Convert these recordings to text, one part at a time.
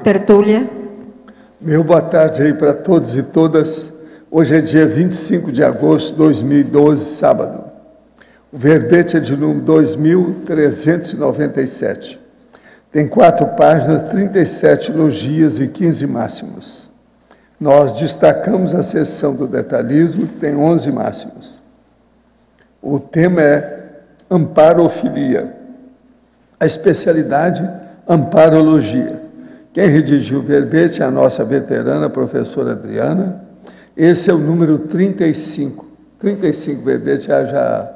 tertúlia. Meu boa tarde aí para todos e todas. Hoje é dia 25 de agosto de 2012, sábado. O verbete é de número 2397. Tem 4 páginas, 37 elogias e 15 máximos. Nós destacamos a seção do detalhismo, que tem 11 máximos. O tema é amparofilia. A especialidade, amparologia. Quem redigiu o verbete é a nossa veterana, professora Adriana. Esse é o número 35. 35 verbete já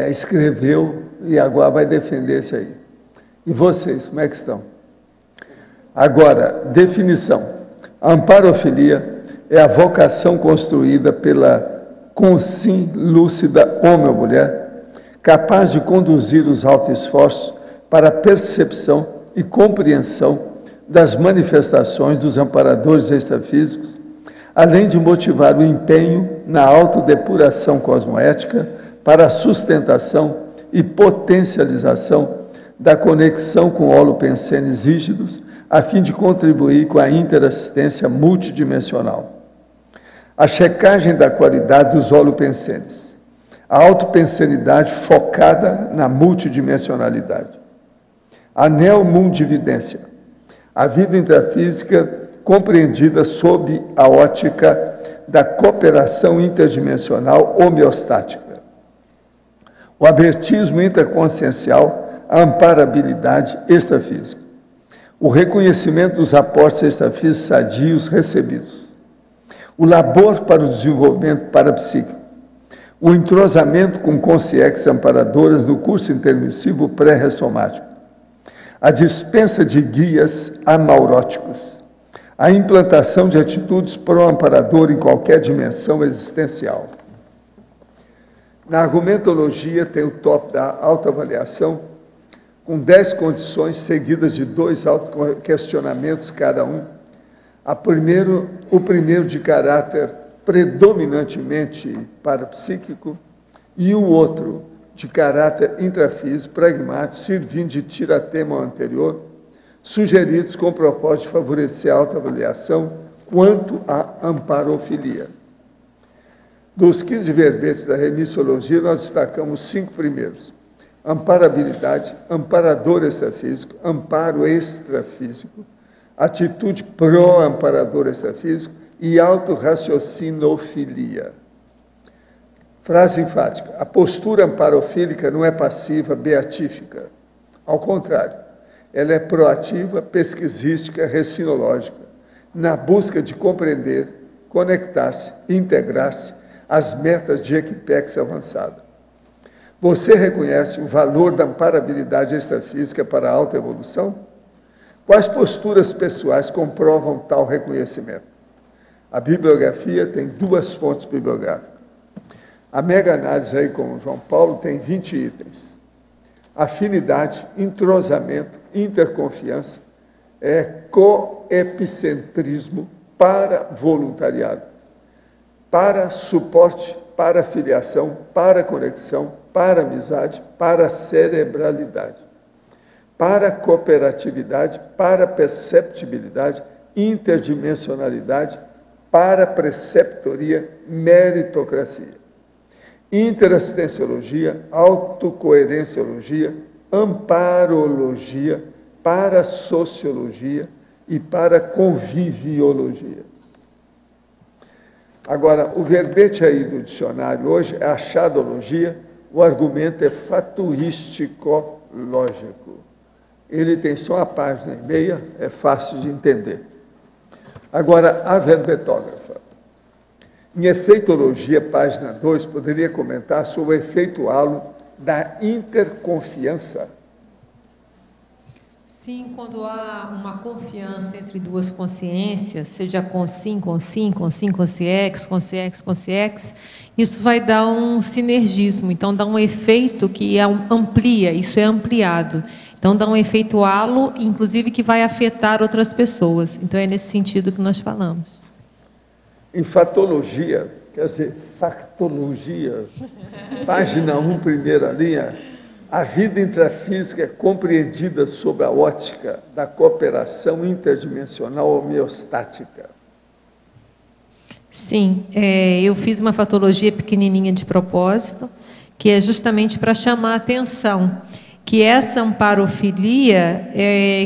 escreveu e agora vai defender esse aí. E vocês, como é que estão? Agora, definição. A amparofilia é a vocação construída pela consciência lúcida homem ou mulher, capaz de conduzir os autoesforços para a percepção e compreensão das manifestações dos amparadores extrafísicos, além de motivar o empenho na autodepuração cosmoética para a sustentação e potencialização da conexão com holopensenes rígidos, a fim de contribuir com a interassistência multidimensional. A checagem da qualidade dos holopensenes, a autopensenidade focada na multidimensionalidade, a neomundividência, a vida intrafísica compreendida sob a ótica da cooperação interdimensional homeostática, o abertismo interconsciencial, a amparabilidade extrafísica, o reconhecimento dos aportes extrafísicos sadios recebidos, o labor para o desenvolvimento parapsíquico, o entrosamento com consciências amparadoras no curso intermissivo pré-ressomático, a dispensa de guias amauróticos, a implantação de atitudes pró-amparador em qualquer dimensão existencial. Na argumentologia tem o tópico da autoavaliação, com 10 condições seguidas de 2 autoquestionamentos cada um. O primeiro de caráter predominantemente parapsíquico e o outro de caráter intrafísico, pragmático, servindo de tiratema ao anterior, sugeridos com o propósito de favorecer a autoavaliação quanto à amparofilia. Dos 15 verbetes da remissologia, nós destacamos 5 primeiros. Amparabilidade, amparador extrafísico, amparo extrafísico, atitude pró-amparador extrafísico e autorraciocinofilia. Frase enfática. A postura amparofílica não é passiva, beatífica. Ao contrário, ela é proativa, pesquisística, recinológica, na busca de compreender, conectar-se, integrar-se às metas de equipex avançada. Você reconhece o valor da amparabilidade extrafísica para a autoevolução? Quais posturas pessoais comprovam tal reconhecimento? A bibliografia tem 2 fontes bibliográficas. A mega-análise aí com o João Paulo tem 20 itens. Afinidade, entrosamento, interconfiança, coepicentrismo, para voluntariado, para suporte, para filiação, para conexão, para amizade, para cerebralidade, para cooperatividade, para perceptibilidade, interdimensionalidade, para preceptoria, meritocracia. Interassistenciologia, autocoerenciologia, amparologia, parasociologia e para conviviologia. Agora, o verbete aí do dicionário hoje é achadologia, o argumento é fatuístico-lógico. Ele tem só 1,5 página, é fácil de entender. Agora, a verbetógrafa. Em efeitologia, página 2, poderia comentar sobre o efeito halo da interconfiança. Sim, quando há uma confiança entre 2 consciências, seja com sim, com consciex, isso vai dar um sinergismo, então dá um efeito que amplia, isso é ampliado. Então dá um efeito halo, inclusive que vai afetar outras pessoas. Então é nesse sentido que nós falamos. Em fatologia, quer dizer, factologia, página 1, primeira linha, A vida intrafísica é compreendida sob a ótica da cooperação interdimensional homeostática. Sim, eu fiz uma fatologia pequenininha de propósito, que é justamente para chamar a atenção que essa amparofilia,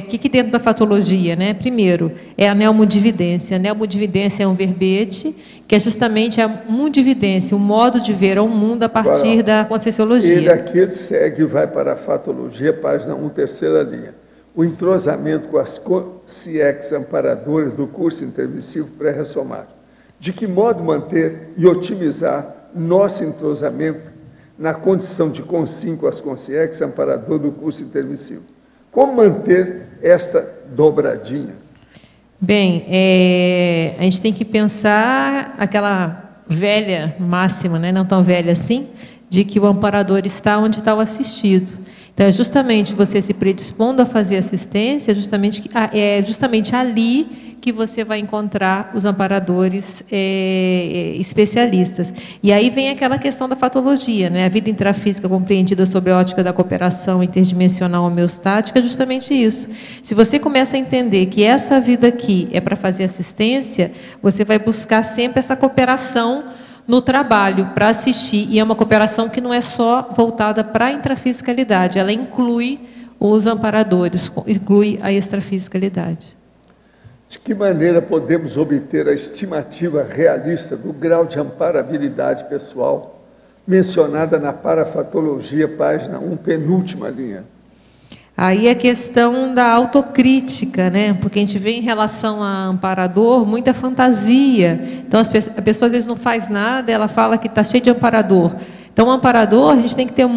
que dentro da fatologia, né? Primeiro, é a neomodividência. A neomodividência é um verbete, que é justamente a mundividência, o modo de ver ao mundo a partir da Conscienciologia. Ele segue e vai para a fatologia, página 1, terceira linha. O entrosamento com as consciências amparadoras do curso intermissivo pré-ressomático. De que modo manter e otimizar nosso entrosamento na condição de consim com as consciências amparador do curso intermissivo? Como manter esta dobradinha? Bem, a gente tem que pensar aquela velha máxima, né, não tão velha assim, de que o amparador está onde está o assistido. Então, é justamente você se predispondo a fazer assistência, é justamente ali que você vai encontrar os amparadores especialistas. E aí vem aquela questão da fatologia, né? A vida intrafísica compreendida sob a ótica da cooperação interdimensional homeostática é justamente isso. Se você começa a entender que essa vida aqui é para fazer assistência, você vai buscar sempre essa cooperação no trabalho, para assistir. E é uma cooperação que não é só voltada para a intrafisicalidade, ela inclui os amparadores, inclui a extrafisicalidade. De que maneira podemos obter a estimativa realista do grau de amparabilidade pessoal mencionada na parafatologia, página 1, penúltima linha? Aí a questão da autocrítica, né? Porque a gente vê em relação a amparador muita fantasia. Então a pessoa às vezes não faz nada, ela fala que está cheio de amparador. Então, o amparador, a gente tem que ter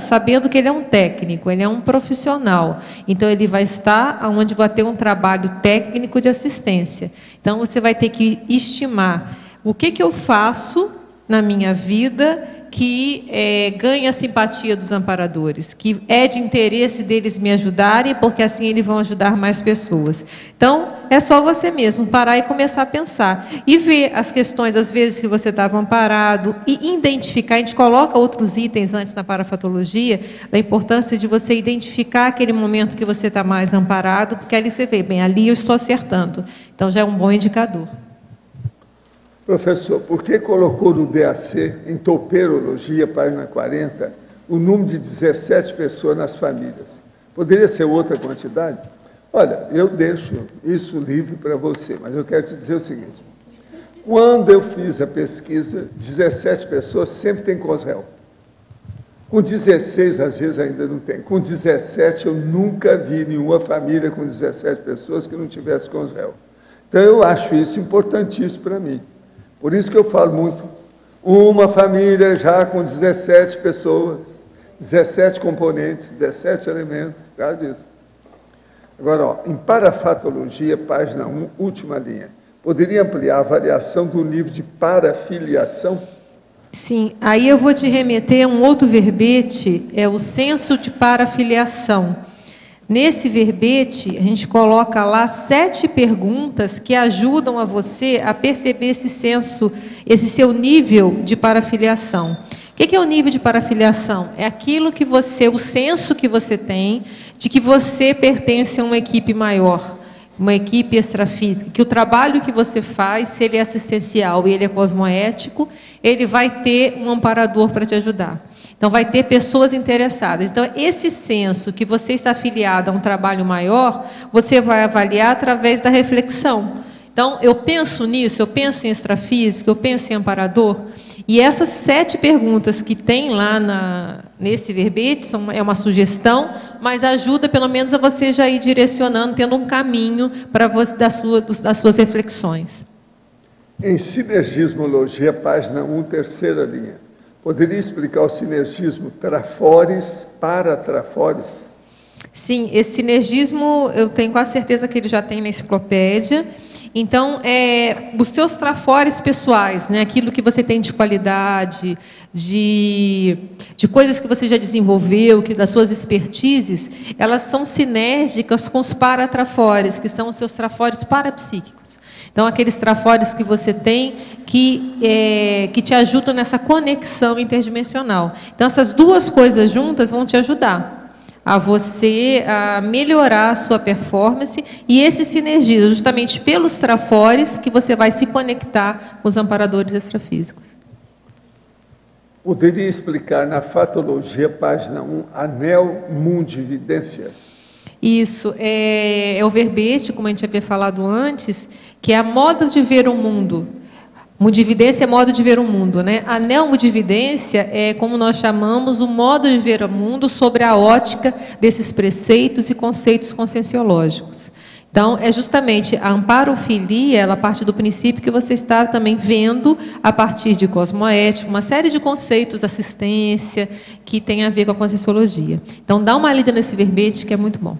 sabendo que ele é um técnico, ele é um profissional. Então, ele vai estar onde vai ter um trabalho técnico de assistência. Então, você vai ter que estimar o que eu faço na minha vida que ganha a simpatia dos amparadores, que é de interesse deles me ajudarem, porque assim eles vão ajudar mais pessoas. Então, é só você mesmo parar e começar a pensar. E ver as questões, às vezes, que você estava amparado, e identificar. A gente coloca outros itens antes na parafatologia, da importância de você identificar aquele momento que você está mais amparado, porque ali você vê, bem, ali eu estou acertando. Então, já é um bom indicador. Professor, por que colocou no DAC, em toperologia, página 40, o número de 17 pessoas nas famílias? Poderia ser outra quantidade? Olha, eu deixo isso livre para você, mas eu quero te dizer o seguinte. Quando eu fiz a pesquisa, 17 pessoas sempre tem COSREL. Com 16, às vezes, ainda não tem. Com 17, eu nunca vi nenhuma família com 17 pessoas que não tivesse COSREL. Então, eu acho isso importantíssimo para mim. Por isso que eu falo muito, uma família já com 17 pessoas, 17 componentes, 17 elementos, por causa disso. Agora, ó, em parafatologia, página 1, última linha, poderia ampliar a avaliação do nível de parafiliação? Sim, aí eu vou te remeter a um outro verbete, é o senso de parafiliação. Nesse verbete, a gente coloca lá 7 perguntas que ajudam a você a perceber esse senso, esse seu nível de parafiliação. O que é o nível de parafiliação? É aquilo que você, o senso que você tem de que você pertence a uma equipe maior, uma equipe extrafísica, que o trabalho que você faz, se ele é assistencial e ele é cosmoético, ele vai ter um amparador para te ajudar. Então, vai ter pessoas interessadas. Então, esse senso que você está afiliado a um trabalho maior, você vai avaliar através da reflexão. Então, eu penso nisso, eu penso em extrafísico, eu penso em amparador. E essas 7 perguntas que tem lá nesse verbete, é uma sugestão, mas ajuda pelo menos a você já ir direcionando, tendo um caminho para você, das suas reflexões. Em sinergismologia, página 1, terceira linha. Poderia explicar o sinergismo trafores para trafores? Sim, esse sinergismo eu tenho quase certeza que ele já tem na enciclopédia. Então, os seus trafores pessoais, né, aquilo que você tem de qualidade, de coisas que você já desenvolveu, das suas expertises, elas são sinérgicas com os paratrafores, que são os seus trafores parapsíquicos. Então, aqueles trafores que você tem, que te ajudam nessa conexão interdimensional. Então, essas duas coisas juntas vão te ajudar a você a melhorar a sua performance, e esse sinergia, justamente pelos trafores, que você vai se conectar com os amparadores extrafísicos. Poderia explicar na Fatologia, página 1, anel mundividência? Isso, é o verbete, como a gente havia falado antes, que é a modo de ver o mundo. Mundividência é modo de ver o mundo, né? Anel mundividência é, como nós chamamos, o modo de ver o mundo sobre a ótica desses preceitos e conceitos conscienciológicos. Então, é justamente a amparofilia, ela parte do princípio que você está também vendo, a partir de cosmoética, uma série de conceitos da assistência que tem a ver com a conscienciologia. Então, dá uma lida nesse verbete que é muito bom.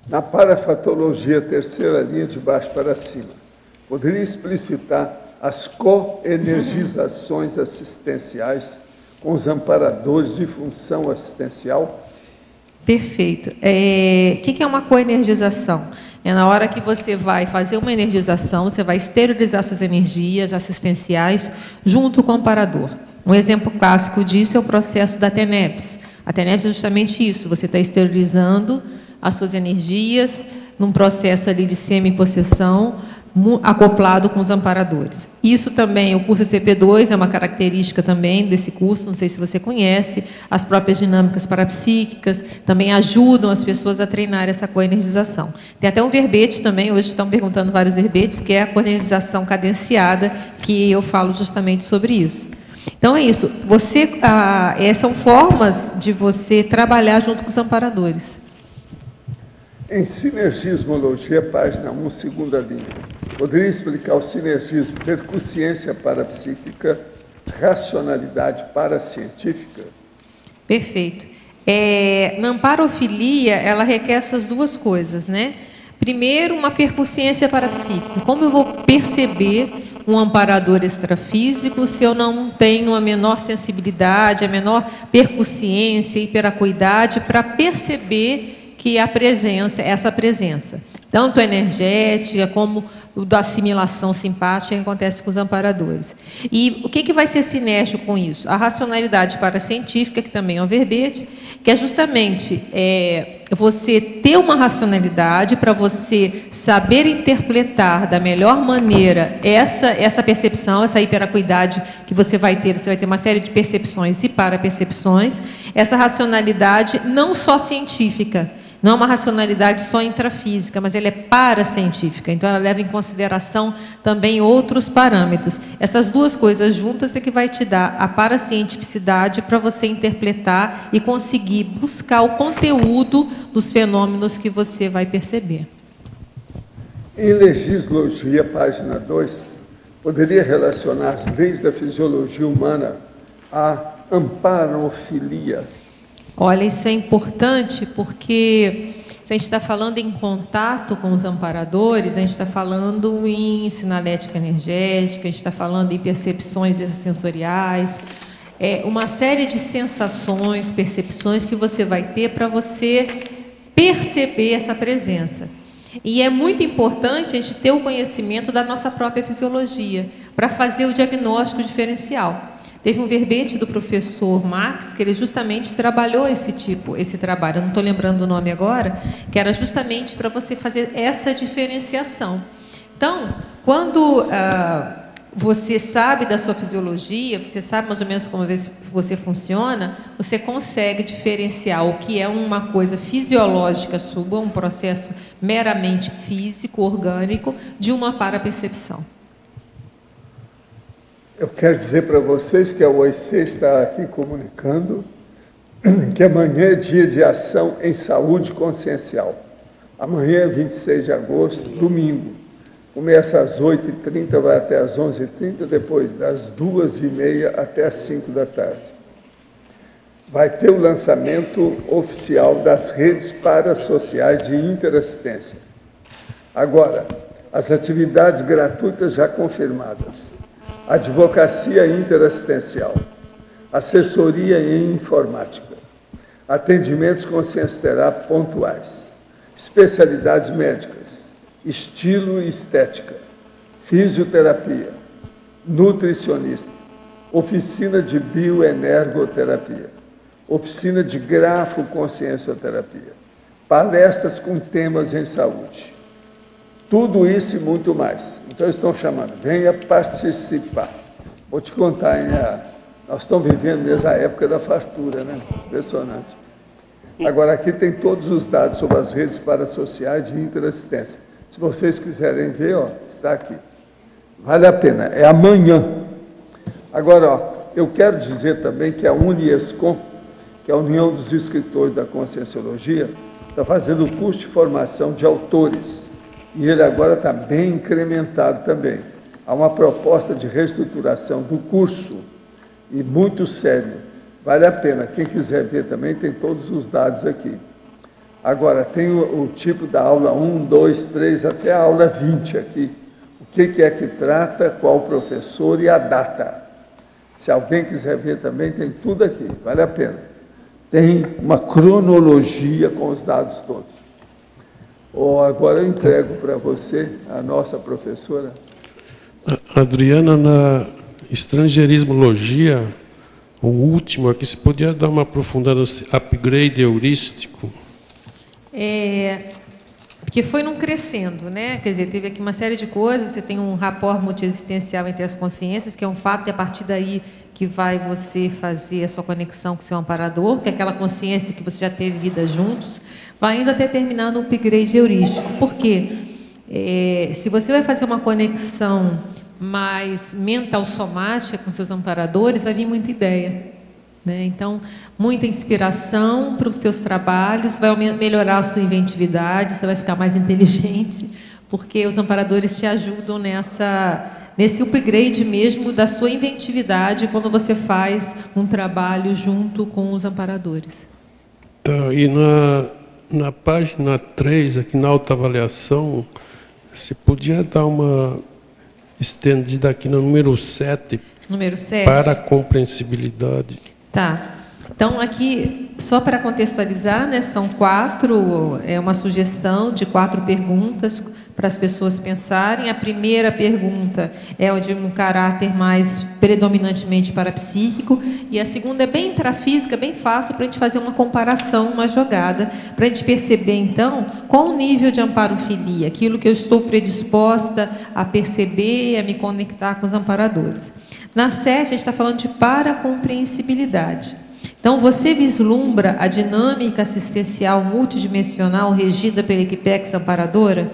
Na parafatologia, terceira linha de baixo para cima, poderia explicitar as coenergizações assistenciais com os amparadores de função assistencial? Perfeito. O que é uma coenergização? É na hora que você vai fazer uma energização, você vai esterilizar suas energias assistenciais junto com o amparador. Um exemplo clássico disso é o processo da TENEPS. A TENEPS é justamente isso, você está esterilizando as suas energias num processo ali de semi-possessão, acoplado com os amparadores. Isso também, o curso CP2 é uma característica também desse curso, não sei se você conhece, as próprias dinâmicas parapsíquicas também ajudam as pessoas a treinar essa coenergização. Tem até um verbete também, hoje estão perguntando vários verbetes, que é a coenergização cadenciada, que eu falo justamente sobre isso. Então é isso, são formas de você trabalhar junto com os amparadores. Em sinergismologia, página 1, segunda linha, poderia explicar o sinergismo, percussiência parapsíquica, racionalidade paracientífica? Perfeito. Na amparofilia, ela requer essas duas coisas, né? Primeiro, uma percussiência parapsíquica. Como eu vou perceber um amparador extrafísico se eu não tenho a menor sensibilidade, a menor percussiência, hiperacuidade para perceber que a presença, essa presença, tanto energética como da assimilação simpática que acontece com os amparadores. E o que vai ser sinérgico com isso? A racionalidade paracientífica, que também é um verbete, que é justamente você ter uma racionalidade para você saber interpretar da melhor maneira essa percepção, essa hiperacuidade que você vai ter uma série de percepções e parapercepções, essa racionalidade não só científica, não é uma racionalidade só intrafísica, mas ela é paracientífica, então ela leva em consideração também outros parâmetros. Essas duas coisas juntas é que vai te dar a paracientificidade para você interpretar e conseguir buscar o conteúdo dos fenômenos que você vai perceber. Em legislogia, página 2, poderia relacionar as leis da fisiologia humana à amparofilia? Olha, isso é importante porque se a gente está falando em contato com os amparadores, a gente está falando em sinalética energética, a gente está falando em percepções sensoriais, uma série de sensações, percepções que você vai ter para você perceber essa presença. E é muito importante a gente ter o conhecimento da nossa própria fisiologia para fazer o diagnóstico diferencial. Teve um verbete do professor Max, que ele justamente trabalhou esse trabalho, eu não estou lembrando o nome agora, que era justamente para você fazer essa diferenciação. Então, quando você sabe da sua fisiologia, você sabe mais ou menos como você funciona, você consegue diferenciar o que é uma coisa fisiológica sua, um processo meramente físico, orgânico, de uma parapercepção. Eu quero dizer para vocês que a OIC está aqui comunicando que amanhã é dia de ação em saúde consciencial. Amanhã é 26 de agosto, domingo. Começa às 8h30, vai até às 11h30, depois das 2h30 até às 5 da tarde. Vai ter o lançamento oficial das redes parasociais de interassistência. Agora, as atividades gratuitas já confirmadas. Advocacia interassistencial, assessoria em informática, atendimentos consciencioterápicos pontuais, especialidades médicas, estilo e estética, fisioterapia, nutricionista, oficina de bioenergoterapia, oficina de grafoconsciencioterapia, palestras com temas em saúde. Tudo isso e muito mais. Então, estão chamando, venha participar. Vou te contar, hein? Nós estamos vivendo mesmo a época da fartura, né? Impressionante. Agora, aqui tem todos os dados sobre as redes parasociais de interassistência. Se vocês quiserem ver, ó, está aqui. Vale a pena, é amanhã. Agora, ó, eu quero dizer também que a Uniescom, que é a União dos Escritores da Conscienciologia, está fazendo o curso de formação de autores. E ele agora está bem incrementado também. Há uma proposta de reestruturação do curso, e muito sério. Vale a pena. Quem quiser ver também, tem todos os dados aqui. Agora, tem o tipo da aula 1, 2, 3, até a aula 20 aqui. O que é que trata, qual professor e a data. Se alguém quiser ver também, tem tudo aqui. Vale a pena. Tem uma cronologia com os dados todos. Agora eu entrego para você, a nossa professora. Adriana, na estrangeirismologia, o último aqui, você podia dar uma aprofundada no upgrade heurístico? Porque foi num crescendo, né? Quer dizer, teve aqui uma série de coisas, você tem um rapport multiexistencial entre as consciências, que é um fato, e a partir daí que vai você fazer a sua conexão com o seu amparador, que é aquela consciência que você já teve vida juntos, vai ainda até terminar no upgrade heurístico. Por quê? Se você vai fazer uma conexão mais mental somática com seus amparadores, vai vir muita ideia, né? Então, muita inspiração para os seus trabalhos, vai melhorar a sua inventividade, você vai ficar mais inteligente, porque os amparadores te ajudam nesse upgrade mesmo da sua inventividade quando você faz um trabalho junto com os amparadores. Tá, e na página 3, aqui na autoavaliação, você podia dar uma estendida aqui no número 7. Número 7. Para a compreensibilidade. Tá. Então, aqui, só para contextualizar, né, são 4, é uma sugestão de 4 perguntas para as pessoas pensarem. A primeira pergunta é de um caráter mais predominantemente parapsíquico, e a segunda é bem intrafísica, bem fácil, para a gente fazer uma comparação, uma jogada, para a gente perceber, então, qual o nível de amparofilia, aquilo que eu estou predisposta a perceber, a me conectar com os amparadores. Na 7, a gente está falando de paracompreensibilidade. Então, você vislumbra a dinâmica assistencial multidimensional regida pela Equipex amparadora?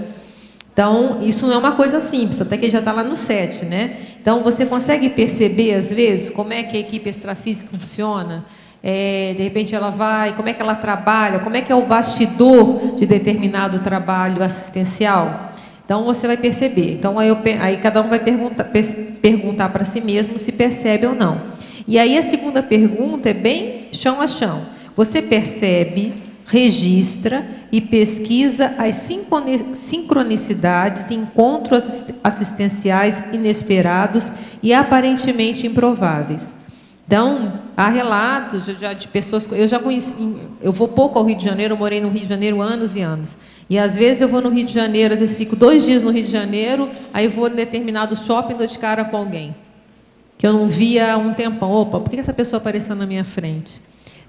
Então, isso não é uma coisa simples, até que já está lá no 7, né? Então, você consegue perceber, às vezes, como é que a equipe extrafísica funciona? De repente, ela vai, como é que ela trabalha, como é que é o bastidor de determinado trabalho assistencial? Então, você vai perceber. Então, aí cada um vai perguntar para si mesmo se percebe ou não. E aí, a segunda pergunta é bem chão a chão. Você percebe, registra e pesquisa as sincronicidades e encontros assistenciais inesperados e aparentemente improváveis. Então, há relatos de pessoas... Eu já conheci... Eu vou pouco ao Rio de Janeiro, eu morei no Rio de Janeiro anos e anos. E, às vezes, eu vou no Rio de Janeiro, às vezes fico 2 dias no Rio de Janeiro, aí vou em determinado shopping e dou de cara com alguém que eu não via há um tempão. Opa, por que essa pessoa apareceu na minha frente?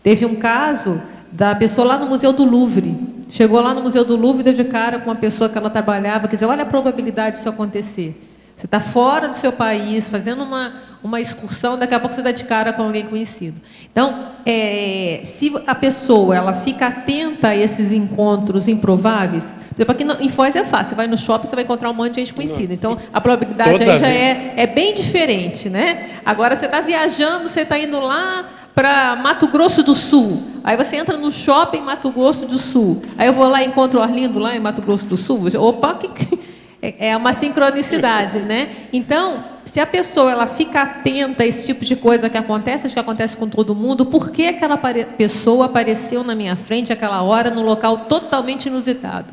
Teve um caso da pessoa lá no Museu do Louvre. Chegou lá no Museu do Louvre e deu de cara com uma pessoa que ela trabalhava. Quer dizer, olha a probabilidade disso acontecer. Você está fora do seu país, fazendo uma excursão, daqui a pouco você dá de cara com alguém conhecido. Então, se a pessoa ela fica atenta a esses encontros improváveis, porque em Foz é fácil, você vai no shopping, você vai encontrar um monte de gente conhecida. Então, a probabilidade aí já é bem diferente, né? Agora, você está viajando, você está indo lá para Mato Grosso do Sul. Aí você entra no shopping em Mato Grosso do Sul. Aí eu vou lá e encontro o Arlindo lá em Mato Grosso do Sul. Opa, é uma sincronicidade, né? Então, se a pessoa ela fica atenta a esse tipo de coisa que acontece, acho que acontece com todo mundo, por que aquela pessoa apareceu na minha frente àquela hora, num local totalmente inusitado?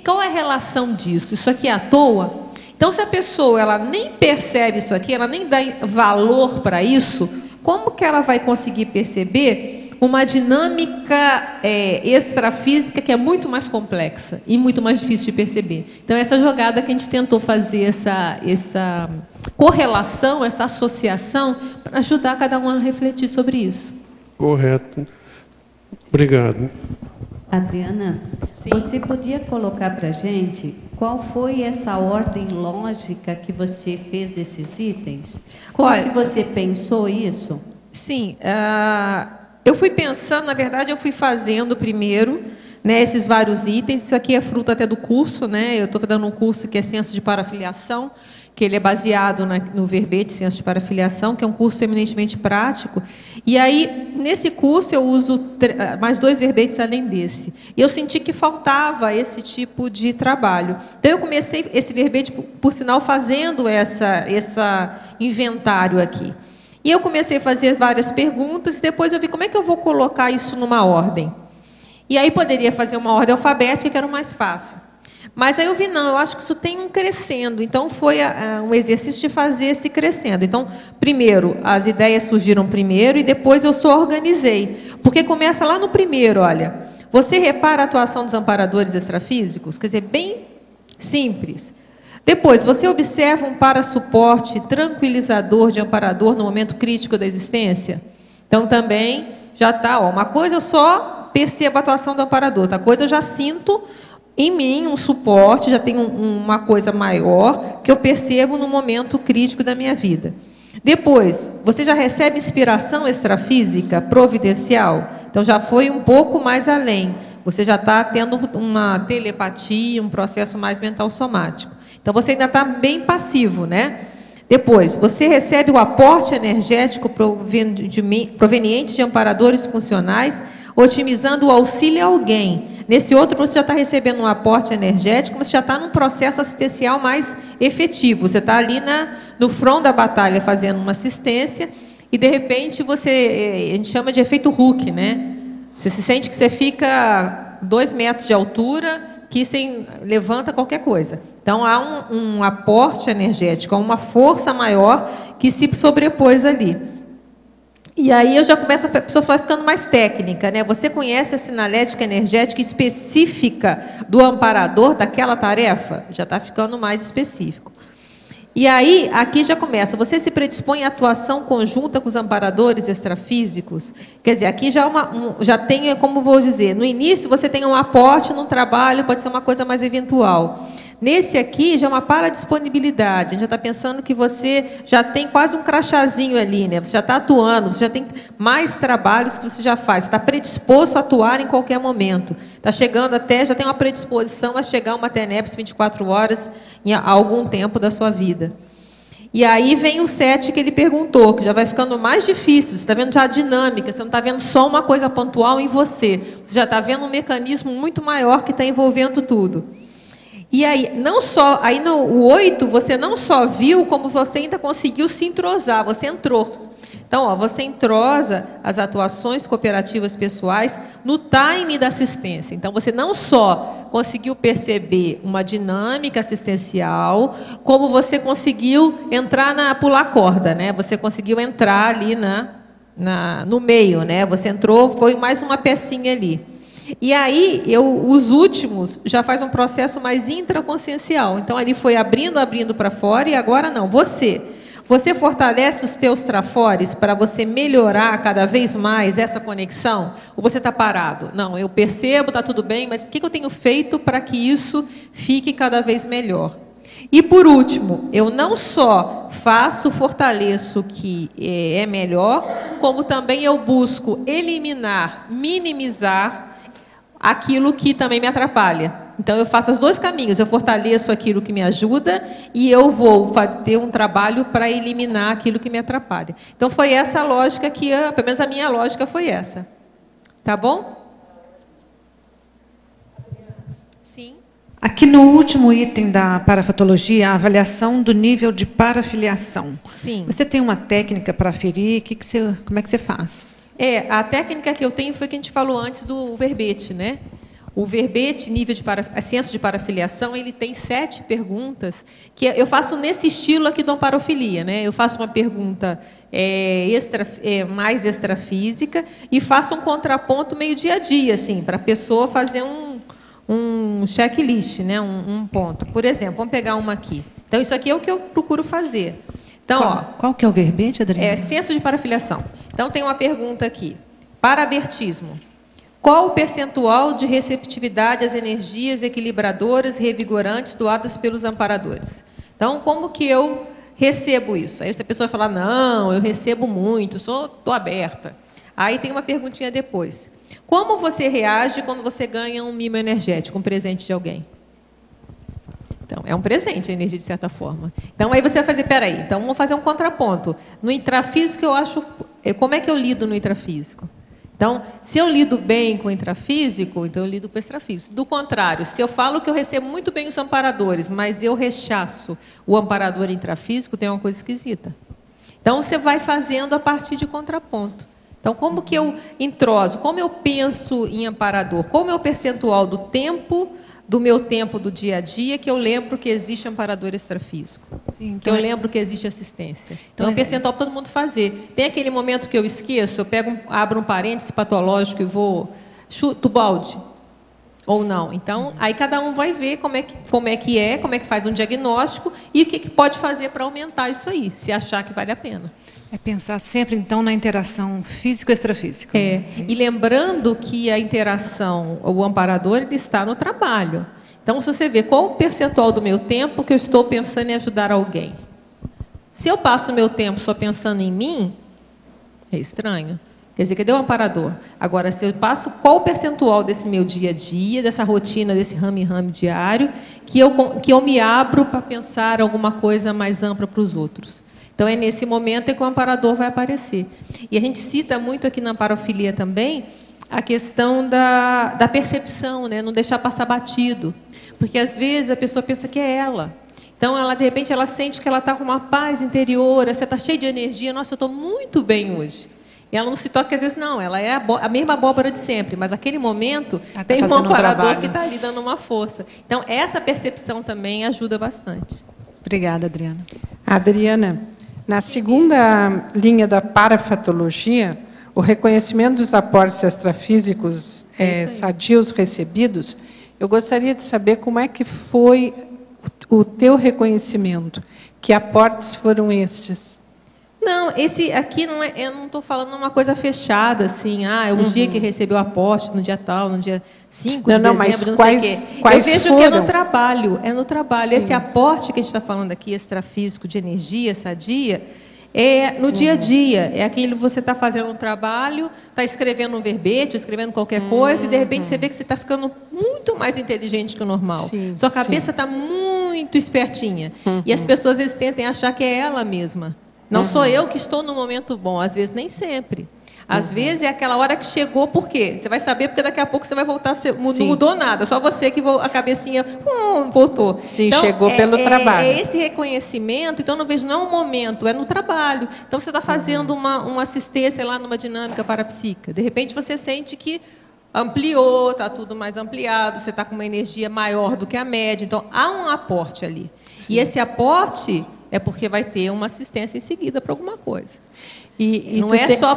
Qual é a relação disso? Isso aqui é à toa? Então, se a pessoa ela nem percebe isso aqui, ela nem dá valor para isso, como que ela vai conseguir perceber uma dinâmica extrafísica que é muito mais complexa e muito mais difícil de perceber? Então, essa jogada que a gente tentou fazer, essa correlação, essa associação, para ajudar cada um a refletir sobre isso. Correto. Obrigado. Adriana, Sim. você podia colocar para a gente qual foi essa ordem lógica que você fez esses itens? Como Olha, que você pensou isso? Sim, eu fui pensando, na verdade, eu fui fazendo primeiro, né, esses vários itens. Isso aqui é fruto até do curso, né? Eu estou dando um curso que é Ciência de Parafiliação, que ele é baseado no verbete Ciência de Parafiliação, que é um curso eminentemente prático. E aí, nesse curso, eu uso mais 2 verbetes além desse. E eu senti que faltava esse tipo de trabalho. Então, eu comecei esse verbete, por sinal, fazendo essa inventário aqui. E eu comecei a fazer várias perguntas, e depois eu vi como é que eu vou colocar isso numa ordem. E aí poderia fazer uma ordem alfabética, que era o mais fácil. Mas aí eu vi, não, eu acho que isso tem um crescendo. Então, foi um exercício de fazer esse crescendo. Então, primeiro, as ideias surgiram primeiro, e depois eu só organizei. Porque começa lá no primeiro, olha. Você repara a atuação dos amparadores extrafísicos? Quer dizer, bem simples. Depois, você observa um parasuporte tranquilizador de amparador no momento crítico da existência? Então, também já está, uma coisa eu só percebo a atuação do amparador, outra coisa eu já sinto em mim um suporte, já tenho uma coisa maior que eu percebo no momento crítico da minha vida. Depois, você já recebe inspiração extrafísica providencial? Então, já foi um pouco mais além. Você já está tendo uma telepatia, um processo mais mental somático. Então, você ainda está bem passivo, né? Depois, você recebe o aporte energético proveniente de amparadores funcionais, otimizando o auxílio a alguém. Nesse outro, você já está recebendo um aporte energético, mas já está num processo assistencial mais efetivo. Você está ali no front da batalha fazendo uma assistência e, de repente, a gente chama de efeito Hooke, né? Você se sente que você fica 2 metros de altura, que levanta qualquer coisa. Então, há um aporte energético, há uma força maior que se sobrepôs ali. E aí a pessoa vai ficando mais técnica, né? Você conhece a sinalética energética específica do amparador daquela tarefa? Já está ficando mais específico. E aí, aqui já começa, você se predispõe à atuação conjunta com os amparadores extrafísicos? Quer dizer, aqui já tem, como vou dizer, no início você tem um aporte num trabalho, pode ser uma coisa mais eventual. Nesse aqui, já é uma paradisponibilidade. A gente já está pensando que você já tem quase um crachazinho ali, né? Você já está atuando, você já tem mais trabalhos que você já faz. Você está predisposto a atuar em qualquer momento. Está chegando até, já tem uma predisposição a chegar a uma TENEPS 24 horas em algum tempo da sua vida. E aí vem o 7 que ele perguntou, que já vai ficando mais difícil. Você está vendo já a dinâmica, você não está vendo só uma coisa pontual em você. Você já está vendo um mecanismo muito maior que está envolvendo tudo. E aí, aí no 8, você não só viu, como você ainda conseguiu se entrosar, você entrou. Então, você entrosa as atuações cooperativas pessoais no time da assistência. Então, você não só conseguiu perceber uma dinâmica assistencial, como você conseguiu pular corda, né? Você conseguiu entrar ali no meio, né? Você entrou, foi mais uma pecinha ali. E aí, os últimos já faz um processo mais intraconsciencial. Então, ali foi abrindo para fora, e agora não. Você fortalece os teus trafores para você melhorar cada vez mais essa conexão? Ou você está parado? Não, eu percebo, está tudo bem, mas o que eu tenho feito para que isso fique cada vez melhor? E, por último, eu não só fortaleço o que é melhor, como também eu busco eliminar, minimizar aquilo que também me atrapalha. Então, eu faço os 2 caminhos. Eu fortaleço aquilo que me ajuda e eu vou ter um trabalho para eliminar aquilo que me atrapalha. Então, foi essa a lógica pelo menos a minha lógica foi essa. Tá bom? Sim. Aqui no último item da parafatologia, a avaliação do nível de parafiliação. Sim. Você tem uma técnica para aferir? Como é que você faz? A técnica que eu tenho foi que a gente falou antes do verbete, né? O verbete, a ciência de parafiliação, ele tem 7 perguntas que eu faço nesse estilo aqui do amparofilia, né? Eu faço uma pergunta mais extrafísica e faço um contraponto meio dia a dia, assim, para a pessoa fazer um checklist, né? Um ponto. Por exemplo, vamos pegar uma aqui. Então, isso aqui é o que eu procuro fazer. Então, qual que é o verbete, Adriana? É senso de parafiliação. Então, tem uma pergunta aqui. Parabertismo. Qual o percentual de receptividade às energias equilibradoras e revigorantes doadas pelos amparadores? Então, como que eu recebo isso? Aí essa pessoa fala, não, eu recebo muito, estou aberta. Aí tem uma perguntinha depois. Como você reage quando você ganha um mimo energético, um presente de alguém? Então, é um presente a energia, de certa forma. Então, aí você vai fazer, peraí, então vamos fazer um contraponto. No intrafísico, eu acho... Como é que eu lido no intrafísico? Então, se eu lido bem com o intrafísico, então eu lido com o extrafísico. Do contrário, se eu falo que eu recebo muito bem os amparadores, mas eu rechaço o amparador intrafísico, tem uma coisa esquisita. Então, você vai fazendo a partir de contraponto. Então, como que eu entroso? Como eu penso em amparador? Qual é o percentual do meu tempo do dia a dia, que eu lembro que existe amparador extrafísico. Sim, então que eu lembro que existe assistência. Então, é um percentual para todo mundo fazer. Tem aquele momento que eu esqueço, eu abro um parêntese patológico e vou... chuto o balde. Ou não. Então, aí cada um vai ver como é que faz um diagnóstico e o que pode fazer para aumentar isso aí, se achar que vale a pena. É pensar sempre, então, na interação físico-extrafísica. E lembrando que a interação, o amparador, ele está no trabalho. Então, se você vê qual o percentual do meu tempo que eu estou pensando em ajudar alguém. Se eu passo o meu tempo só pensando em mim, é estranho. Quer dizer, cadê o amparador? Agora, se eu passo qual o percentual desse meu dia a dia, dessa rotina, desse rame-rame diário, que eu me abro para pensar alguma coisa mais ampla para os outros. Então, é nesse momento que o amparador vai aparecer. E a gente cita muito aqui na parafilia também a questão da percepção, né? Não deixar passar batido. Porque, às vezes, a pessoa pensa que é ela. Então, de repente, ela sente que ela está com uma paz interior, você está cheio de energia, nossa, eu estou muito bem hoje. E ela não se toca, às vezes, não, ela é a mesma abóbora de sempre, mas naquele momento tem um amparador que está ali dando uma força. Então, essa percepção também ajuda bastante. Obrigada, Adriana. Adriana, na segunda linha da parafatologia, o reconhecimento dos aportes extrafísicos sadios recebidos, eu gostaria de saber como é que foi o teu reconhecimento. Que aportes foram estes? Não, esse aqui não é, eu não estou falando uma coisa fechada, assim, é o dia que recebeu o aporte, no dia tal, no dia 5 de dezembro, mas não quais, sei o quê. Quais eu vejo foram? Que é no trabalho. Sim. Esse aporte que a gente está falando aqui, extrafísico, de energia, sadia, é no dia a dia. É aquilo que você está fazendo um trabalho, está escrevendo um verbete, escrevendo qualquer coisa, e de repente você vê que você está ficando muito mais inteligente que o normal. Sim, sua cabeça está muito espertinha. E as pessoas, às vezes, tentem achar que é ela mesma. Não sou eu que estou no momento bom, às vezes nem sempre. Às vezes é aquela hora que chegou, por quê? Você vai saber porque daqui a pouco você vai voltar, não mudou nada, só você que a cabecinha voltou. Sim, então, chegou pelo trabalho. É esse reconhecimento, então não vejo, não é um momento, é no trabalho. Então você está fazendo uma assistência lá numa dinâmica parapsíquica. De repente você sente que ampliou, está tudo mais ampliado, você está com uma energia maior do que a média. Então há um aporte ali. Sim. E esse aporte é porque vai ter uma assistência em seguida para alguma coisa. Não é só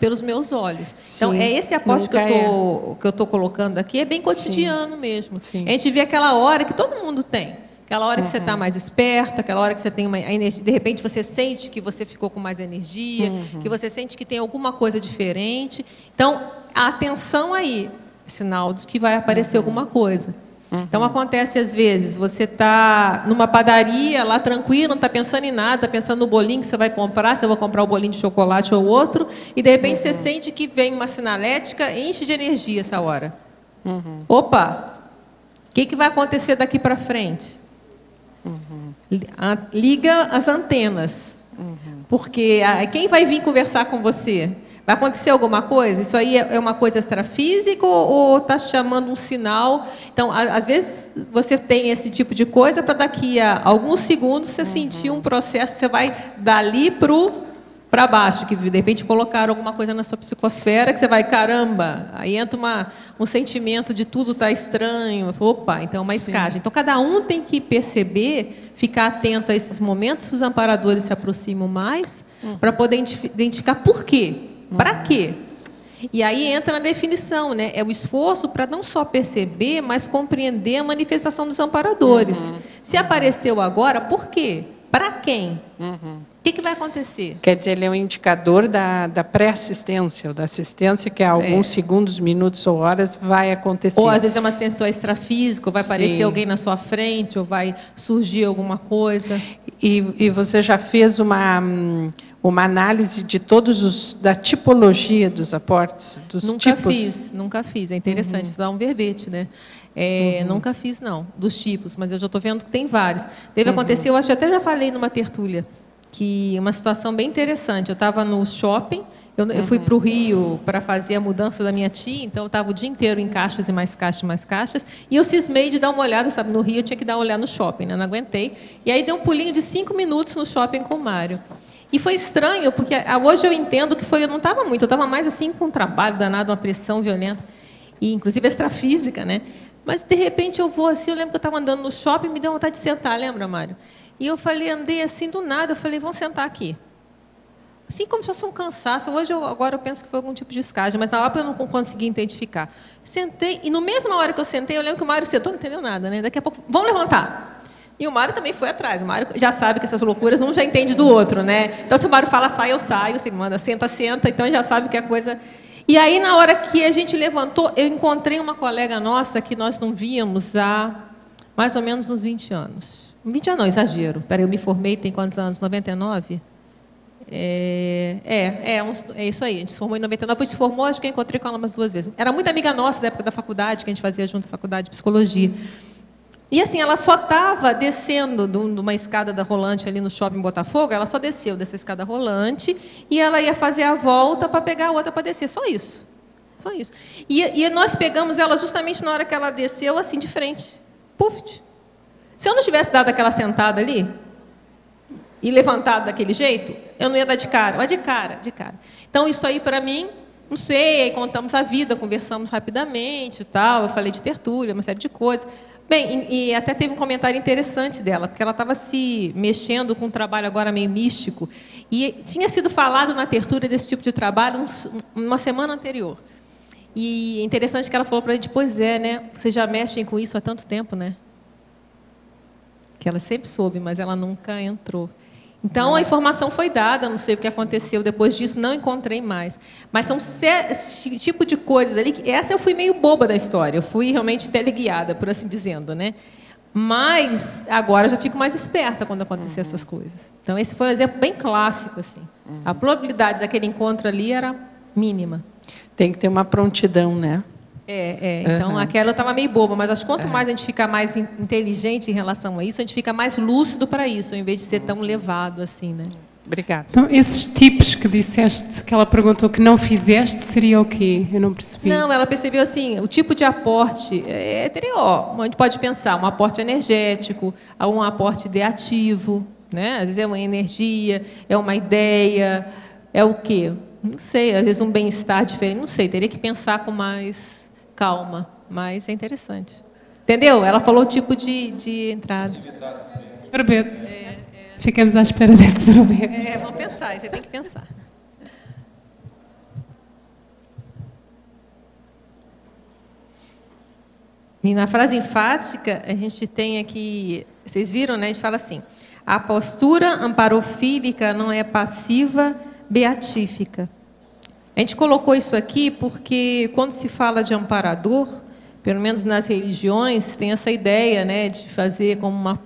pelos meus olhos. Sim, então, é esse aporte que eu estou colocando aqui, é bem cotidiano mesmo. Sim. A gente vê aquela hora que todo mundo tem. Aquela hora que você está mais esperta, aquela hora que você tem uma energia, de repente você sente que você ficou com mais energia, que você sente que tem alguma coisa diferente. Então, a atenção aí, é sinal de que vai aparecer alguma coisa. Então, acontece às vezes, você está numa padaria, lá tranquilo, não está pensando em nada, está pensando no bolinho que você vai comprar, se eu vou comprar o bolinho de chocolate ou outro, e de repente você sente que vem uma sinalética, enche de energia essa hora. Opa, o que vai acontecer daqui para frente? Liga as antenas, porque quem vai vir conversar com você? Vai acontecer alguma coisa? Isso aí é uma coisa extrafísica ou está chamando um sinal? Então, às vezes, você tem esse tipo de coisa para daqui a alguns segundos você sentir um processo, você vai dali para baixo, que de repente colocaram alguma coisa na sua psicosfera, que você vai, caramba, aí entra um sentimento de tudo está estranho. Opa, então é uma escagem. Então, cada um tem que perceber, ficar atento a esses momentos, que os amparadores se aproximam mais, para poder identificar por quê. Para quê? E aí entra na definição, né? É o esforço para não só perceber, mas compreender a manifestação dos amparadores. Se apareceu agora, por quê? Para quem? O que vai acontecer? Quer dizer, ele é um indicador da pré-assistência, ou da assistência, que a alguns segundos, minutos ou horas vai acontecer. Ou, às vezes, é uma sensor extrafísica, ou vai aparecer Sim. alguém na sua frente, ou vai surgir alguma coisa. E você já fez uma análise de da tipologia dos aportes, dos tipos? Nunca fiz. É interessante, isso dá um verbete, né? Nunca fiz, não, dos tipos, mas eu já estou vendo que tem vários. Deve acontecer, eu acho que até já falei numa tertúlia, que uma situação bem interessante. Eu estava no shopping, eu fui para o Rio para fazer a mudança da minha tia, então eu estava o dia inteiro em caixas e mais caixas, e eu cismei de dar uma olhada, sabe? No Rio eu tinha que dar uma olhada no shopping, né? Não aguentei. E aí dei um pulinho de 5 minutos no shopping com o Mário. E foi estranho, porque hoje eu entendo que eu não estava muito, eu estava mais assim com um trabalho danado, uma pressão violenta, e inclusive extrafísica, né? Mas, de repente, eu vou assim, eu lembro que eu estava andando no shopping, me deu vontade de sentar, lembra, Mário? E eu falei, andei assim do nada, eu falei, vamos sentar aqui. Assim como se fosse um cansaço. Agora eu penso que foi algum tipo de escagem, mas na hora eu não consegui identificar. Sentei, e na mesma hora que eu sentei, eu lembro que o Mário sentou, não entendeu nada, né? Daqui a pouco, vamos levantar. E o Mário também foi atrás. O Mário já sabe que essas loucuras um já entende do outro, né? Então, se o Mário fala, sai, eu saio. Se ele manda, senta, senta. Então, ele já sabe que a coisa... E aí, na hora que a gente levantou, eu encontrei uma colega nossa que nós não víamos há mais ou menos uns 20 anos. 20 anos, não, exagero. Peraí, eu me formei, tem quantos anos? 99? É isso aí. A gente se formou em 99, depois se formou, acho que eu encontrei com ela umas 2 vezes. Era muito amiga nossa da época da faculdade, que a gente fazia junto à faculdade de psicologia. E assim, ela só estava descendo de uma escada da rolante ali no shopping Botafogo, ela só desceu dessa escada rolante e ela ia fazer a volta para pegar a outra para descer, só isso. Só isso. E nós pegamos ela justamente na hora que ela desceu, assim, de frente. Puf! Se eu não tivesse dado aquela sentada ali e levantado daquele jeito, eu não ia dar de cara, mas de cara. Então, isso aí, para mim, não sei, aí contamos a vida, conversamos rapidamente e tal, eu falei de tertúlia, uma série de coisas. Bem, e até teve um comentário interessante dela, porque ela estava se mexendo com um trabalho agora meio místico, e tinha sido falado na tertúlia desse tipo de trabalho uma semana anterior. E é interessante que ela falou para a gente, pois é, né? Vocês já mexem com isso há tanto tempo, né? Que ela sempre soube, mas ela nunca entrou. Então, a informação foi dada, não sei o que aconteceu depois disso, não encontrei mais. Mas são esse tipo de coisas ali, que essa eu fui meio boba da história, eu fui realmente teleguiada, por assim dizendo, né? Mas agora eu já fico mais esperta quando acontecer essas coisas. Então, esse foi um exemplo bem clássico, assim. A probabilidade daquele encontro ali era mínima. Tem que ter uma prontidão, né? Então, aquela eu estava meio boba, mas acho que quanto mais a gente fica mais inteligente em relação a isso, a gente fica mais lúcido para isso, ao invés de ser tão levado assim, né? Obrigada. Então, esses tipos que disseste, que ela perguntou que não fizeste, seria o quê? Eu não percebi. Não, ela percebeu assim, o tipo de aporte a gente pode pensar, um aporte energético, um aporte ideativo, né? Às vezes é uma energia, é uma ideia, é o quê? Não sei, às vezes um bem-estar diferente, não sei, teria que pensar com mais calma, mas é interessante. Entendeu? Ela falou o tipo de entrada. Verbete. Ficamos à espera desse verbete. Vamos pensar, você tem que pensar. E na frase enfática, a gente tem aqui, vocês viram, né? A gente fala assim, a postura amparofílica não é passiva, beatífica. A gente colocou isso aqui porque, quando se fala de amparador, pelo menos nas religiões, tem essa ideia, né, de fazer como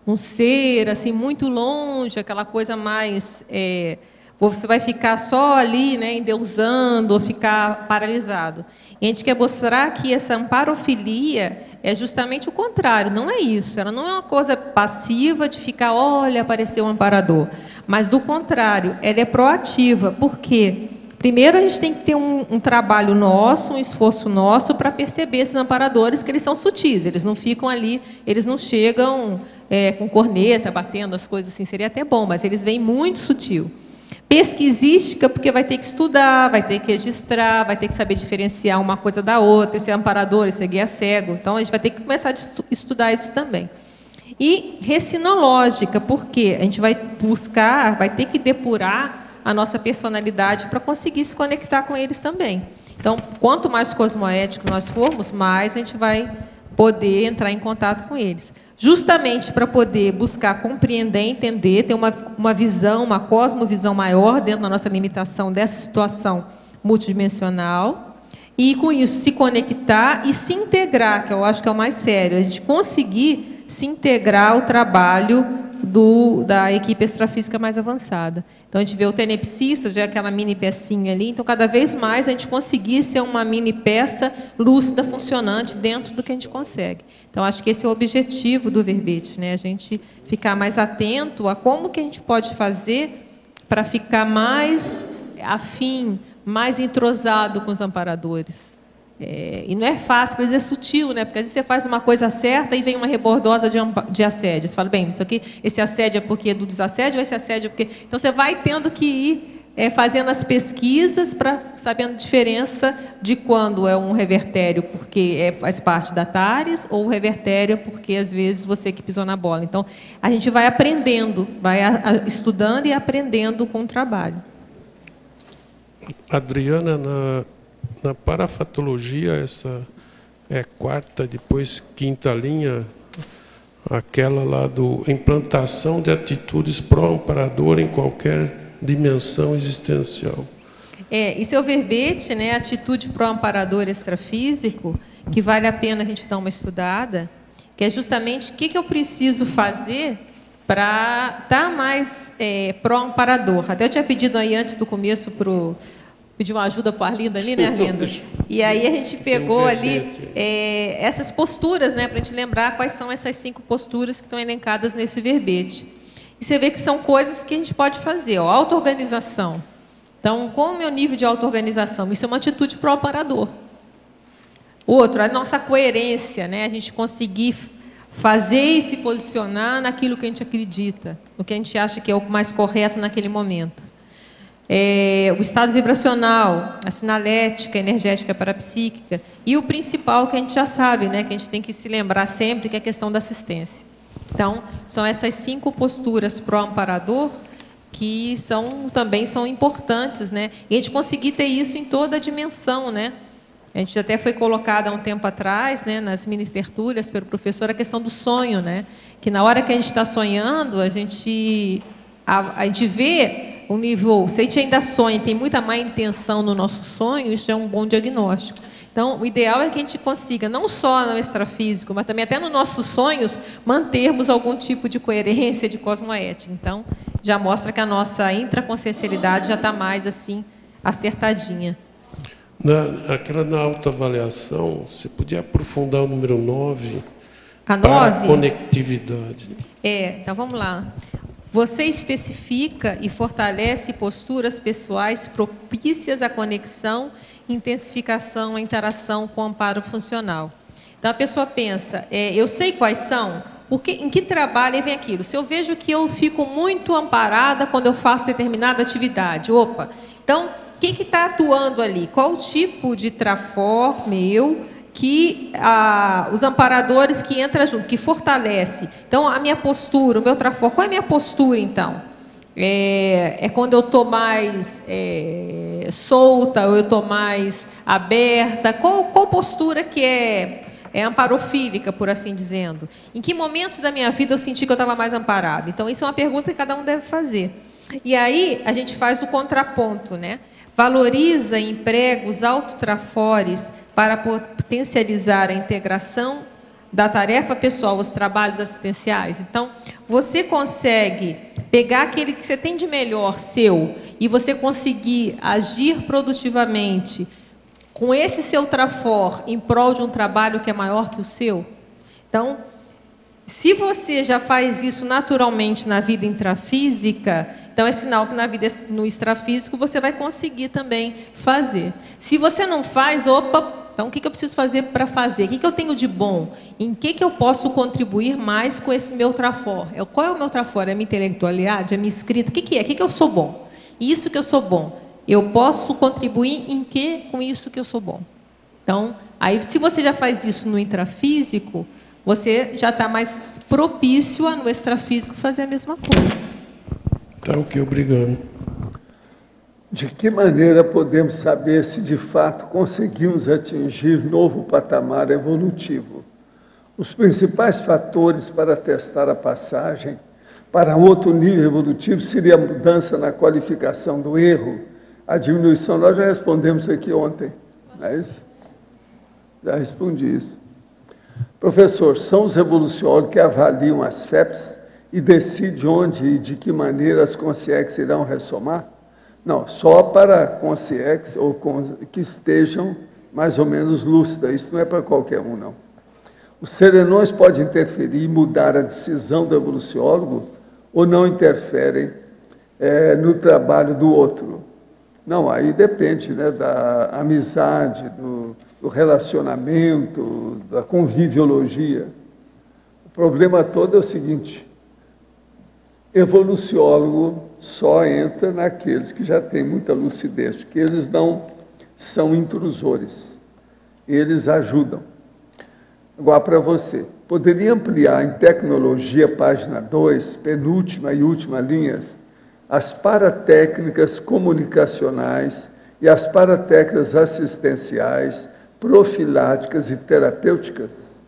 um ser assim, muito longe, aquela coisa mais... você vai ficar só ali, né, endeusando, ou ficar paralisado. E a gente quer mostrar que essa amparofilia é justamente o contrário, não é isso. Ela não é uma coisa passiva de ficar, olha, apareceu um amparador. Mas, do contrário, ela é proativa. Por quê? Primeiro, a gente tem que ter um trabalho nosso, um esforço nosso para perceber esses amparadores, que eles são sutis, eles não ficam ali, eles não chegam com corneta, batendo as coisas assim, seria até bom, mas eles vêm muito sutil. Pesquisística, porque vai ter que estudar, vai ter que registrar, vai ter que saber diferenciar uma coisa da outra, esse é amparador, esse é guia cego, então a gente vai ter que começar a estudar isso também. E recinológica, porque a gente vai buscar, vai ter que depurar a nossa personalidade para conseguir se conectar com eles também. Então, quanto mais cosmoético nós formos, mais a gente vai poder entrar em contato com eles. Justamente para poder buscar compreender, entender, ter uma visão, uma cosmovisão maior dentro da nossa limitação dessa situação multidimensional, e com isso se conectar e se integrar, que eu acho que é o mais sério, a gente conseguir se integrar ao trabalho da equipe extrafísica mais avançada. Então, a gente vê o tenepsista, já é aquela mini pecinha ali, então, cada vez mais a gente conseguir ser uma mini peça lúcida, funcionante, dentro do que a gente consegue. Então, acho que esse é o objetivo do verbete, né? A gente ficar mais atento a como que a gente pode fazer para ficar mais afim, mais entrosado com os amparadores. E não é fácil, às vezes é sutil, né? Porque às vezes você faz uma coisa certa e vem uma rebordosa de assédio. Você fala, bem, isso aqui, esse assédio é porque é do desassédio, ou esse assédio é porque... Então, você vai tendo que ir fazendo as pesquisas, sabendo a diferença de quando é um revertério porque faz parte da TARES, ou o revertério porque, às vezes, você que pisou na bola. Então, a gente vai aprendendo, vai estudando e aprendendo com o trabalho. Adriana, na parafatologia, essa é quarta, depois quinta linha, aquela lá do implantação de atitudes pró-amparador em qualquer dimensão existencial. Isso é o verbete, né? Atitude pró-amparador extrafísico, que vale a pena a gente dar uma estudada, que é justamente o que eu preciso fazer para estar mais pró-amparador. Até eu tinha pedido aí antes do começo pedir uma ajuda para a Arlinda ali, né, Arlinda? E aí a gente pegou ali essas posturas, né, para a gente lembrar quais são essas 5 posturas que estão elencadas nesse verbete. E você vê que são coisas que a gente pode fazer. Auto-organização. Então, qual é o meu nível de auto-organização? Isso é uma atitude pró-amparador. Outro, a nossa coerência, né, a gente conseguir fazer e se posicionar naquilo que a gente acredita, no que a gente acha que é o mais correto naquele momento. O estado vibracional, a sinalética, energética parapsíquica, e o principal que a gente já sabe, né, que a gente tem que se lembrar sempre, que é a questão da assistência. Então, são essas 5 posturas pró-amparador que também são importantes, né? E a gente conseguir ter isso em toda a dimensão, né? A gente até foi colocada há um tempo atrás, né, nas mini-tertúlias pelo professor, a questão do sonho, né? Que na hora que a gente está sonhando, a gente vê o nível, se a gente ainda sonha e tem muita má intenção no nosso sonho, isso é um bom diagnóstico. Então, o ideal é que a gente consiga, não só no extrafísico, mas também até nos nossos sonhos, mantermos algum tipo de coerência, de cosmoética. Então, já mostra que a nossa intraconsciencialidade já está mais, assim, acertadinha. Aquela na autoavaliação, você podia aprofundar o número 9? A 9? Para a conectividade. Então vamos lá. Você especifica e fortalece posturas pessoais propícias à conexão, intensificação, à interação com o amparo funcional. Então, a pessoa pensa, eu sei quais são, porque em que trabalho vem aquilo? Se eu vejo que eu fico muito amparada quando eu faço determinada atividade, opa, então, o que está atuando ali? Qual o tipo de trafor meu que os amparadores que entram junto, que fortalece? Então, a minha postura, o meu trafor, qual é a minha postura, então? Quando eu estou mais solta, ou eu estou mais aberta? Qual postura que é amparofílica, por assim dizendo? Em que momento da minha vida eu senti que eu estava mais amparada? Então, isso é uma pergunta que cada um deve fazer. E aí, a gente faz o contraponto, né? Valoriza e emprega os autotrafores para potencializar a integração da tarefa pessoal aos trabalhos assistenciais. Então, você consegue pegar aquele que você tem de melhor seu e você conseguir agir produtivamente com esse seu trafor em prol de um trabalho que é maior que o seu? Então, se você já faz isso naturalmente na vida intrafísica, então é sinal que na vida no extrafísico você vai conseguir também fazer. Se você não faz, opa, então o que eu preciso fazer para fazer? O que eu tenho de bom? Em que eu posso contribuir mais com esse meu trafor? Qual é o meu trafor? É a minha intelectualidade? É a minha escrita? O que é? O que eu sou bom? Isso que eu sou bom, eu posso contribuir em que com isso que eu sou bom? Então, aí se você já faz isso no intrafísico, você já está mais propício a no extrafísico fazer a mesma coisa. Tá, ok, obrigado. De que maneira podemos saber se de fato conseguimos atingir novo patamar evolutivo? Os principais fatores para testar a passagem para outro nível evolutivo seria a mudança na qualificação do erro, a diminuição. Nós já respondemos aqui ontem, não é isso? Já respondi isso. Professor, são os evoluciólogos que avaliam as FEPs e decidem onde e de que maneira as consciex irão ressomar? Não, só para consciex ou que estejam mais ou menos lúcidas. Isso não é para qualquer um, não. Os serenões podem interferir e mudar a decisão do evoluciólogo ou não interferem no trabalho do outro? Não, aí depende, né, da amizade, do relacionamento, da conviviologia. O problema todo é o seguinte: evoluciólogo só entra naqueles que já têm muita lucidez, porque eles não são intrusores, eles ajudam. Agora, para você, poderia ampliar em tecnologia, página 2, penúltima e última linhas, as paratécnicas comunicacionais e as paratécnicas assistenciais, profiláticas e terapêuticas?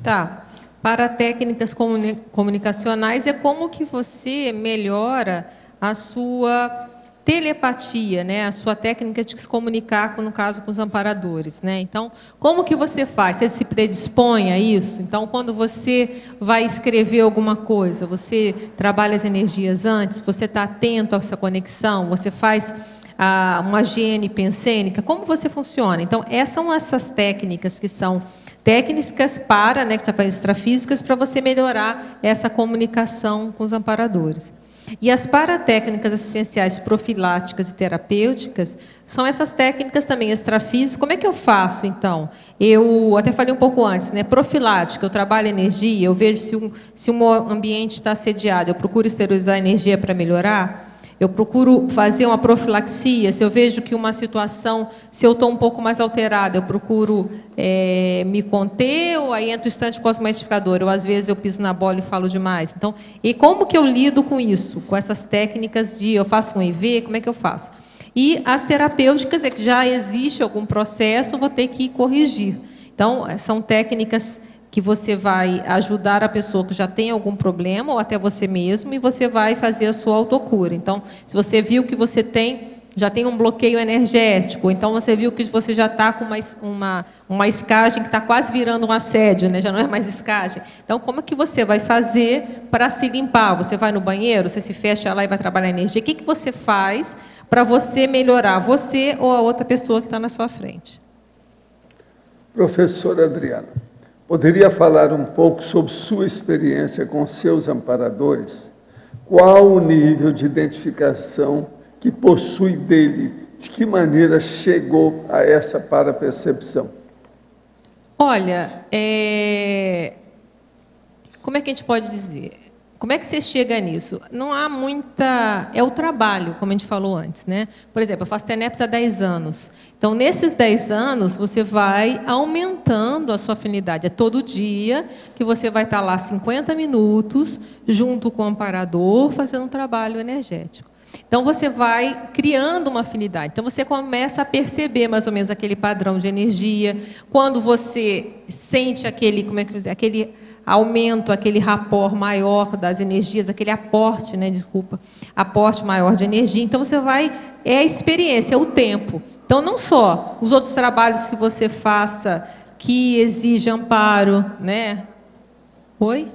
Tá. Para técnicas comunicacionais é como que você melhora a sua telepatia, né? A sua técnica de se comunicar, no caso, com os amparadores, né? Então, como que você faz? Você se predispõe a isso? Então, quando você vai escrever alguma coisa, você trabalha as energias antes, você está atento a essa conexão, você faz uma higiene pensênica, como você funciona? Então, são essas técnicas que são técnicas para, né, que está fazendo extrafísicas, para você melhorar essa comunicação com os amparadores. E as paratécnicas assistenciais profiláticas e terapêuticas são essas técnicas também extrafísicas. Como é que eu faço, então? Eu até falei um pouco antes, né? Profilática, eu trabalho energia, eu vejo se um ambiente está assediado, eu procuro esterilizar a energia para melhorar. Eu procuro fazer uma profilaxia, se eu vejo que uma situação, se eu estou um pouco mais alterada, eu procuro me conter, ou aí entra o instante cosmetificador, ou às vezes eu piso na bola e falo demais. Então, e como que eu lido com isso? Com essas técnicas de, eu faço um EV, como é que eu faço? E as terapêuticas, é que já existe algum processo, eu vou ter que corrigir. Então, são técnicas que você vai ajudar a pessoa que já tem algum problema, ou até você mesmo, e você vai fazer a sua autocura. Então, se você viu que você já tem um bloqueio energético, então você viu que você já está com uma escagem que está quase virando um assédio, né? Já não é mais escagem. Então, como é que você vai fazer para se limpar? Você vai no banheiro, você se fecha lá e vai trabalhar a energia? O que você faz para você melhorar, você ou a outra pessoa que está na sua frente? Professora Adriana, poderia falar um pouco sobre sua experiência com seus amparadores? Qual o nível de identificação que possui dele? De que maneira chegou a essa parapercepção? Olha, como é que a gente pode dizer? Como é que você chega nisso? Não há muita... É o trabalho, como a gente falou antes, né? Por exemplo, eu faço TENEPS há 10 anos. Então, nesses 10 anos, você vai aumentando a sua afinidade. É todo dia que você vai estar lá 50 minutos, junto com o amparador, fazendo um trabalho energético. Então, você vai criando uma afinidade. Então, você começa a perceber, mais ou menos, aquele padrão de energia. Quando você sente aquele... Como é que eu dizer? Aquele aumento, aquele rapport maior das energias, aquele aporte, né, aporte maior de energia. Então, você vai... É a experiência, é o tempo. Então, não só os outros trabalhos que você faça que exigem amparo, né? Oi?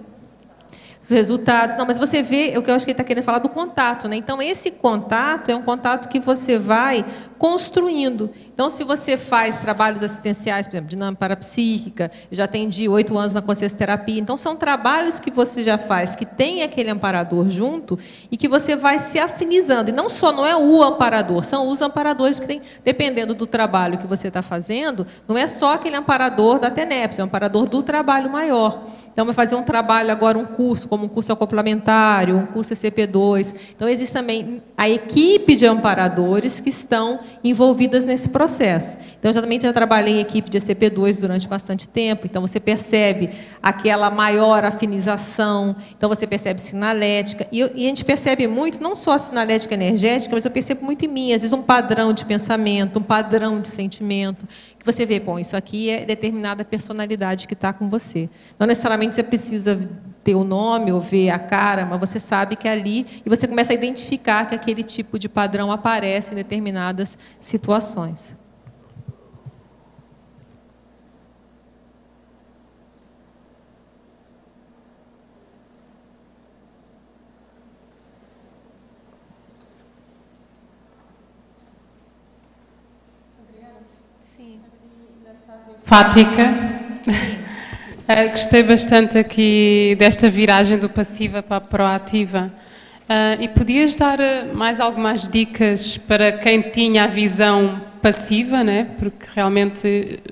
Os resultados. Não, mas você vê, o que eu acho que ele está querendo falar do contato, né? Então, esse contato é um contato que você vai construindo. Então, se você faz trabalhos assistenciais, por exemplo, dinâmica parapsíquica, eu já atendi 8 anos na consciência terapia, então são trabalhos que você já faz, que tem aquele amparador junto e que você vai se afinizando. E não é o amparador, são os amparadores que tem, dependendo do trabalho que você está fazendo, não é só aquele amparador da TENEPS, é um amparador do trabalho maior. Então, vai fazer um trabalho agora, um curso, como um curso acoplamentário, um curso ECP2. Então, existe também a equipe de amparadores que estão envolvidas nesse processo. Então, eu já trabalhei em equipe de ECP2 durante bastante tempo. Então, você percebe aquela maior afinização. Então, você percebe sinalética. E a gente percebe muito, não só a sinalética energética, mas eu percebo muito em mim, às vezes, um padrão de pensamento, um padrão de sentimento, que você vê, bom, isso aqui é determinada personalidade que está com você. Não necessariamente você precisa ter o nome ou ver a cara, mas você sabe que é ali, e você começa a identificar que aquele tipo de padrão aparece em determinadas situações. Fática. Gostei bastante aqui desta viragem do passiva para a proativa. E podias dar mais algumas dicas para quem tinha a visão passiva, né? Porque realmente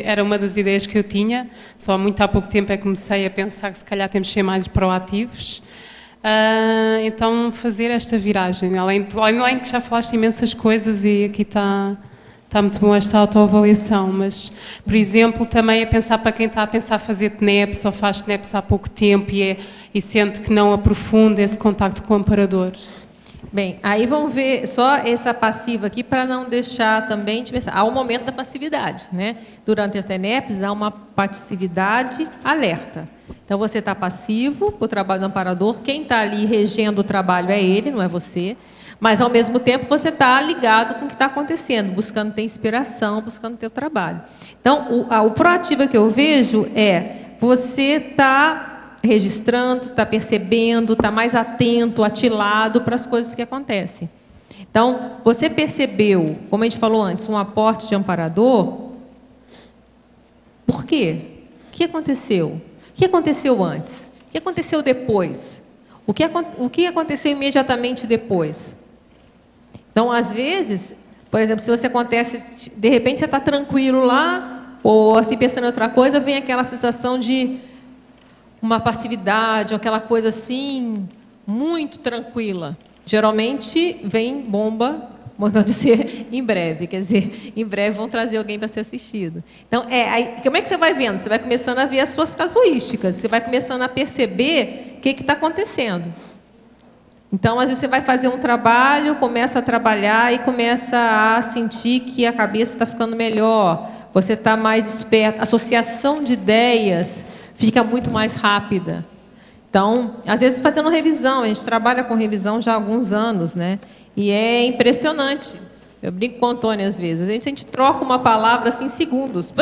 era uma das ideias que eu tinha. Só há pouco tempo é que comecei a pensar que se calhar temos de ser mais proativos. Então, fazer esta viragem. Além que já falaste imensas coisas e aqui está muito bom esta autoavaliação, mas, por exemplo, também a pensar para quem está a pensar fazer TNEPS ou faz TNEPS há pouco tempo e sente que não aprofunda esse contacto com o amparador. Bem, aí vamos ver só essa passiva aqui para não deixar também de pensar. Há um momento da passividade, né? Durante as TNEPS há uma passividade alerta. Então você está passivo para o trabalho do amparador, quem está ali regendo o trabalho é ele, não é você. Mas, ao mesmo tempo, você está ligado com o que está acontecendo, buscando ter inspiração, buscando ter o trabalho. Então, o proativo que eu vejo é você está registrando, está percebendo, está mais atento, atilado para as coisas que acontecem. Então, você percebeu, como a gente falou antes, um aporte de amparador. Por quê? O que aconteceu? O que aconteceu antes? O que aconteceu depois? O que aconteceu imediatamente depois? Então, às vezes, por exemplo, se você acontece, de repente você está tranquilo lá, ou assim pensando em outra coisa, vem aquela sensação de uma passividade, ou aquela coisa assim, muito tranquila. Geralmente vem bomba, mandando dizer em breve, quer dizer, em breve vão trazer alguém para ser assistido. Então, aí, como é que você vai vendo? Você vai começando a ver as suas casuísticas, você vai começando a perceber o que está acontecendo. Então, às vezes, você vai fazer um trabalho, começa a trabalhar e começa a sentir que a cabeça está ficando melhor, você está mais esperto, a associação de ideias fica muito mais rápida. Então, às vezes, fazendo revisão, a gente trabalha com revisão já há alguns anos, né? E é impressionante. Eu brinco com o Antônio, às vezes. A gente troca uma palavra assim em segundos.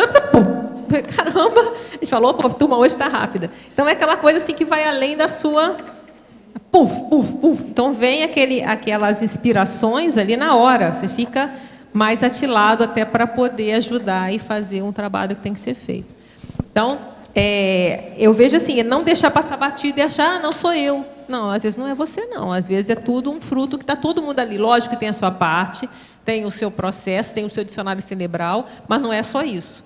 Caramba! A gente falou, pô, a turma hoje está rápida. Então, é aquela coisa assim que vai além da sua... Puf, puf, puf. Então, vem aquelas inspirações ali na hora. Você fica mais atilado até para poder ajudar e fazer um trabalho que tem que ser feito. Então, eu vejo assim, não deixar passar batido e achar, não sou eu. Não, às vezes não é você, não. Às vezes é tudo um fruto que está todo mundo ali. Lógico que tem a sua parte, tem o seu processo, tem o seu dicionário cerebral, mas não é só isso.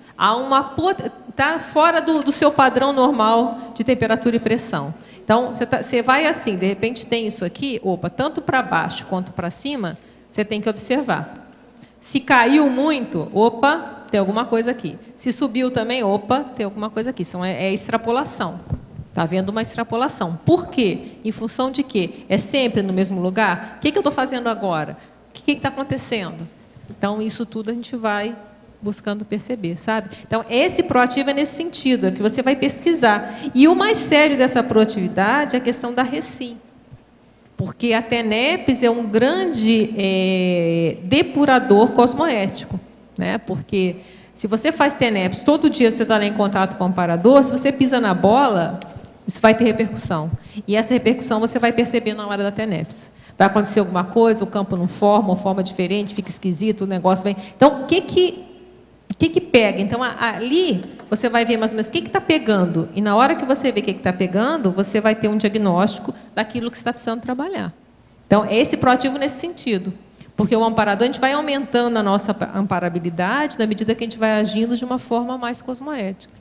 Está fora do seu padrão normal de temperatura e pressão. Então, você vai assim, de repente tem isso aqui, opa, tanto para baixo quanto para cima, você tem que observar. Se caiu muito, opa, tem alguma coisa aqui. Se subiu também, opa, tem alguma coisa aqui. É extrapolação. Está havendo uma extrapolação. Por quê? Em função de quê? É sempre no mesmo lugar? O que eu estou fazendo agora? O que está acontecendo? Então, isso tudo a gente vai buscando perceber, sabe? Então, esse proativo é nesse sentido, é que você vai pesquisar. E o mais sério dessa proatividade é a questão da Recim. Porque a TNEPS é um grande depurador cosmoético, né? Porque se você faz TNEPS, todo dia você está lá em contato com o amparador, se você pisa na bola, isso vai ter repercussão. E essa repercussão você vai perceber na hora da TNEPS. Vai acontecer alguma coisa, o campo não forma, ou forma diferente, fica esquisito, o negócio vem... Então, o que pega? Então, ali você vai ver mais ou menos o que está pegando. E na hora que você vê o que está pegando, você vai ter um diagnóstico daquilo que você está precisando trabalhar. Então, é esse proativo nesse sentido. Porque o amparador, a gente vai aumentando a nossa amparabilidade na medida que a gente vai agindo de uma forma mais cosmoética.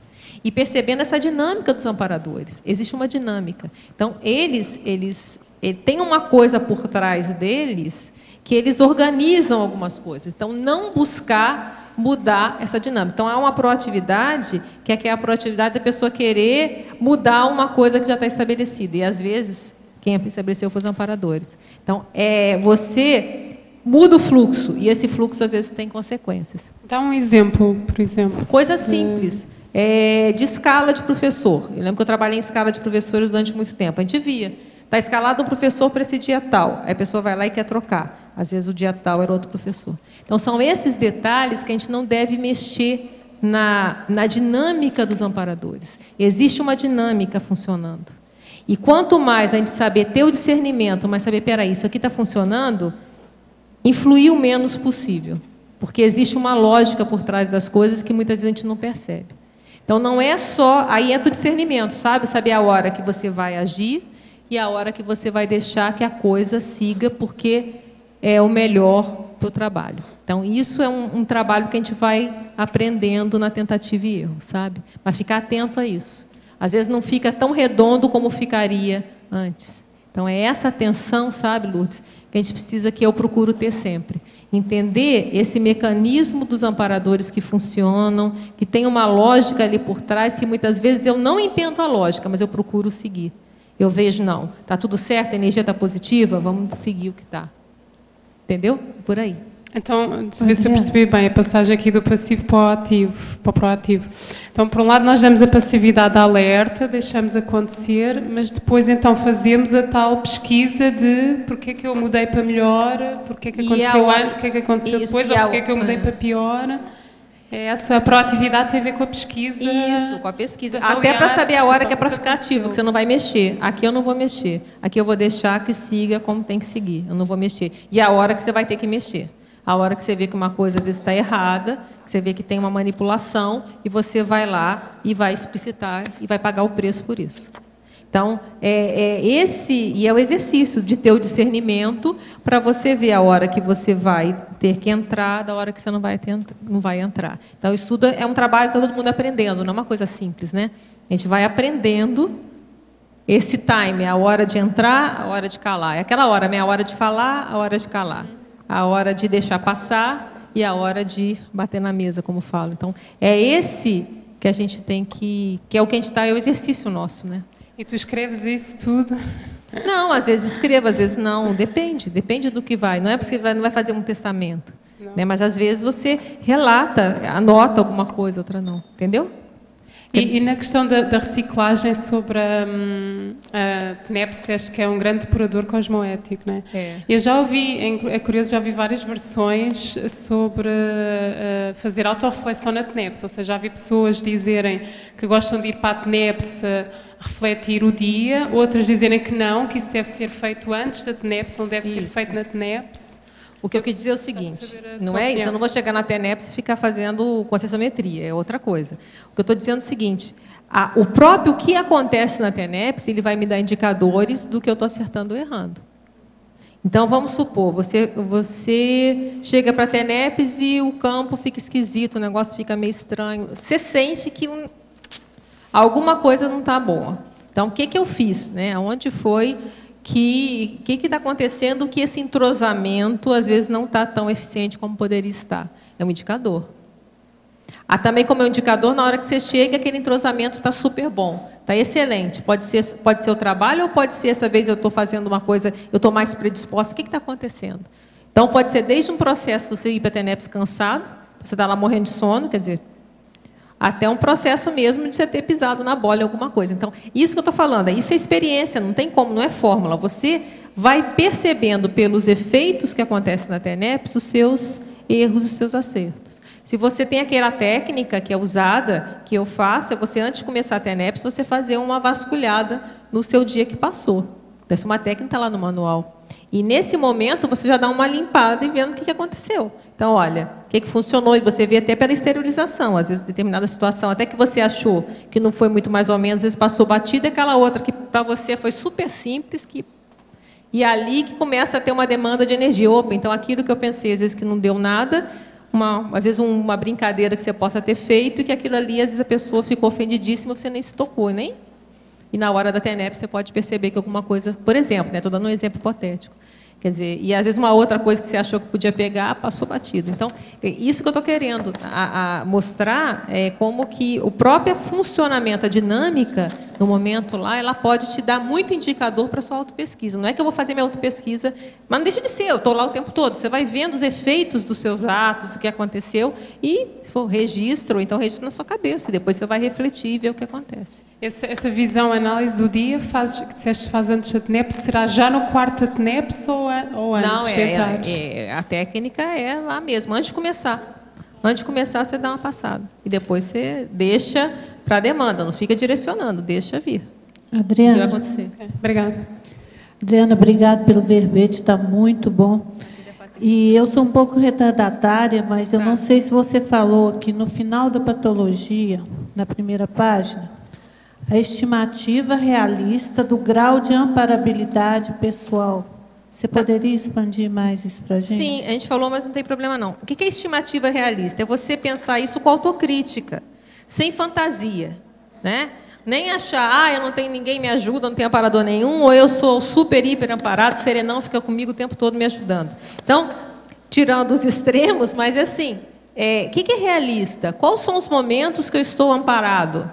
E percebendo essa dinâmica dos amparadores. Existe uma dinâmica. Então, eles têm uma coisa por trás deles que eles organizam algumas coisas. Então, não buscar mudar essa dinâmica. Então, há uma proatividade, que é a proatividade da pessoa querer mudar uma coisa que já está estabelecida. E, às vezes, quem estabeleceu foi os amparadores. Então, você muda o fluxo, e esse fluxo às vezes tem consequências. Dá um exemplo, por exemplo. Coisa simples, de escala de professor. Eu lembro que eu trabalhei em escala de professores durante muito tempo. A gente via, está escalado um professor para esse dia tal, aí a pessoa vai lá e quer trocar. Às vezes o dia tal era outro professor. Então, são esses detalhes que a gente não deve mexer na dinâmica dos amparadores. Existe uma dinâmica funcionando. E quanto mais a gente saber ter o discernimento, mas saber, peraí, isso aqui está funcionando, influir o menos possível. Porque existe uma lógica por trás das coisas que muitas vezes a gente não percebe. Então, não é só... Aí entra o discernimento, sabe? Saber a hora que você vai agir e a hora que você vai deixar que a coisa siga, porque é o melhor para o trabalho. Então, isso é um trabalho que a gente vai aprendendo na tentativa e erro, sabe? Mas ficar atento a isso. Às vezes não fica tão redondo como ficaria antes. Então, é essa atenção, sabe, Lourdes, que a gente precisa, que eu procuro ter sempre. Entender esse mecanismo dos amparadores que funcionam, que tem uma lógica ali por trás, que muitas vezes eu não entendo a lógica, mas eu procuro seguir. Eu vejo, não, está tudo certo, a energia está positiva, vamos seguir o que está. Entendeu? Por aí. Então, deixa eu ver se eu percebi bem a passagem aqui do passivo para o ativo, para o proativo. Então, por um lado, nós damos a passividade à alerta, deixamos acontecer, mas depois, então, fazemos a tal pesquisa de porque é que eu mudei para melhor, porque é que aconteceu antes, o que é que aconteceu depois, ou porque é que eu mudei para pior. Essa proatividade tem a ver com a pesquisa. Isso, com a pesquisa. Até para saber a hora que é para ficar ativo, que você não vai mexer. Aqui eu não vou mexer. Aqui eu vou deixar que siga como tem que seguir. Eu não vou mexer. E a hora que você vai ter que mexer. A hora que você vê que uma coisa às vezes está errada, que você vê que tem uma manipulação, e você vai lá e vai explicitar e vai pagar o preço por isso. Então, esse é o exercício de ter o discernimento para você ver a hora que você vai ter que entrar, da hora que você não vai entrar. Então, o estudo é um trabalho que está todo mundo aprendendo, não é uma coisa simples, né? A gente vai aprendendo esse time, a hora de entrar, a hora de calar. É aquela hora, né? A hora de falar, a hora de calar. A hora de deixar passar e a hora de bater na mesa, como falo. Então, é esse que a gente tem que é o que a gente está, é o exercício nosso, né? E tu escreves isso tudo? Não, às vezes escrevo, às vezes não. Depende do que vai. Não é porque você não vai fazer um testamento, né? Mas às vezes você relata, anota alguma coisa, outra não. Entendeu? E na questão da reciclagem sobre a TNEPS, acho que é um grande depurador cosmoético, não é? Eu já ouvi, é curioso, já ouvi várias versões sobre fazer autorreflexão na TNEPS, ou seja, já vi pessoas dizerem que gostam de ir para a TNEPS refletir o dia, outras dizerem que não, que isso deve ser feito antes da TNEPS, não deve ser feito na TNEPS. O que eu quis dizer é o seguinte, não é isso, eu não vou chegar na TNEPS e ficar fazendo conscienciometria, é outra coisa. O que eu estou dizendo é o seguinte, o próprio que acontece na TNEPS, ele vai me dar indicadores do que eu estou acertando ou errando. Então, vamos supor, você chega para a TNEPS e o campo fica esquisito, o negócio fica meio estranho, você sente que alguma coisa não está boa. Então, o que eu fiz? Né? Onde foi... que está acontecendo que esse entrosamento, às vezes, não está tão eficiente como poderia estar. É um indicador. Também como é um indicador, na hora que você chega, aquele entrosamento está super bom, está excelente. Pode ser o trabalho ou pode ser, essa vez eu estou fazendo uma coisa, eu estou mais predisposta. O que está acontecendo? Então, pode ser desde um processo, você ir para a TNEPS cansado, você está lá morrendo de sono, quer dizer, até um processo mesmo de você ter pisado na bola em alguma coisa. Então, isso que eu estou falando, isso é experiência, não tem como, não é fórmula. Você vai percebendo pelos efeitos que acontecem na TNEPS os seus erros, os seus acertos. Se você tem aquela técnica que é usada, que eu faço, é você, antes de começar a TNEPS, você fazer uma vasculhada no seu dia que passou. Essa é uma técnica que está lá no manual. E, nesse momento, você já dá uma limpada e vendo o que aconteceu. Então, olha, o que funcionou, e você vê até pela exteriorização, às vezes, determinada situação, até que você achou que não foi muito mais ou menos, às vezes passou batida, e aquela outra que para você foi super simples, e ali que começa a ter uma demanda de energia. Opa, então aquilo que eu pensei, às vezes, que não deu nada, às vezes uma brincadeira que você possa ter feito, e que aquilo ali, às vezes, a pessoa ficou ofendidíssima, você nem se tocou, nem? E na hora da TNEPS você pode perceber que alguma coisa, por exemplo, estou dando um exemplo hipotético, quer dizer, e às vezes uma outra coisa que você achou que podia pegar, passou batido. Então, isso que eu estou querendo mostrar é como que o próprio funcionamento, a dinâmica, no momento lá, ela pode te dar muito indicador para a sua autopesquisa. Não é que eu vou fazer minha autopesquisa, mas não deixa de ser, eu estou lá o tempo todo. Você vai vendo os efeitos dos seus atos, o que aconteceu, e se for registro, ou então registra na sua cabeça, e depois você vai refletir e ver o que acontece. Essa visão, análise do dia, que disseste faz antes da TNEP, será já no quarto da TNEP ou antes? Não, de entrar? a técnica é lá mesmo, antes de começar. Antes de começar, você dá uma passada. E depois você deixa para a demanda, não fica direcionando, deixa vir. Adriana. O que vai acontecer? Obrigada. Adriana, obrigado pelo verbete, está muito bom. E eu sou um pouco retardatária, mas eu não sei se você falou que no final da patologia, na primeira página, a estimativa realista do grau de amparabilidade pessoal. Você poderia expandir mais isso para a gente? Sim, a gente falou, mas não tem problema não. O que é estimativa realista? É você pensar isso com autocrítica, sem fantasia, né? Nem achar, eu não tenho ninguém me ajuda, não tenho amparador nenhum, ou eu sou super, hiper amparado, serenão fica comigo o tempo todo me ajudando. Então, tirando os extremos, mas assim, o que é realista? Quais são os momentos que eu estou amparado?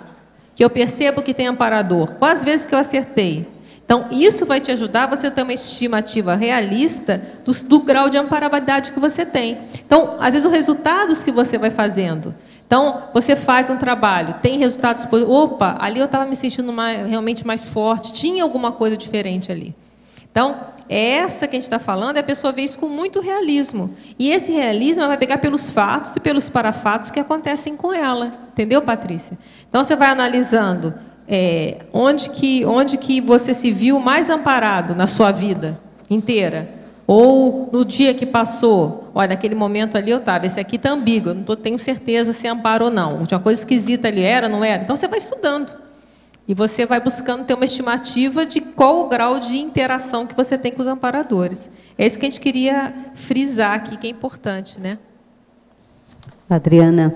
Que eu percebo que tem amparador? Quais vezes que eu acertei? Então, isso vai te ajudar você a ter uma estimativa realista do grau de amparabilidade que você tem. Então, às vezes, os resultados que você vai fazendo. Então, você faz um trabalho, tem resultados positivos. Opa, ali eu estava me sentindo realmente mais forte, tinha alguma coisa diferente ali. Então, essa que a gente está falando, a pessoa vê isso com muito realismo. E esse realismo ela vai pegar pelos fatos e pelos parafatos que acontecem com ela. Entendeu, Patrícia? Então, você vai analisando onde que você se viu mais amparado na sua vida inteira. Ou no dia que passou, olha, naquele momento ali eu estava, esse aqui está ambíguo, eu não tenho certeza se amparo ou não. Tinha uma coisa esquisita ali, era, não era? Então, você vai estudando. E você vai buscando ter uma estimativa de qual o grau de interação que você tem com os amparadores. É isso que a gente queria frisar aqui, que é importante, né? Adriana,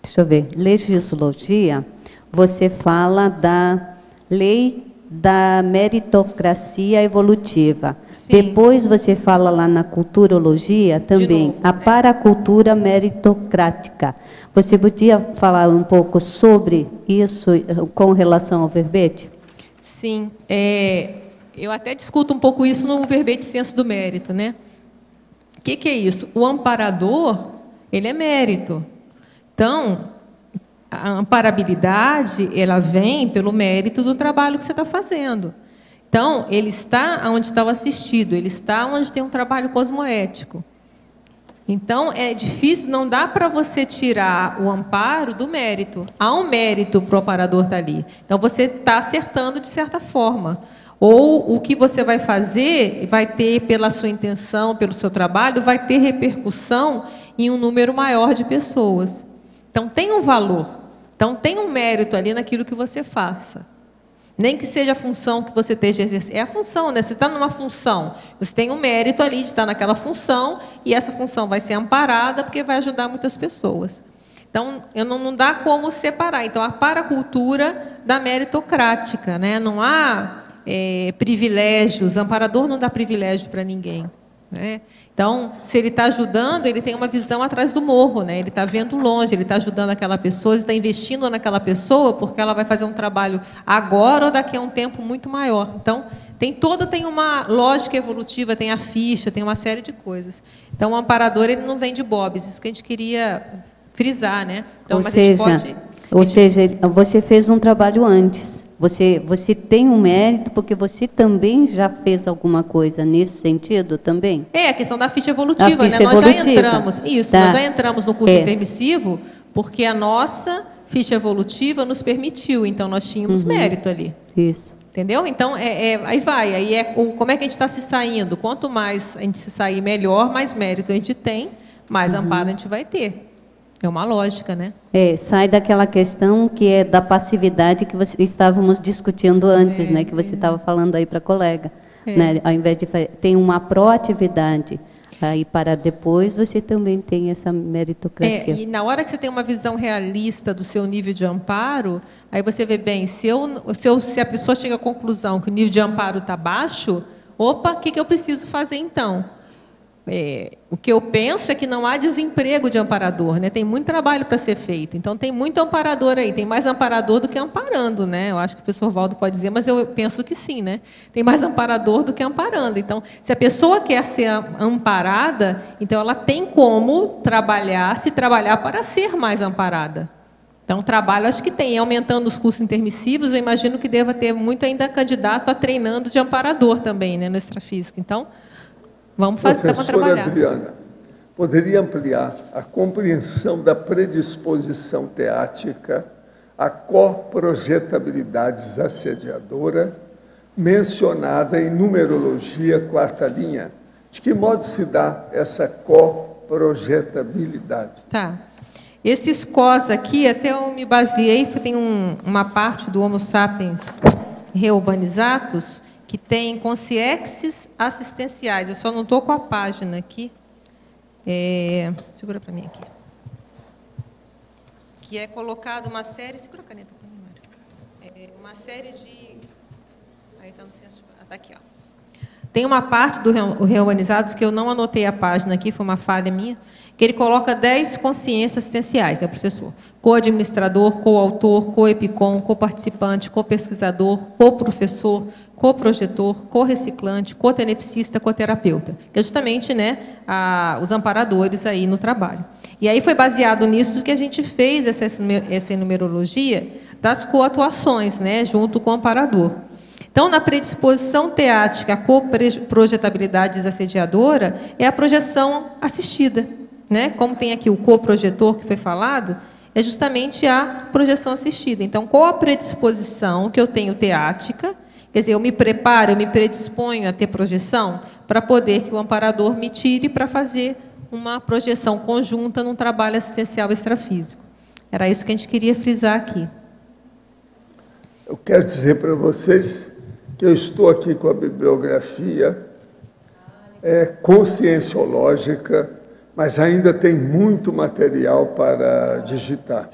deixa eu ver, legislação, você fala da lei da meritocracia evolutiva. Sim. Depois você fala lá na culturologia também, novo, a paracultura meritocrática. Você podia falar um pouco sobre isso com relação ao verbete? Sim. Eu até discuto um pouco isso no verbete senso do mérito, né? O que é isso? O amparador, ele é mérito. Então, a amparabilidade, ela vem pelo mérito do trabalho que você está fazendo. Então, ele está onde está o assistido, ele está onde tem um trabalho cosmoético. Então, é difícil, não dá para você tirar o amparo do mérito. Há um mérito para o amparador estar ali. Então, você está acertando de certa forma. Ou o que você vai fazer vai ter, pela sua intenção, pelo seu trabalho, vai ter repercussão em um número maior de pessoas. Então, tem um valor. Então, tem um mérito ali naquilo que você faça. Nem que seja a função que você esteja exercendo. É a função, né? Você está numa função. Você tem um mérito ali de estar naquela função e essa função vai ser amparada porque vai ajudar muitas pessoas. Então, não dá como separar. Então, a paracultura da meritocrática, né? Não há privilégios. O amparador não dá privilégio para ninguém, né? Então, se ele está ajudando, ele tem uma visão atrás do morro, né? Ele está vendo longe, ele está ajudando aquela pessoa, ele está investindo naquela pessoa porque ela vai fazer um trabalho agora ou daqui a um tempo muito maior. Então, tem uma lógica evolutiva, tem a ficha, tem uma série de coisas. Então, o amparador, ele não vem de bobs, isso que a gente queria frisar, né? Então, Ou seja, você fez um trabalho antes. Você tem um mérito porque você também já fez alguma coisa nesse sentido também? A questão da ficha evolutiva, né? Nós já entramos, nós já entramos no curso intermissivo porque a nossa ficha evolutiva nos permitiu, então nós tínhamos mérito ali. Isso. Entendeu? Então, aí vai, como é que a gente está se saindo? Quanto mais a gente se sair melhor, mais mérito a gente tem, mais amparo a gente vai ter. É uma lógica, né? Sai daquela questão que é da passividade que estávamos discutindo antes, né? Que você estava falando aí para a colega. Né? Ao invés de tem uma proatividade, aí para depois você também tem essa meritocracia. E na hora que você tem uma visão realista do seu nível de amparo, aí você vê bem, se a pessoa chega à conclusão que o nível de amparo está baixo, opa, o que eu preciso fazer então? o que eu penso é que não há desemprego de amparador, né? Tem muito trabalho para ser feito. Então, tem muito amparador aí. Tem mais amparador do que amparando, né? Eu acho que o professor Valdo pode dizer, mas eu penso que sim, né? Tem mais amparador do que amparando. Então, se a pessoa quer ser amparada, então ela tem como trabalhar, se trabalhar para ser mais amparada. Então, trabalho, acho que tem. Aumentando os cursos intermissivos, eu imagino que deva ter muito ainda candidato a treinando de amparador também, né, no extrafísico. Então, vamos trabalhar. Adriana, poderia ampliar a compreensão da predisposição teática, a coprojetabilidade desassediadora, mencionada em numerologia, 4ª linha. De que modo se dá essa coprojetabilidade? Tá. Esses cos aqui, até eu me baseei, tem uma parte do Homo sapiens reurbanizatus que tem consciexes assistenciais. Eu só não estou com a página aqui. Segura para mim aqui. Que é colocado uma série... Segura a caneta para mim, Mário. Uma série de... Aí está no centro... Está aqui, ó. Tem uma parte do Reurbanizatus que eu não anotei a página aqui, foi uma falha minha, que ele coloca 10 consciências assistenciais, professor. Co-administrador, co-autor, co-epicom, co-participante, co-pesquisador, co-professor, co-projetor, co-reciclante, co-tenepsista, co-terapeuta, que é justamente, né, os amparadores aí no trabalho. E aí foi baseado nisso que a gente fez essa numerologia das coatuações, né, junto com o amparador. Então, na predisposição teática, a coprojetabilidade desassediadora é a projeção assistida, né? Como tem aqui o coprojetor que foi falado, é justamente a projeção assistida. Então, qual a predisposição que eu tenho teática? Quer dizer, eu me preparo, eu me predisponho a ter projeção para poder que o amparador me tire para fazer uma projeção conjunta num trabalho assistencial extrafísico. Era isso que a gente queria frisar aqui. Eu quero dizer para vocês que eu estou aqui com a bibliografia conscienciológica, mas ainda tem muito material para digitar.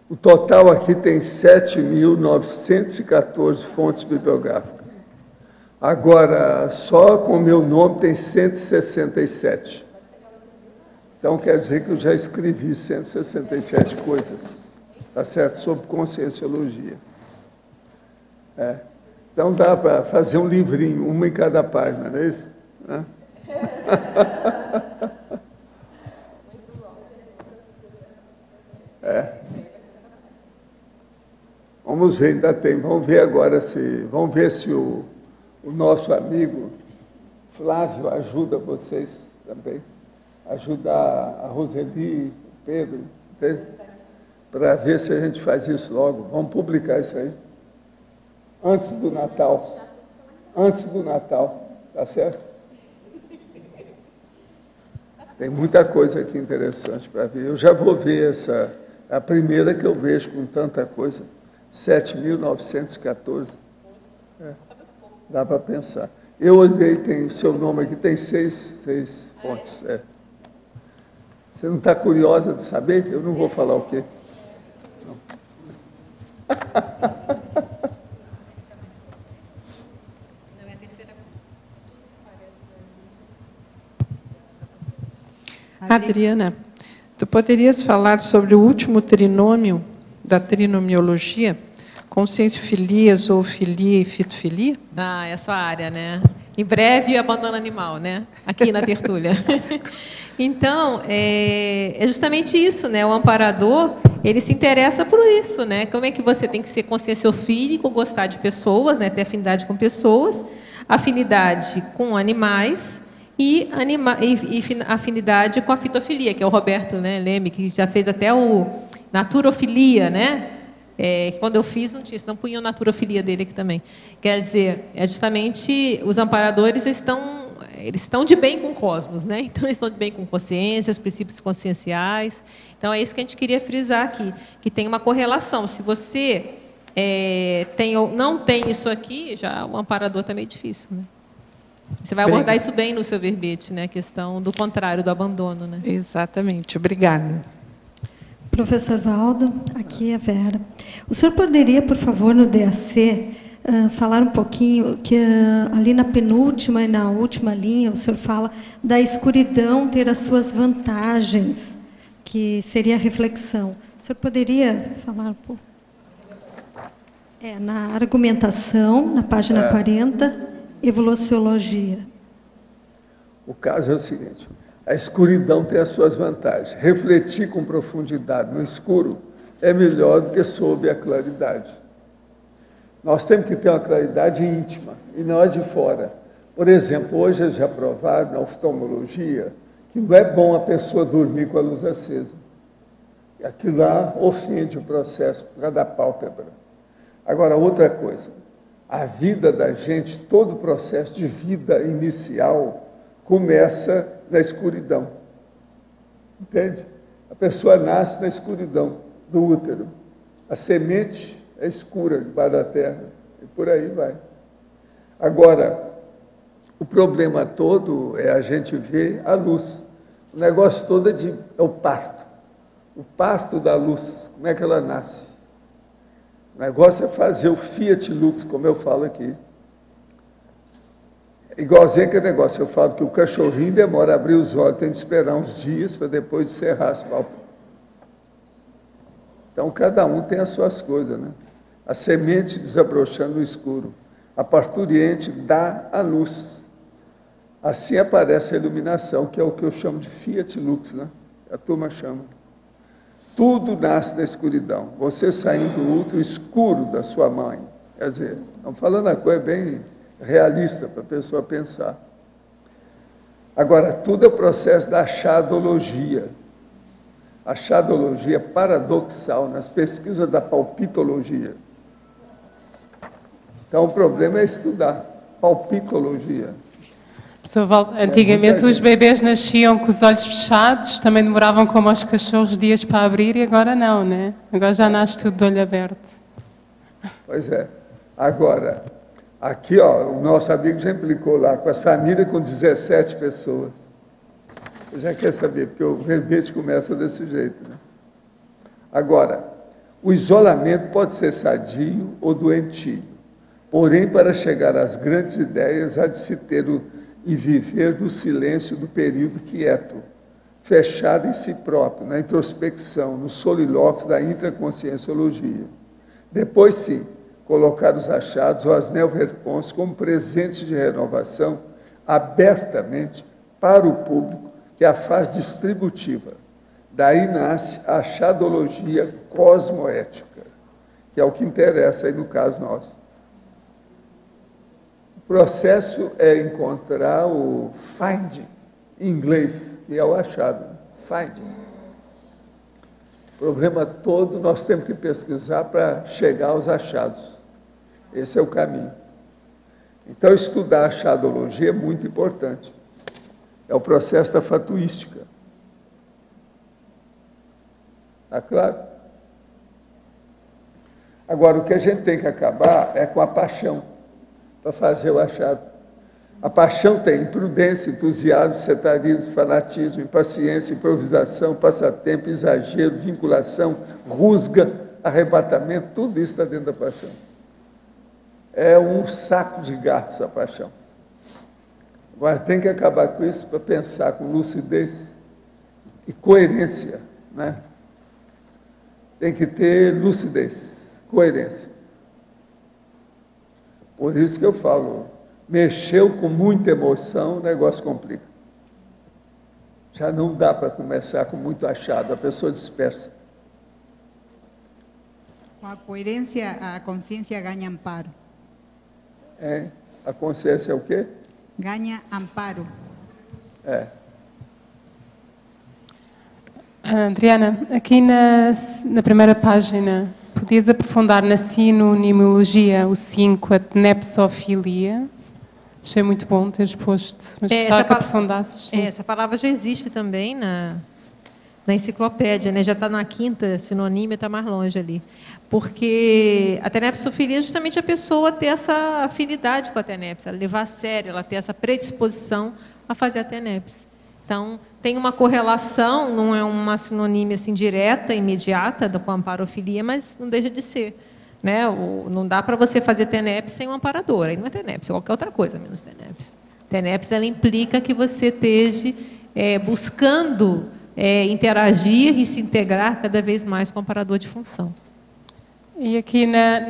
O total aqui tem 7.914 fontes bibliográficas. Agora, só com o meu nome tem 167. Então, quer dizer que eu já escrevi 167 coisas, tá certo? Sobre conscienciologia. Então, dá para fazer um livrinho, uma em cada página, não é isso? Vamos ver, ainda tem. Vamos ver agora vamos ver se o nosso amigo Flávio ajuda vocês também. Ajuda a Roseli, o Pedro, para ver se a gente faz isso logo. Vamos publicar isso aí. Antes do Natal. Antes do Natal, tá certo? Tem muita coisa aqui interessante para ver. Eu já vou ver a primeira que eu vejo com tanta coisa. 7.914. Dá para pensar. Eu olhei, tem seu nome aqui, tem seis fontes. Você não está curiosa de saber? Eu não vou falar o quê. Não. Adriana, tu poderias falar sobre o último trinômio da trinomiologia, conscienciofilia, zoofilia e fitofilia? É a sua área, né? Em breve, abandono animal, né? Aqui na tertúlia. Então, é justamente isso, né? O amparador, ele se interessa por isso, né? Como é que você tem que ser conscienciofílico, gostar de pessoas, né? Ter afinidade com pessoas, afinidade com animais, e afinidade com a fitofilia, que é o Roberto, né, Leme, que já fez até o naturofilia, né? Quando eu fiz, não punha a naturofilia dele aqui também. Quer dizer, justamente os amparadores eles estão de bem com o cosmos, né? Então, eles estão de bem com consciências, princípios conscienciais. Então, é isso que a gente queria frisar aqui, que tem uma correlação. Se você não tem isso aqui, já o amparador está meio difícil, né? Você vai abordar isso bem no seu verbete, né? A questão do contrário, do abandono, né? Exatamente. Obrigada. Professor Valdo, aqui é a Vera. O senhor poderia, por favor, no DAC, falar um pouquinho, que ali na penúltima e na última linha, o senhor fala da escuridão ter as suas vantagens, que seria a reflexão. O senhor poderia falar um pouco? Na argumentação, na página 40, evoluciologia. O caso é o seguinte, a escuridão tem as suas vantagens. Refletir com profundidade no escuro é melhor do que sob a claridade. Nós temos que ter uma claridade íntima, e não a de fora. Por exemplo, hoje já provaram na oftalmologia que não é bom a pessoa dormir com a luz acesa. Aquilo lá ofende o processo por causa da pálpebra. Agora, outra coisa, a vida da gente, todo o processo de vida inicial começa na escuridão. Entende? A pessoa nasce na escuridão do útero. A semente é escura debaixo da terra, e por aí vai. Agora, o problema todo é a gente ver a luz. O negócio todo é o parto. O parto da luz, como é que ela nasce? O negócio é fazer o Fiat Lux, como eu falo aqui. Igualzinho aquele negócio, eu falo que o cachorrinho demora a abrir os olhos, tem que esperar uns dias para depois cerrar as pálpebras. Então, cada um tem as suas coisas, né? A semente desabrochando no escuro. A parturiente dá a luz. Assim aparece a iluminação, que é o que eu chamo de Fiat Lux, né? A turma chama. Tudo nasce da escuridão. Você saindo do útero escuro da sua mãe. Quer dizer, estamos falando uma coisa bem realista para a pessoa pensar. Agora, tudo é o processo da achadologia. A achadologia paradoxal nas pesquisas da palpitologia. Então, o problema é estudar palpitologia. Professor Valdo, antigamente os bebês nasciam com os olhos fechados, também demoravam como aos cachorros dias para abrir, e agora não, né? Agora já nasce tudo de olho aberto. Pois é. Agora, aqui, ó, o nosso amigo já implicou lá, com as famílias com 17 pessoas. Você já quer saber, porque o verbete começa desse jeito, né? Agora, o isolamento pode ser sadio ou doentio. Porém, para chegar às grandes ideias, há de se ter e viver do silêncio do período quieto, fechado em si próprio, na introspecção, no solilóquio da intraconscienciologia. Depois, sim, colocar os achados ou as neoverpons como presente de renovação abertamente para o público, que é a fase distributiva. Daí nasce a achadologia cosmoética, que é o que interessa aí no caso nosso. O processo é encontrar o finding, em inglês, que é o achado, finding. O problema todo nós temos que pesquisar para chegar aos achados. Esse é o caminho. Então, estudar a achadologia é muito importante. É o processo da fatuística. Está claro? Agora, o que a gente tem que acabar é com a paixão, para fazer o achado. A paixão tem imprudência, entusiasmo, setarismo, fanatismo, impaciência, improvisação, passatempo, exagero, vinculação, rusga, arrebatamento, tudo isso está dentro da paixão. É um saco de gatos a paixão. Agora tem que acabar com isso para pensar com lucidez e coerência, né? Tem que ter lucidez, coerência. Por isso que eu falo, mexeu com muita emoção, o negócio complica. Já não dá para começar com muito achado, a pessoa dispersa. Com a coerência, a consciência ganha amparo. É, a consciência é o quê? Ganha amparo. É. Adriana, aqui na primeira página, podias aprofundar na sinonimologia o 5, a tenepsofilia? Achei muito bom teres posto, mas gostava que aprofundasses. Essa palavra já existe também na enciclopédia, né? Já está na 5ª sinonímia, está mais longe ali. Porque a tenepsofilia é justamente a pessoa ter essa afinidade com a tenepse, ela levar a sério, ela ter essa predisposição a fazer a tenepse. Então, tem uma correlação, não é uma sinonímia assim, direta, imediata com a amparofilia, mas não deixa de ser. né? Não dá para você fazer TENEPS sem um amparador. Aí não é TENEPS, é qualquer outra coisa menos TENEPS. TENEPS, ela implica que você esteja buscando interagir e se integrar cada vez mais com o amparador de função. E aqui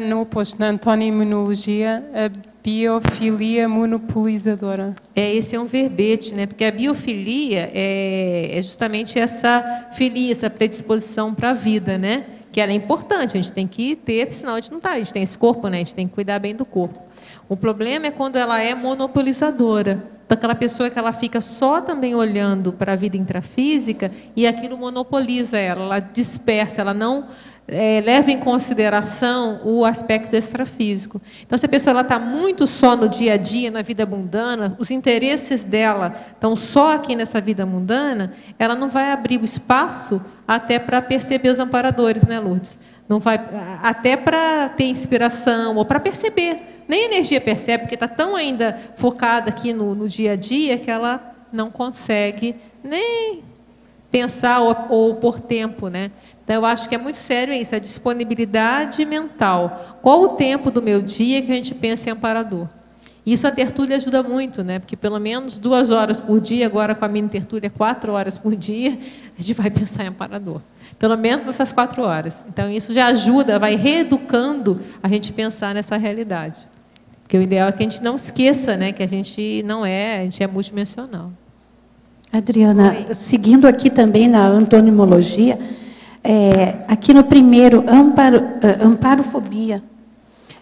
no oposto, na antonimonologia, a biofilia monopolizadora. Esse é um verbete, né? Porque a biofilia é justamente essa filia, essa predisposição para a vida, né? Que ela é importante, a gente tem que ter, senão a gente não está, a gente tem esse corpo, né? A gente tem que cuidar bem do corpo. O problema é quando ela é monopolizadora. Então, aquela pessoa que ela fica só também olhando para a vida intrafísica e aquilo monopoliza ela dispersa, ela não leva em consideração o aspecto extrafísico. Então, se a pessoa está muito só no dia a dia, na vida mundana, os interesses dela estão só aqui nessa vida mundana, ela não vai abrir o espaço até para perceber os amparadores, né, Lourdes? Não vai, até para ter inspiração ou para perceber. Nem a energia percebe, porque está tão ainda focada aqui no dia a dia que ela não consegue nem pensar ou por tempo, né? Então, eu acho que é muito sério isso, a disponibilidade mental. Qual o tempo do meu dia que a gente pensa em amparador? Isso a tertúlia ajuda muito, né? Porque pelo menos 2 horas por dia, agora com a mini tertúlia 4 horas por dia, a gente vai pensar em amparador. Pelo menos nessas 4 horas. Então, isso já ajuda, vai reeducando a gente pensar nessa realidade. Porque o ideal é que a gente não esqueça, né? Que a gente não é, a gente é multidimensional. Adriana, seguindo aqui também na antonimologia, aqui no primeiro, amparofobia,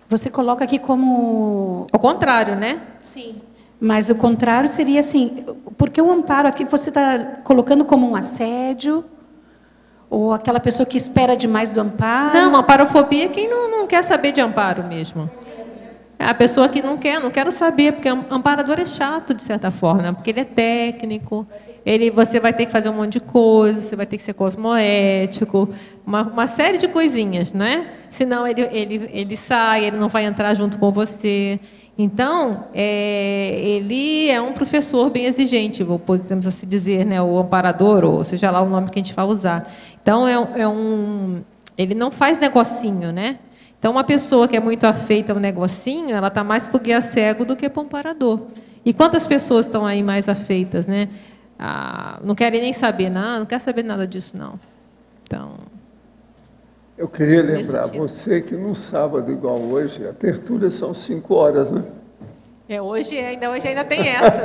você coloca aqui como... O contrário, né? Sim. Mas o contrário seria assim, porque o amparo aqui você está colocando como um assédio, ou aquela pessoa que espera demais do amparo? Não, amparofobia é quem não quer saber de amparo mesmo. É a pessoa que não quero saber, porque o amparador é chato, de certa forma, né? Porque ele é técnico, você vai ter que fazer um monte de coisa, você vai ter que ser cosmoético, uma série de coisinhas, né? Senão ele sai, ele não vai entrar junto com você. Então, ele é um professor bem exigente, podemos assim dizer, né? O amparador, ou seja lá o nome que a gente vai usar. Então, ele não faz negocinho, né? Então, uma pessoa que é muito afeita ao negocinho, ela está mais para o guia cego do que para o amparador. E quantas pessoas estão aí mais afeitas, né? Não querem nem saber, não quer saber nada disso, não. Então... Eu queria lembrar você que no sábado, igual hoje, a tertúlia são 5 horas, né? Hoje ainda tem essa.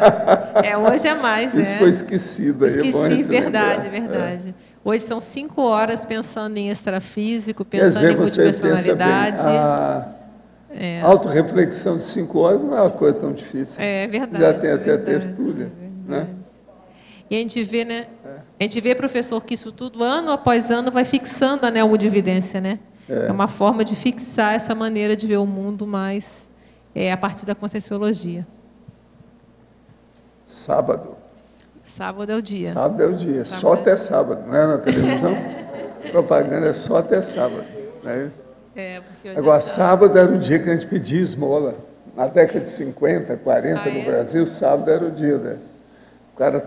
Hoje é mais. Isso foi esquecido. Esqueci, verdade, verdade. Hoje são 5 horas pensando em extrafísico, pensando em multipersonalidade. A autorreflexão de 5 horas não é uma coisa tão difícil. É verdade. Já tem até a tertúlia. Né? E a gente vê, né? A gente vê, professor, que isso tudo, ano após ano, vai fixando a neomudividência, né? É uma forma de fixar essa maneira de ver o mundo mais a partir da conscienciologia. Sábado. Sábado é o dia. Sábado é o dia, só até sábado, não é na televisão? Propaganda é só até sábado. Né? Agora, sábado era o dia que a gente pedia esmola. Na década de 50, 40, no Brasil, sábado era o dia. Né? O cara...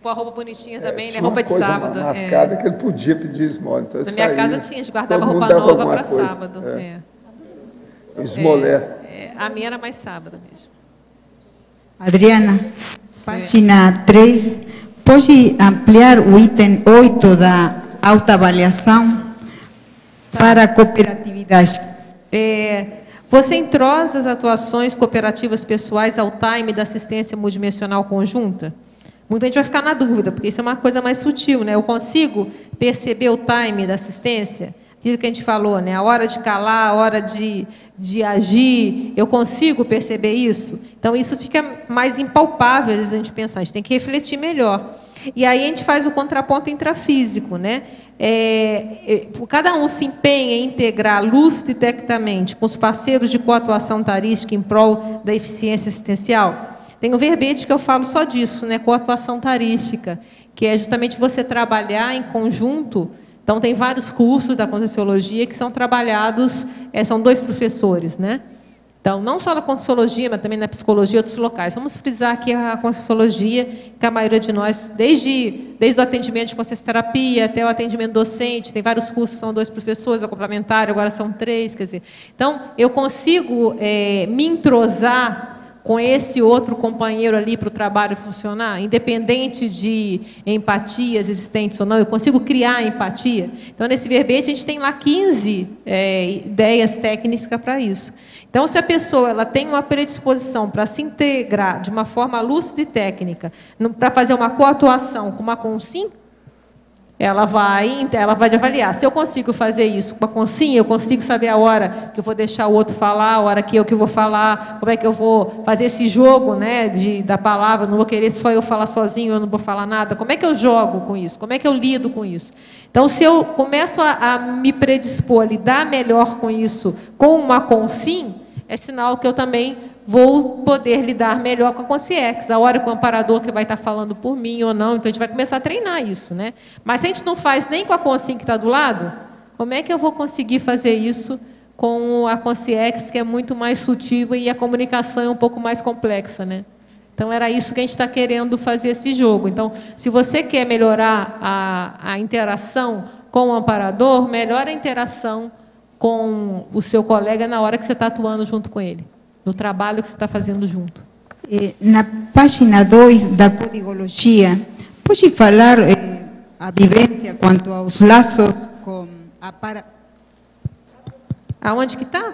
com a roupa bonitinha também, né? Roupa de sábado. Uma marcada que ele podia pedir esmola. Então, na minha casa tinha, a gente guardava roupa nova para sábado. Esmolé. A minha era mais sábado mesmo. Adriana, página 3, pode ampliar o item 8 da autoavaliação para a cooperatividade? Você entrosa as atuações cooperativas pessoais ao time da assistência multidimensional conjunta? Muita gente vai ficar na dúvida, porque isso é uma coisa mais sutil, né? Eu consigo perceber o time da assistência? Aquilo que a gente falou, né? A hora de calar, a hora de agir, eu consigo perceber isso? Então, isso fica mais impalpável, às vezes a gente pensa, a gente tem que refletir melhor. E aí a gente faz o contraponto intrafísico, né? Cada um se empenha em integrar lúcido e tecnicamente com os parceiros de coatuação tarística em prol da eficiência assistencial. Tem um verbete que eu falo só disso, né? Coatuação tarística, que é justamente você trabalhar em conjunto. Então, tem vários cursos da Conscienciologia que são trabalhados, são 2 professores, né? Então, não só na Conscienciologia, mas também na psicologia e outros locais. Vamos frisar aqui a Conscienciologia, que a maioria de nós, desde o atendimento de consciencioterapia até o atendimento docente, tem vários cursos, são 2 professores, a complementar, agora são 3, quer dizer. Então, eu consigo me entrosar com esse outro companheiro ali para o trabalho funcionar, independente de empatias existentes ou não, eu consigo criar empatia. Então, nesse verbete, a gente tem lá 15 ideias técnicas para isso. Então, se a pessoa ela tem uma predisposição para se integrar de uma forma lúcida e técnica, para fazer uma coatuação com uma consim, ela vai avaliar. Se eu consigo fazer isso com a consim, eu consigo saber a hora que eu vou deixar o outro falar, a hora que eu vou falar, como é que eu vou fazer esse jogo, né, da palavra, não vou querer só eu falar sozinho, eu não vou falar nada. Como é que eu jogo com isso? Como é que eu lido com isso? Então, se eu começo a me predispor a lidar melhor com isso, com uma consim, é sinal que eu também vou poder lidar melhor com a consciex, a hora que o amparador que vai estar falando por mim ou não, então a gente vai começar a treinar isso, né? Mas se a gente não faz nem com a consciência que está do lado, como é que eu vou conseguir fazer isso com a consciex, que é muito mais sutil e a comunicação é um pouco mais complexa, né? Então, era isso que a gente está querendo fazer esse jogo. Então, se você quer melhorar a interação com o amparador, melhora a interação com o seu colega na hora que você está atuando junto com ele, no trabalho que você está fazendo junto. Na página 2 da Codigologia, pode falar a vivência quanto aos laços com a para... Aonde que está?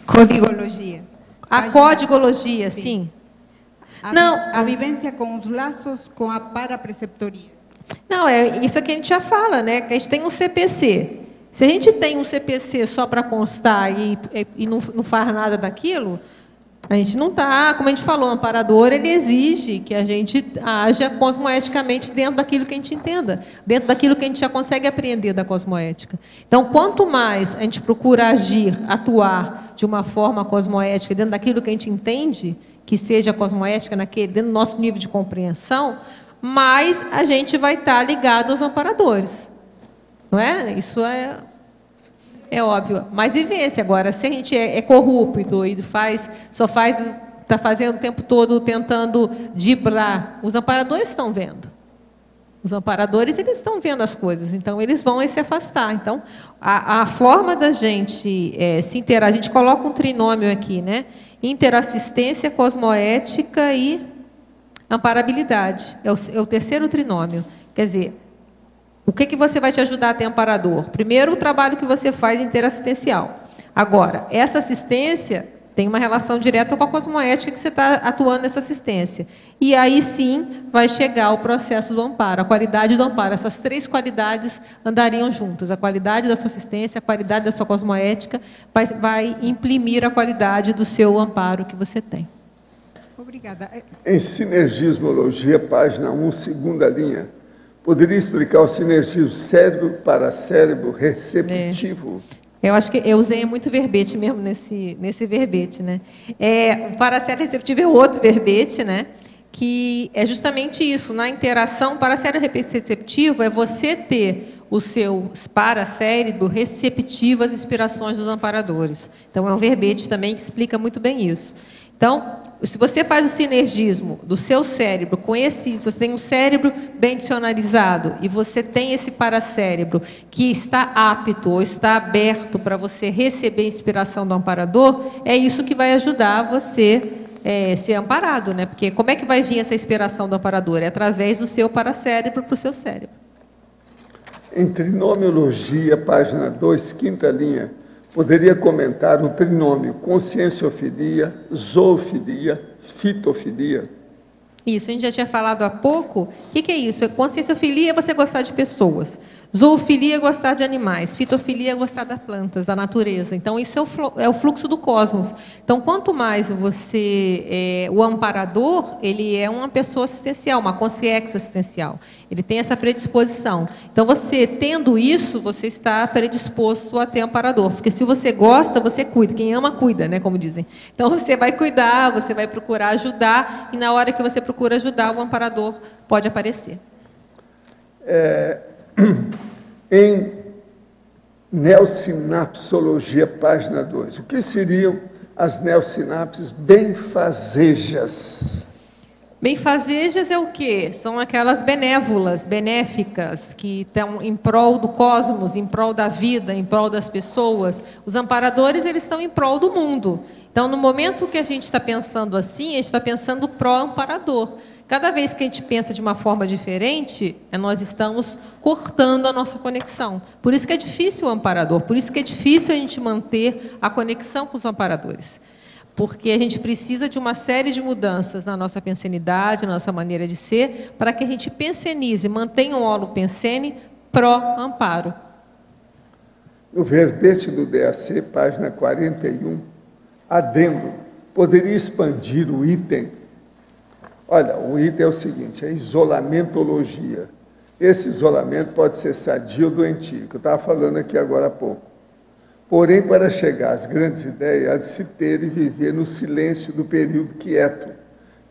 Codigologia. A codigologia, sim. A vivência com os laços com a parapreceptoria. Não, isso que a gente já fala, né? Que a gente tem um CPC. Se a gente tem um CPC só para constar e não faz nada daquilo, a gente não está, como a gente falou, o amparador ele exige que a gente haja cosmoeticamente dentro daquilo que a gente entenda, dentro daquilo que a gente já consegue aprender da cosmoética. Então, quanto mais a gente procura agir, atuar de uma forma cosmoética dentro daquilo que a gente entende, que seja cosmoética dentro do nosso nível de compreensão, mais a gente vai estar ligado aos amparadores. Não é? Isso é óbvio. Mas vivência agora, se a gente é corrupto e está fazendo o tempo todo tentando driblar, os amparadores estão vendo. Os amparadores eles estão vendo as coisas, então eles vão se afastar. Então, a forma da gente se interagir, a gente coloca um trinômio aqui, né? Interassistência, cosmoética e amparabilidade. É o terceiro trinômio. Quer dizer, o que você vai te ajudar a ter amparador? Primeiro, o trabalho que você faz interassistencial. Agora, essa assistência tem uma relação direta com a cosmoética que você está atuando nessa assistência. E aí, sim, vai chegar o processo do amparo, a qualidade do amparo. Essas 3 qualidades andariam juntas. A qualidade da sua assistência, a qualidade da sua cosmoética, vai imprimir a qualidade do seu amparo que você tem. Obrigada. Em Sinergismologia, página 1, segunda linha, poderia explicar o sinergismo cérebro para cérebro receptivo? Eu acho que eu usei muito verbete mesmo nesse verbete, né? O paracérebro receptivo é outro verbete, né? Que é justamente isso. Na interação, paracérebro receptivo é você ter o seu paracérebro receptivo às inspirações dos amparadores. Então, é um verbete também que explica muito bem isso. Então, se você faz o sinergismo do seu cérebro com se você tem um cérebro bem dicionarizado e você tem esse paracérebro que está apto ou está aberto para você receber a inspiração do amparador, é isso que vai ajudar você ser amparado, né? Porque como é que vai vir essa inspiração do amparador? É através do seu paracérebro para o seu cérebro. Em Trinomiologia, página 2, quinta linha, poderia comentar o trinômio conscienciofilia, zoofilia, fitofilia? Isso, a gente já tinha falado há pouco. O que é isso? Conscienciofilia é você gostar de pessoas. Zoofilia é gostar de animais. Fitofilia é gostar das plantas, da natureza. Então, isso é o fluxo do cosmos. Então, quanto mais você... o amparador, ele é uma pessoa assistencial, uma consciência assistencial. Ele tem essa predisposição. Então, você tendo isso, você está predisposto a ter amparador. Porque se você gosta, você cuida. Quem ama, cuida, né? Como dizem. Então, você vai cuidar, você vai procurar ajudar. E na hora que você procura ajudar, o amparador pode aparecer. Em Neosinapsologia, página 2, o que seriam as neossinapses benfazejas. Benfazejas é o quê? São aquelas benévolas, benéficas, que estão em prol do cosmos, em prol da vida, em prol das pessoas. Os amparadores, eles estão em prol do mundo. Então, no momento que a gente está pensando assim, a gente está pensando pró-amparador. Cada vez que a gente pensa de uma forma diferente, nós estamos cortando a nossa conexão. Por isso que é difícil o amparador, por isso que é difícil a gente manter a conexão com os amparadores. Porque a gente precisa de uma série de mudanças na nossa pensenidade, na nossa maneira de ser, para que a gente pensenize, mantenha o holo pensene pró-amparo. No verbete do DAC, página 41, adendo, poderia expandir o item? Olha, o item é o seguinte, é isolamentologia. Esse isolamento pode ser sadio ou doentio, que eu estava falando aqui agora há pouco. Porém, para chegar às grandes ideias, há de se ter e viver no silêncio do período quieto,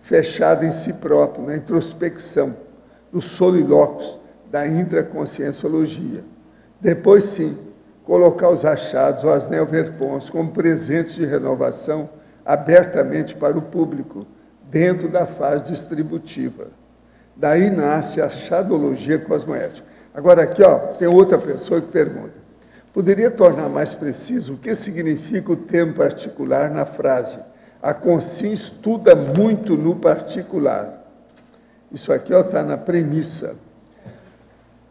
fechado em si próprio, na introspecção, no solilóquios da intraconscienciologia. Depois, sim, colocar os achados ou as neoverpons como presentes de renovação abertamente para o público, dentro da fase distributiva. Daí nasce a achadologia cosmoética. Agora, aqui tem outra pessoa que pergunta. Poderia tornar mais preciso o que significa o termo particular na frase a consciência estuda muito no particular. Isso aqui está na premissa.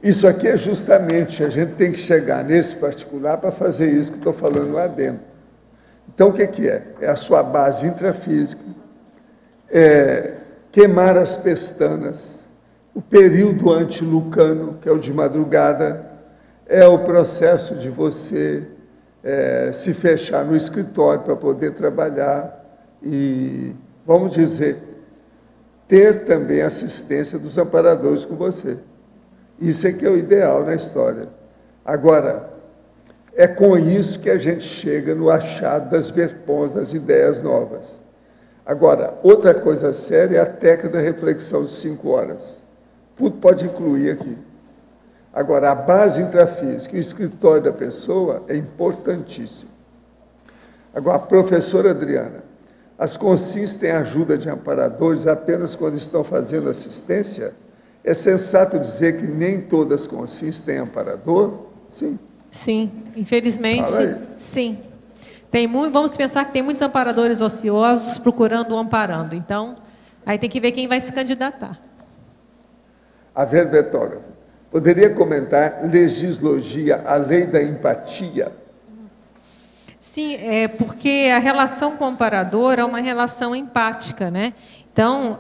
Isso aqui é justamente, a gente tem que chegar nesse particular para fazer isso que estou falando lá dentro. Então, o que é? É a sua base intrafísica, queimar as pestanas, o período antilucano, que é o de madrugada, é o processo de você se fechar no escritório para poder trabalhar e, vamos dizer, ter também assistência dos amparadores com você. Isso é que é o ideal na história. Agora, é com isso que a gente chega no achado das verpons, das ideias novas. Agora, outra coisa séria é a técnica da reflexão de 5 horas. Tudo pode incluir aqui. Agora, a base intrafísica e o escritório da pessoa é importantíssimo. Agora, a professora Adriana, as consciências têm ajuda de amparadores apenas quando estão fazendo assistência? É sensato dizer que nem todas as consciências têm amparador? Sim. Sim, infelizmente, sim. Vamos pensar que tem muitos amparadores ociosos procurando o amparando. Então, aí tem que ver quem vai se candidatar. A verbetógrafa. Poderia comentar legislogia, a lei da empatia? Sim, porque a relação com o amparador é uma relação empática, né? Então,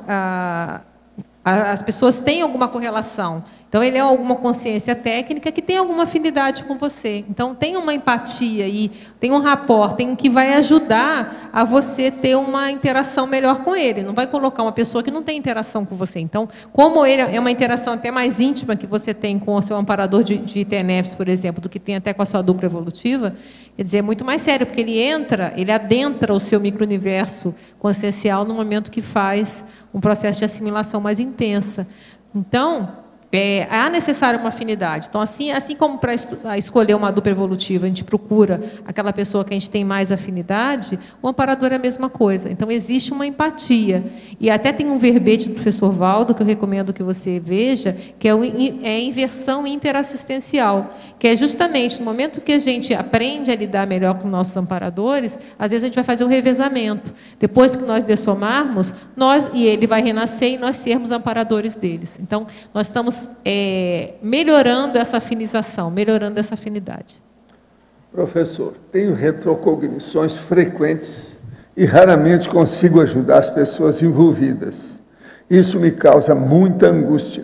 as pessoas têm alguma correlação. Então, ele é alguma consciência técnica que tem alguma afinidade com você. Então, tem uma empatia aí, tem um rapport, tem que vai ajudar a você ter uma interação melhor com ele. Não vai colocar uma pessoa que não tem interação com você. Então, como ele é uma interação até mais íntima que você tem com o seu amparador de TNFs, por exemplo, do que tem até com a sua dupla evolutiva, quer dizer, é muito mais sério, porque ele adentra o seu micro-universo consciencial no momento que faz um processo de assimilação mais intensa. Então, há necessário uma afinidade. Então, assim como para escolher uma dupla evolutiva, a gente procura aquela pessoa que a gente tem mais afinidade, o amparador é a mesma coisa. Então, existe uma empatia. E até tem um verbete do professor Valdo, que eu recomendo que você veja, que é a inversão interassistencial, que é justamente no momento que a gente aprende a lidar melhor com nossos amparadores, às vezes a gente vai fazer o revezamento. Depois que nós dessomarmos, ele vai renascer e nós sermos amparadores deles. Então, nós estamos melhorando essa afinização, melhorando essa afinidade. Professor, tenho retrocognições frequentes e raramente consigo ajudar as pessoas envolvidas. Isso me causa muita angústia.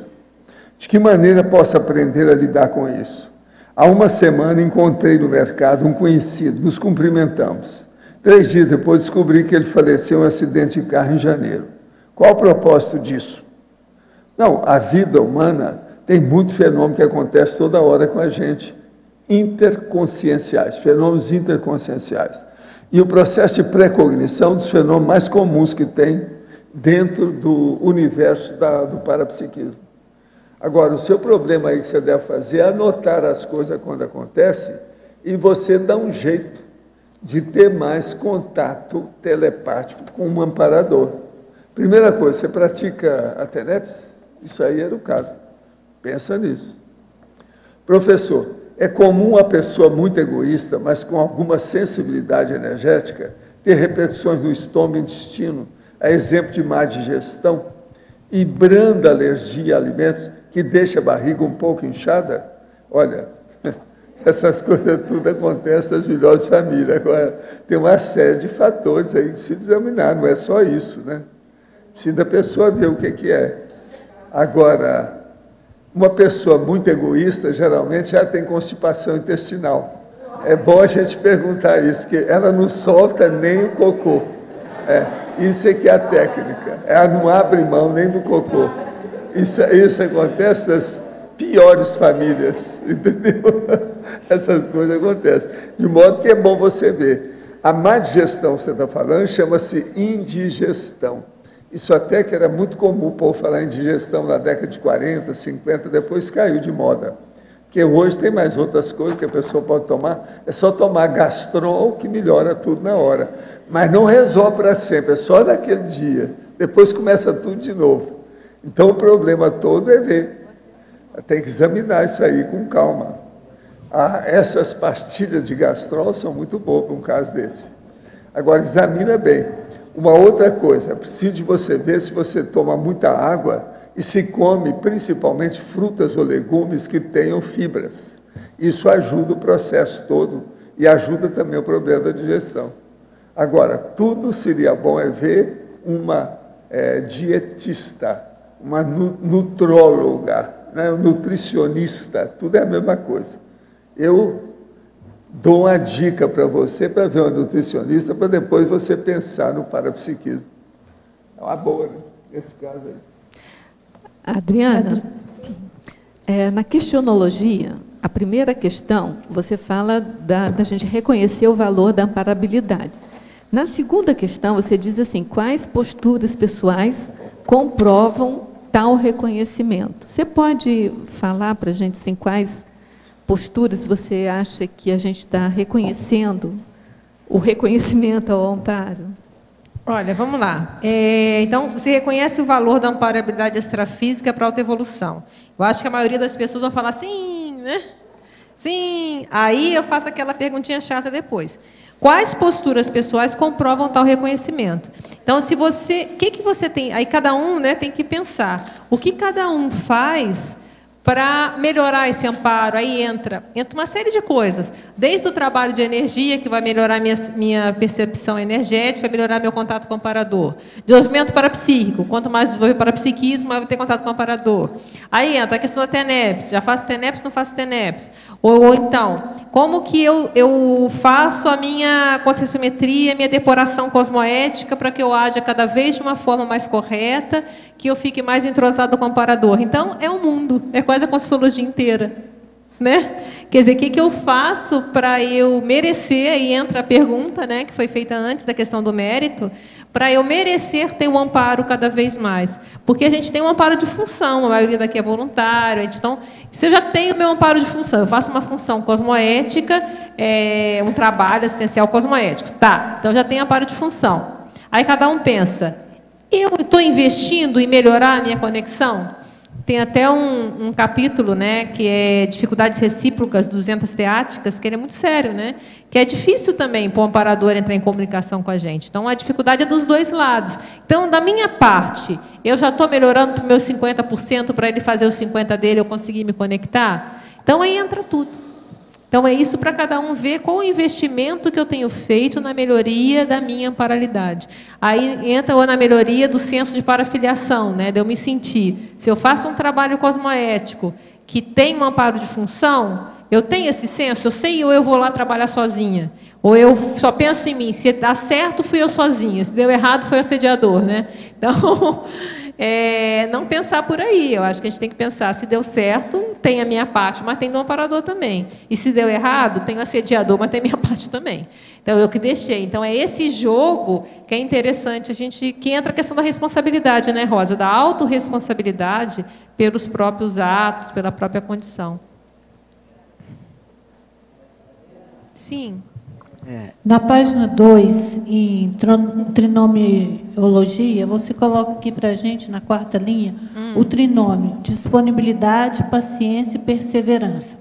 De que maneira posso aprender a lidar com isso? Há uma semana encontrei no mercado um conhecido, nos cumprimentamos. 3 dias depois descobri que ele faleceu em um acidente de carro em janeiro. Qual o propósito disso? Não, a vida humana tem muito fenômeno que acontece toda hora com a gente, interconscienciais, fenômenos interconscienciais. E o processo de pré-cognição é um dos fenômenos mais comuns que tem dentro do universo do parapsiquismo. Agora, o seu problema aí que você deve fazer é anotar as coisas quando acontecem e você dá um jeito de ter mais contato telepático com um amparador. Primeira coisa, você pratica a TENEPS? Isso aí era o caso. Pensa nisso. Professor, é comum a pessoa muito egoísta, mas com alguma sensibilidade energética, ter repercussões no estômago e intestino, a exemplo de má digestão e branda alergia a alimentos que deixa a barriga um pouco inchada? Olha, essas coisas tudo acontecem nas melhores famílias. Agora, tem uma série de fatores aí que precisa examinar, não é só isso, né? Precisa da pessoa ver o que é. Agora, uma pessoa muito egoísta, geralmente, já tem constipação intestinal. É bom a gente perguntar isso, porque ela não solta nem o cocô. Isso é que é a técnica. Ela não abre mão nem do cocô. Isso acontece nas piores famílias, entendeu? Essas coisas acontecem. De modo que é bom você ver. A má digestão que você está falando chama-se indigestão. Isso até que era muito comum o povo falar em digestão na década de 40, 50, depois caiu de moda. Porque hoje tem mais outras coisas que a pessoa pode tomar. É só tomar gastrol que melhora tudo na hora. Mas não resolve para sempre, é só naquele dia. Depois começa tudo de novo. Então o problema todo é ver. Tem que examinar isso aí com calma. Essas pastilhas de gastrol são muito boas para um caso desse. Agora, examina bem. Uma outra coisa, é preciso de você ver se você toma muita água e se come principalmente frutas ou legumes que tenham fibras. Isso ajuda o processo todo e ajuda também o problema da digestão. Agora, tudo seria bom ver uma dietista, uma nutróloga, né, um nutricionista, tudo é a mesma coisa. Eu dou uma dica para você, para ver uma nutricionista, para depois você pensar no parapsiquismo. É uma boa, né? Nesse caso aí. Adriana, na questionologia, a primeira questão, você fala da gente reconhecer o valor da amparabilidade. Na segunda questão, você diz assim, quais posturas pessoais comprovam tal reconhecimento? Você pode falar para a gente assim, quais posturas você acha que a gente está reconhecendo o reconhecimento ao amparo? Olha, vamos lá. Então, você reconhece o valor da amparabilidade extrafísica para a autoevolução. Eu acho que a maioria das pessoas vão falar sim, né? Sim. Aí eu faço aquela perguntinha chata depois. Quais posturas pessoais comprovam tal reconhecimento? Então, se você, o que você tem? Aí cada um, né, tem que pensar. O que cada um faz para melhorar esse amparo? Aí entra uma série de coisas, desde o trabalho de energia, que vai melhorar minha percepção energética, vai melhorar meu contato com o amparador. Desenvolvimento parapsíquico, quanto mais desenvolver parapsiquismo, mais vai ter contato com o amparador. Aí entra a questão da TENEPS, já faço TENEPS, não faço TENEPS. Ou então, como que eu faço a minha conscienciometria, a minha depuração cosmoética, para que eu haja cada vez de uma forma mais correta, que eu fique mais entrosado com o amparador. Então, é um mundo, é quase a Conscienciologia inteira, né? Quer dizer, o que eu faço para eu merecer, aí entra a pergunta, né, que foi feita antes da questão do mérito, para eu merecer ter um amparo cada vez mais. Porque a gente tem um amparo de função, a maioria daqui é voluntário, então, se eu já tenho o meu amparo de função, eu faço uma função cosmoética, um trabalho assistencial cosmoético, tá, então já tenho amparo de função. Aí cada um pensa, eu estou investindo em melhorar a minha conexão? Tem até um capítulo, né, que é dificuldades recíprocas dos teáticas, que ele é muito sério, né, que é difícil também para o amparador entrar em comunicação com a gente. Então, a dificuldade é dos dois lados. Então, da minha parte, eu já estou melhorando para os meus 50% para ele fazer os 50% dele, eu conseguir me conectar? Então, aí entra tudo. Então, é isso para cada um ver qual o investimento que eu tenho feito na melhoria da minha amparalidade. Aí entra na melhoria do senso de parafiliação, né, de eu me sentir. Se eu faço um trabalho cosmoético que tem um amparo de função, eu tenho esse senso, eu sei, ou eu vou lá trabalhar sozinha, ou eu só penso em mim. Se dá certo, fui eu sozinha. Se deu errado, foi o assediador, né? Então, não pensar por aí. Eu acho que a gente tem que pensar, se deu certo, tem a minha parte, mas tem do amparador também. E se deu errado, tem o assediador, mas tem a minha parte também. Então, eu que deixei. Então, é esse jogo que é interessante, que entra a questão da responsabilidade, né, Rosa? Da autorresponsabilidade pelos próprios atos, pela própria condição. Sim. Na página 2, em trinomiologia, você coloca aqui para a gente, na 4ª linha, o trinômio, disponibilidade, paciência e perseverança.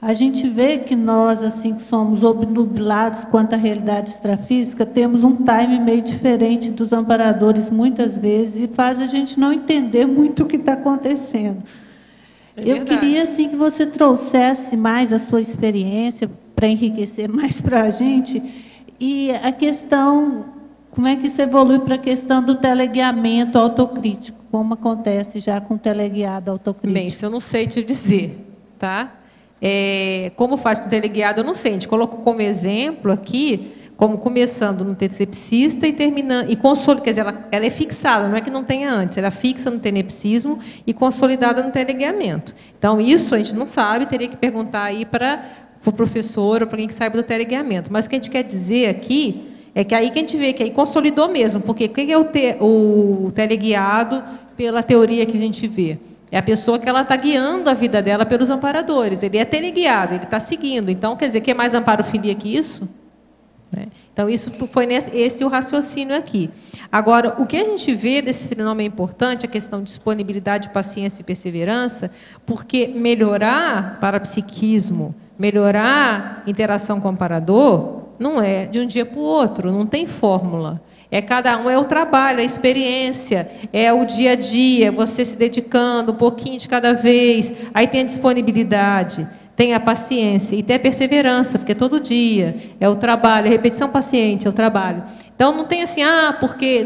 A gente vê que nós, assim, que somos obnubilados quanto à realidade extrafísica, temos um time meio diferente dos amparadores, muitas vezes, e faz a gente não entender muito o que está acontecendo. Eu queria, assim, que você trouxesse mais a sua experiência, para enriquecer mais para a gente, e a questão, como é que isso evolui para a questão do teleguiamento autocrítico, como acontece já com o teleguiado autocrítico? Bem, isso eu não sei te dizer, tá? Como faz com o teleguiado, eu não sei. A gente colocou como exemplo aqui, como começando no tenepsista e terminando, e consolidando, quer dizer, ela é fixada, não é que não tenha antes, ela fixa no tenepsismo e consolidada no teleguiamento. Então, isso a gente não sabe, teria que perguntar aí para o professor ou para quem que saiba do teleguiamento. Mas o que a gente quer dizer aqui é que aí que a gente vê que aí consolidou mesmo, porque o que é o teleguiado pela teoria que a gente vê? É a pessoa que ela está guiando a vida dela pelos amparadores. Ele é teleguiado, ele está seguindo. Então, quer dizer, que é mais amparofilia que isso? Então, isso foi esse o raciocínio aqui. Agora, o que a gente vê desse trinômio é importante, a questão de disponibilidade, paciência e perseverança, porque melhorar parapsiquismo, melhorar interação com o amparador, não é de um dia para o outro, não tem fórmula. Cada um é o trabalho, a experiência, é o dia a dia, você se dedicando um pouquinho de cada vez. Aí tem a disponibilidade, tem a paciência e tem a perseverança, porque é todo dia, é o trabalho, a repetição paciente, é o trabalho. Então, não tem assim, porque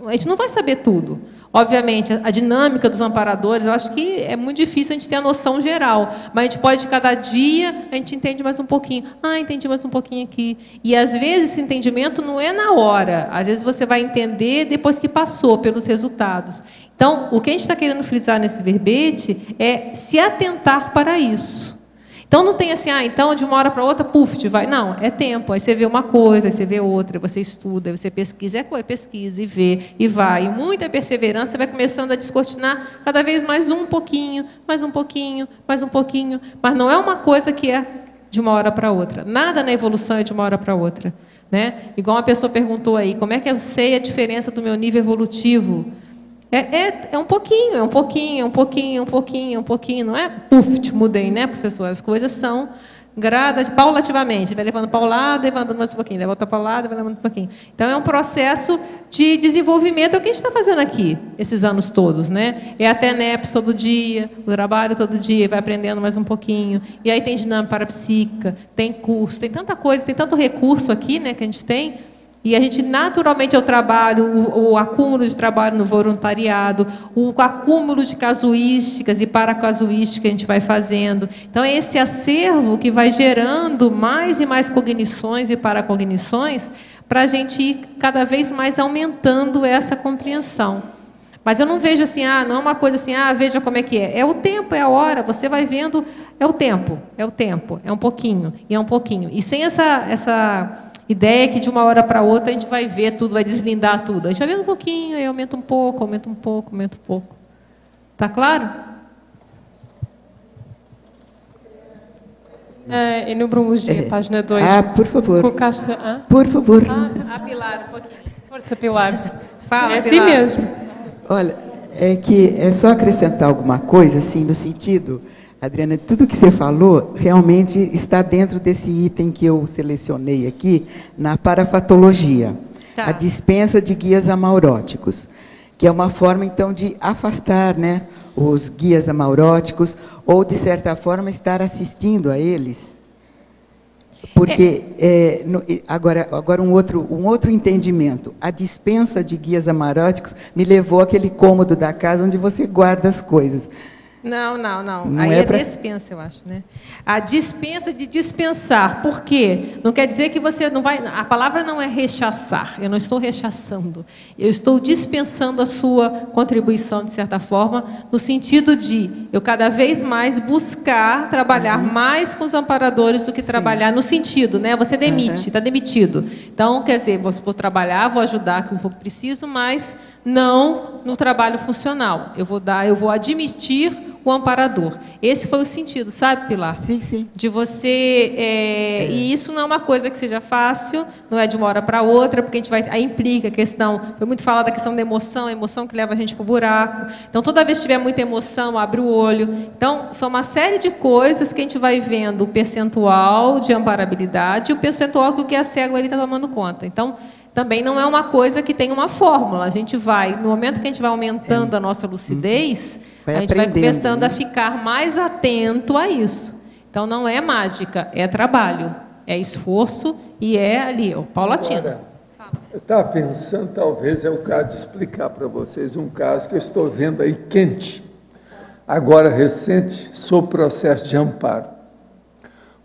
a gente não vai saber tudo. Obviamente, a dinâmica dos amparadores, eu acho que é muito difícil a gente ter a noção geral, mas a gente pode, cada dia, a gente entende mais um pouquinho. Entendi mais um pouquinho aqui. E, às vezes, esse entendimento não é na hora. Às vezes, você vai entender depois que passou pelos resultados. Então, o que a gente está querendo frisar nesse verbete é se atentar para isso. Então, não tem assim, então, de uma hora para outra, vai. Não, é tempo. Aí você vê uma coisa, aí você vê outra, você estuda, aí você pesquisa, pesquisa e vê, e vai. E muita perseverança, você vai começando a descortinar cada vez mais um pouquinho, mais um pouquinho, mais um pouquinho. Mas não é uma coisa que é de uma hora para outra. Nada na evolução é de uma hora para outra. Igual uma pessoa perguntou aí, como é que eu sei a diferença do meu nível evolutivo? É um pouquinho, é um pouquinho, é um pouquinho, é um pouquinho, é um pouquinho, não é? Mudei, né, professor? As coisas são paulativamente, vai levando para o lado, levando mais um pouquinho, volta para o lado, vai levando um pouquinho. Então, é um processo de desenvolvimento, é o que a gente está fazendo aqui, esses anos todos, né? É até TENEPS todo dia, o trabalho todo dia, vai aprendendo mais um pouquinho, e aí tem dinâmica parapsíquica, tem curso, tem tanta coisa, tem tanto recurso aqui, né, que a gente tem. E a gente, naturalmente, é o trabalho, o acúmulo de trabalho no voluntariado, o acúmulo de casuísticas e paracasuísticas que a gente vai fazendo. Então, é esse acervo que vai gerando mais e mais cognições e paracognições para a gente ir cada vez mais aumentando essa compreensão. Mas eu não vejo assim, não é uma coisa assim, veja como é que é. É o tempo, é a hora, você vai vendo, é o tempo, é um pouquinho, e é um pouquinho. E sem essa ideia que de uma hora para outra a gente vai ver tudo, vai deslindar tudo. A gente vai ver um pouquinho, aí aumenta um pouco, aumenta um pouco, aumenta um pouco. Está claro? Em numerologia, página 2. Por favor. Colocaste, por favor. A Pilar, um pouquinho. Força, Pilar. Fala, é Pilar. assim mesmo. Olha, é só acrescentar alguma coisa, assim, no sentido... Adriana, tudo que você falou realmente está dentro desse item que eu selecionei aqui, na parafatologia. A dispensa de guias amauróticos, que é uma forma, então, de afastar, né, os guias amauróticos, ou, de certa forma, estar assistindo a eles. Porque, agora um outro entendimento. A dispensa de guias amauróticos me levou àquele cômodo da casa onde você guarda as coisas. Não. Aí é dispensa, eu acho, né? A dispensa de dispensar. Por quê? Não quer dizer que você não vai... A palavra não é rechaçar. Eu não estou rechaçando. Eu estou dispensando a sua contribuição, de certa forma, no sentido de eu cada vez mais buscar trabalhar mais com os amparadores do que trabalhar no sentido, né? Você demite, está demitido. Então, quer dizer, vou trabalhar, vou ajudar com o que preciso, mas não no trabalho funcional. Eu vou admitir o amparador. Esse foi o sentido, sabe, Pilar? Sim, sim. De você... E isso não é uma coisa que seja fácil, não é de uma hora para outra, porque a gente vai... Aí implica a questão... Foi muito falada a questão da emoção, a emoção que leva a gente para o buraco. Então, toda vez que tiver muita emoção, abre o olho. Então, são uma série de coisas que a gente vai vendo o percentual de amparabilidade e o percentual que o que é cego está tomando conta. Então, também não é uma coisa que tem uma fórmula. A gente vai, no momento que a gente vai aumentando a nossa lucidez, a gente vai começando a ficar mais atento a isso. Então, não é mágica, é trabalho, é esforço e é ali, paulatino. Agora, eu estava pensando, talvez é o caso de explicar para vocês um caso que eu estou vendo aí quente, agora recente, sobre o processo de amparo.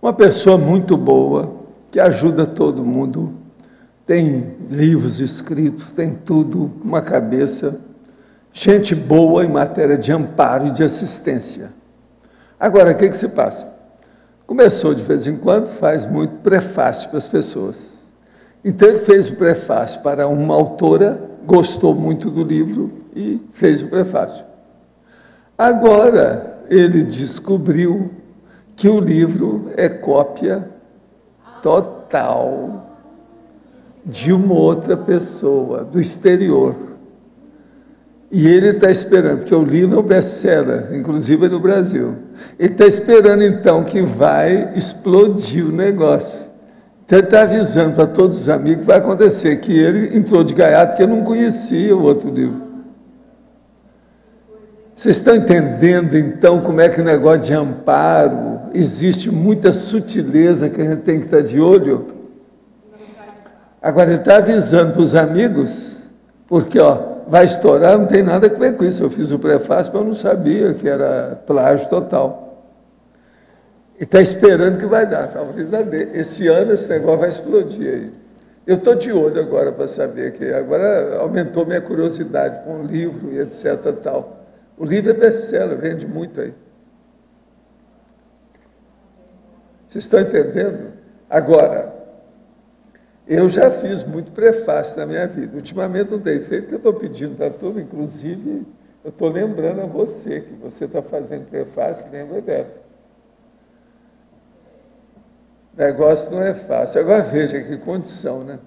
Uma pessoa muito boa, que ajuda todo mundo, tem livros escritos, tem tudo, uma cabeça, gente boa em matéria de amparo e de assistência. Agora, o que se passa? Começou, de vez em quando, faz muito prefácio para as pessoas. Então, ele fez o prefácio para uma autora, gostou muito do livro e fez o prefácio. Agora, ele descobriu que o livro é cópia total de uma outra pessoa, do exterior. E ele está esperando, porque o livro é um best-seller, inclusive no Brasil. Ele está esperando, então, que vai explodir o negócio. Então, ele está avisando para todos os amigos que vai acontecer, que ele entrou de gaiato, porque eu não conhecia o outro livro. Vocês estão entendendo, então, como é que o negócio de amparo, existe muita sutileza que a gente tem que estar de olho? Agora, ele está avisando para os amigos, porque, vai estourar, não tem nada a ver com isso. Eu fiz o prefácio, mas eu não sabia que era plágio total. E está esperando que vai dar. Esse ano esse negócio vai explodir aí. Eu estou de olho agora para saber, que agora aumentou minha curiosidade com o livro e etc. Tal. O livro é best-seller, vende muito aí. Vocês estão entendendo? Agora, eu já fiz muito prefácio na minha vida. Ultimamente não tenho feito, porque eu estou pedindo para a turma, inclusive, eu estou lembrando a você, que você está fazendo prefácio, lembra dessa. O negócio não é fácil. Agora veja que condição, né?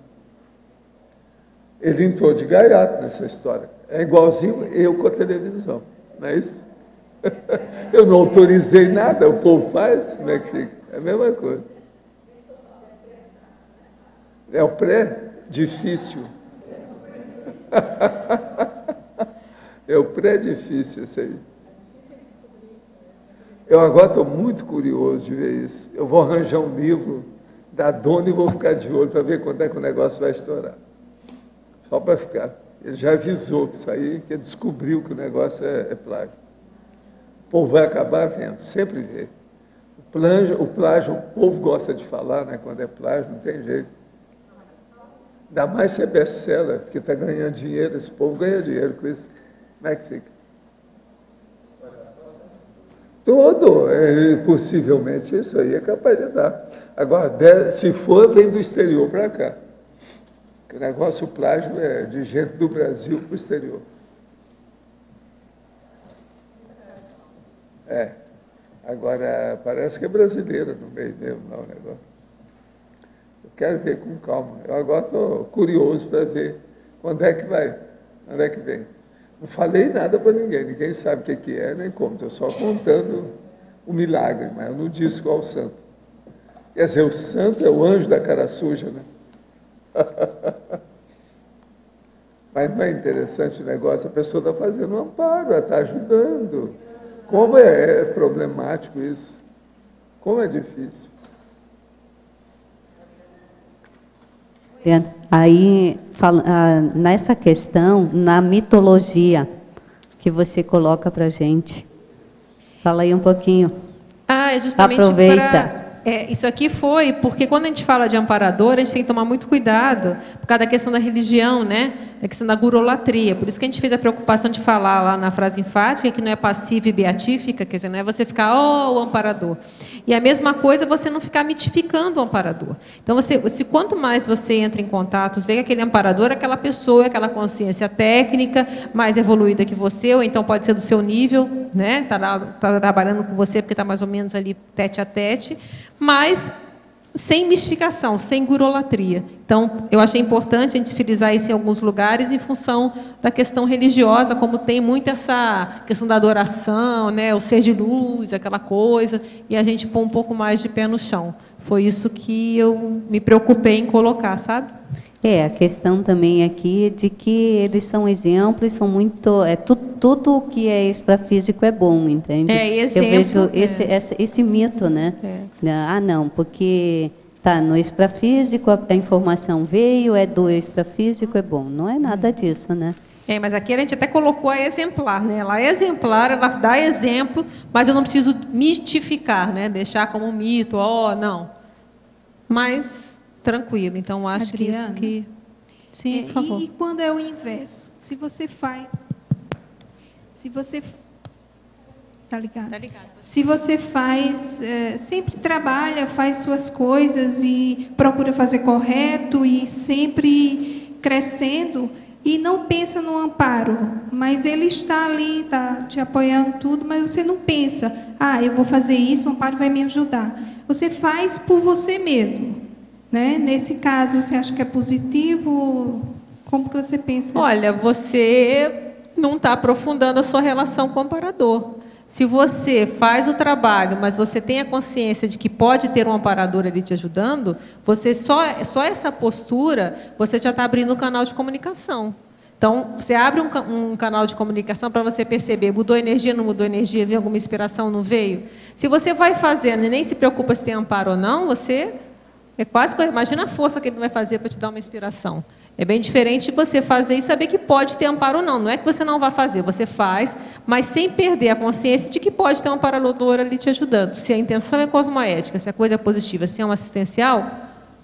Ele entrou de gaiato nessa história. É igualzinho eu com a televisão, não é isso? Eu não autorizei nada, o povo faz, como é que fica? É a mesma coisa. É o pré-difícil. É o pré-difícil isso aí. Eu agora estou muito curioso de ver isso. Eu vou arranjar um livro da dona e vou ficar de olho para ver quando é que o negócio vai estourar. Só para ficar. Ele já avisou que isso aí, que ele descobriu que o negócio é plágio. O povo vai acabar vendo, sempre vê. O plágio, o povo gosta de falar, né? Quando é plágio, não tem jeito. Ainda mais se é best-seller, porque está ganhando dinheiro, esse povo ganha dinheiro com isso. Como é que fica? Tudo, possivelmente, isso aí é capaz de dar. Agora, se for, vem do exterior para cá. O negócio, o plágio é de gente do Brasil para o exterior. Agora, parece que é brasileira no meio mesmo, não, o negócio. Eu quero ver com calma. Eu agora estou curioso para ver quando é que vai, quando é que vem. Não falei nada para ninguém sabe o que é, nem como. Estou só contando o milagre, mas eu não disse qual o santo. Quer dizer, o santo é o anjo da cara suja, né? Mas não é interessante o negócio? A pessoa está fazendo um amparo, ela está ajudando. Como é problemático isso? Como é difícil. Aí, nessa questão, na mitologia que você coloca para a gente, fala aí um pouquinho. É justamente aproveita. Isso aqui foi porque quando a gente fala de amparador, a gente tem que tomar muito cuidado por causa da questão da religião, né? Da questão da gurolatria. Por isso que a gente fez a preocupação de falar lá na frase enfática que não é passiva e beatífica, quer dizer, não é você ficar, o amparador. E a mesma coisa você não ficar mitificando o amparador. Então, quanto mais você entra em contato, vê que aquele amparador é aquela pessoa, aquela consciência técnica, mais evoluída que você, ou então pode ser do seu nível, né? Tá trabalhando com você porque está mais ou menos ali tete a tete, mas sem mistificação, sem gurolatria. Então, eu achei importante a gente frisar isso em alguns lugares em função da questão religiosa, como tem muito essa questão da adoração, né, o ser de luz, aquela coisa, e a gente pôr um pouco mais de pé no chão. Foi isso que eu me preocupei em colocar, sabe? A questão também aqui de que eles são exemplos, são muito... tudo que é extrafísico é bom, entende? Exemplo, eu vejo esse mito, né? Não, porque no extrafísico a informação veio, do extrafísico, é bom. Não é nada disso, né? Mas aqui a gente até colocou a exemplar, né? Ela é exemplar, ela dá exemplo, mas eu não preciso mistificar, né? Deixar como um mito, não. Mas... tranquilo, então acho Adriana, que isso que... Sim, por favor. E quando é o inverso? Se você tá ligado? Tá ligado. Se você sempre trabalha, faz suas coisas e procura fazer correto e sempre crescendo e não pensa no amparo, mas ele está ali, está te apoiando tudo, mas você não pensa, eu vou fazer isso, o amparo vai me ajudar. Você faz por você mesmo. Né? Nesse caso, você acha que é positivo? Como que você pensa? Olha, você não está aprofundando a sua relação com o amparador. Se você faz o trabalho, mas você tem a consciência de que pode ter um amparador ali te ajudando, você só essa postura, você já está abrindo um canal de comunicação. Então, você abre um canal de comunicação para você perceber, mudou energia, não mudou energia, veio alguma inspiração, não veio? Se você vai fazendo e nem se preocupa se tem amparo ou não, você... imagina a força que ele vai fazer para te dar uma inspiração. É bem diferente de você fazer e saber que pode ter amparo ou não. Não é que você não vai fazer, você faz, mas sem perder a consciência de que pode ter um amparador ali te ajudando. Se a intenção é cosmoética, se a coisa é positiva, se é uma assistencial,